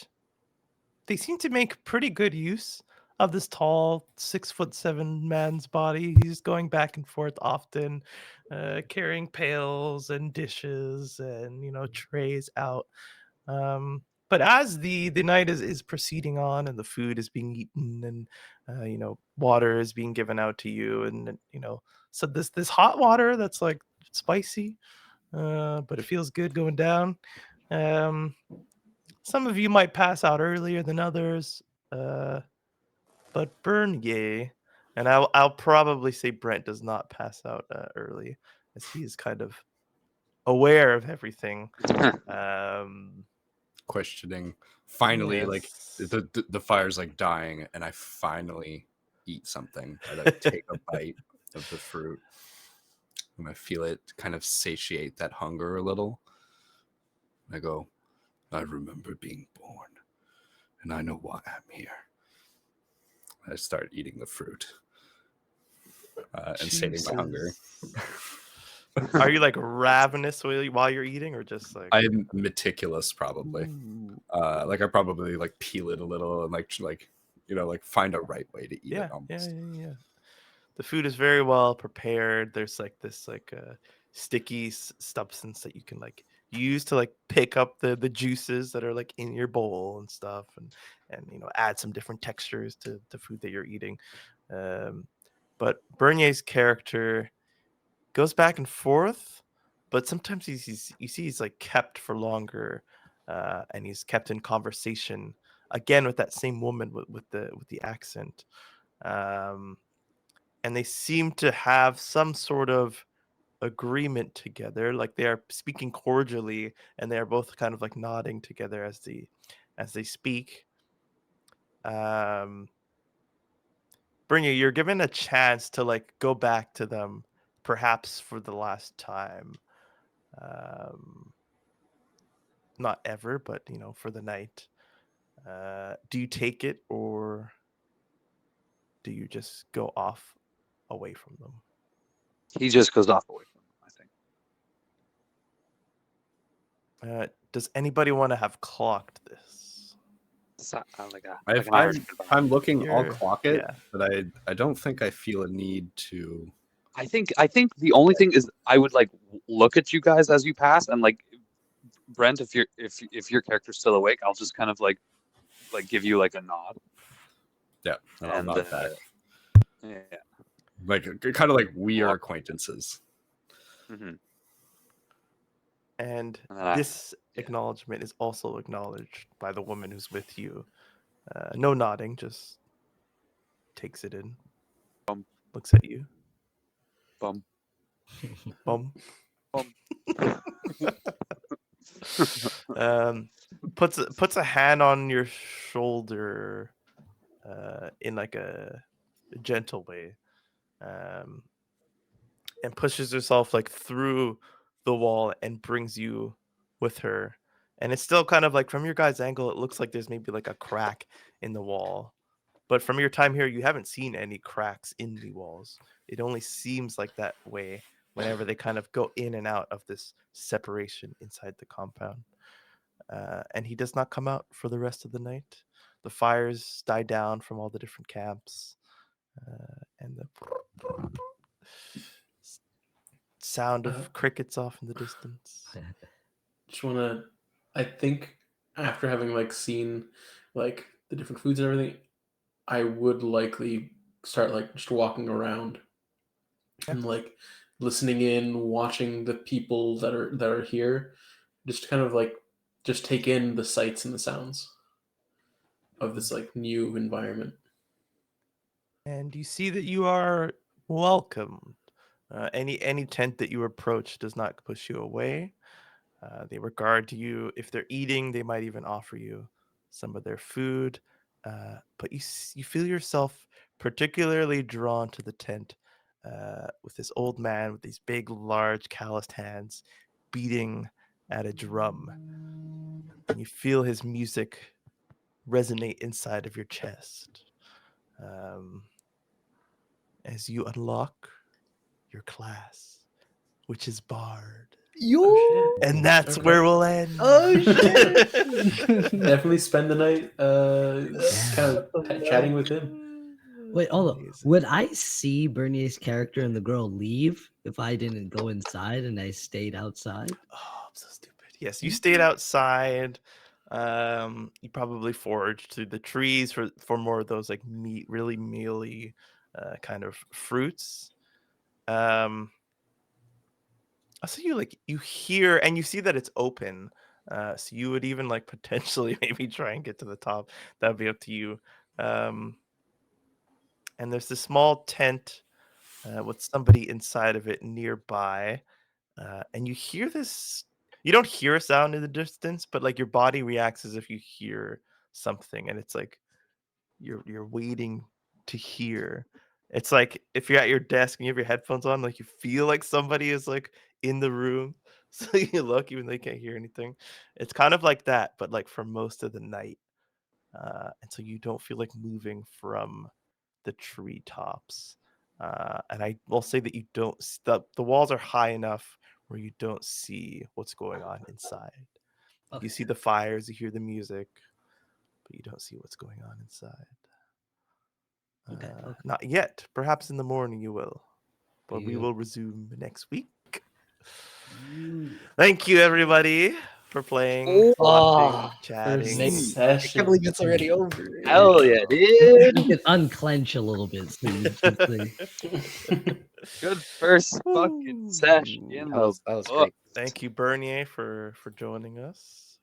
they seem to make pretty good use of this tall 6'7" man's body. He's going back and forth often, carrying pails and dishes and trays out. But as the night is proceeding on and the food is being eaten and water is being given out to you, and so this hot water that's like spicy, but it feels good going down. Some of you might pass out earlier than others, but Bernier, and I'll probably say Brent does not pass out early, as he is kind of aware of everything. Questioning. Finally, like Yes. the fire's like dying, and I finally eat something. I like take a bite of the fruit, and I feel it kind of satiate that hunger a little. I go, I remember being born, and I know why I'm here. I start eating the fruit and sating my hunger. Are you like ravenous while you're eating, or just like? I'm meticulous, probably. Like I probably like peel it a little and like find a right way to eat it. Almost. Yeah. The food is very well prepared. There's like this sticky substance that you can like use to like pick up the juices that are like in your bowl and stuff, and add some different textures to the food that you're eating. But Bernier's character goes back and forth, but sometimes you see he's like kept for longer, and he's kept in conversation again with that same woman with the accent. And they seem to have some sort of agreement together, like they are speaking cordially, and they are both kind of like nodding together as they speak. Bernier, you're given a chance to like go back to them, perhaps for the last time. Not ever, but for the night. Do you take it, or do you just go off away from them? He just goes off away from them, I think. Does anybody want to have clocked this? If I'm looking, I'll clock it, but I don't think I feel a need to. I think the only thing is I would like look at you guys as you pass, and like Brent, if your character's still awake, I'll just kind of like give you like a nod. Yeah, and I'll nod back. Yeah, like kind of like we are acquaintances. Mm-hmm. And this acknowledgement is also acknowledged by the woman who's with you. No nodding, just takes it in. Looks at you. Bum. Puts a hand on your shoulder, in like a gentle way, and pushes herself like through the wall and brings you with her. And it's still kind of like, from your guys' angle, it looks like there's maybe like a crack in the wall, but from your time here, you haven't seen any cracks in the walls. It only seems like that way whenever they kind of go in and out of this separation inside the compound. And he does not come out for the rest of the night. The fires die down from all the different camps, and the sound of crickets off in the distance. Just wanna, I think after having like seen like the different foods and everything, I would likely start like just walking around and like listening in, watching the people that are here, just kind of like just take in the sights and the sounds of this like new environment. And you see that you are welcomed. Any tent that you approach does not push you away. They regard you. If they're eating, they might even offer you some of their food. But you feel yourself particularly drawn to the tent, with this old man with these big, large, calloused hands beating at a drum. And you feel his music resonate inside of your chest. as you unlock your class, which is Bard. Oh, shit. And that's Okay. where we'll end. Oh shit! Definitely spend the night kind of chatting with him. Wait, hold on. Amazing. Would I see Bernie's character and the girl leave if I didn't go inside and I stayed outside? Oh, I'm so stupid. Yes, you stayed outside. You probably foraged through the trees for more of those like really mealy kind of fruits. Also, you hear and you see that it's open. So you would even like potentially maybe try and get to the top. That'd be up to you. And there's this small tent with somebody inside of it nearby. And you hear this. You don't hear a sound in the distance, but like your body reacts as if you hear something, and it's like you're waiting to hear. It's like if you're at your desk and you have your headphones on, like you feel like somebody is like in the room. So you look, even though you can't hear anything. It's kind of like that, but like for most of the night. And so you don't feel like moving from the treetops. And I will say that you don't. The walls are high enough where you don't see what's going on inside. You see the fires, you hear the music, but you don't see what's going on inside. Okay. Not yet. Perhaps in the morning you will. But we Yeah. will resume next week. Thank you, everybody, for playing, watching, chatting. Next I can't session. believe it's already over. Hell yeah, You dude. can unclench a little bit. So you can Good first fucking session in That was the book. great. Thank you, Bernier, for joining us.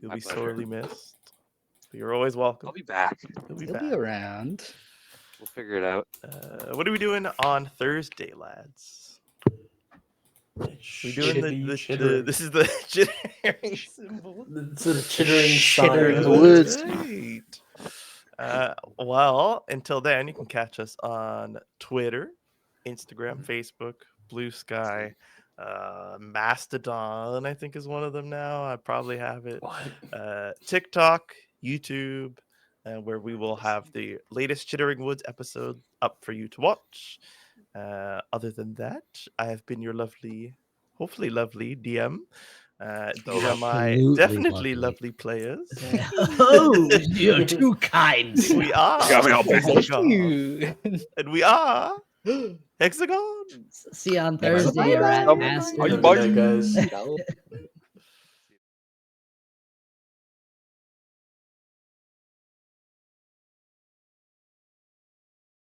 You'll My be pleasure. sorely missed. But you're always welcome. I'll be back. You'll be He'll back. be around. We'll figure it out. What are we doing on Thursday, lads? We doing the this is the chittering symbol. It's a chittering Chittering sign. woods. Right. Well, until then, you can catch us on Twitter, Instagram, Facebook, Blue Sky, Mastodon, I think is one of them now. I probably have it. What? TikTok, YouTube, where we will have the latest Chittering Woods episode up for you to watch. Other than that, I have been your hopefully lovely DM. These are my Absolutely definitely lovely. lovely players. Oh, you're too kind. We are. Got me all bent. Hexagon. And we are Hexagon. See you on Next Thursday. You're at time. Master. Good night, guys. Ciao.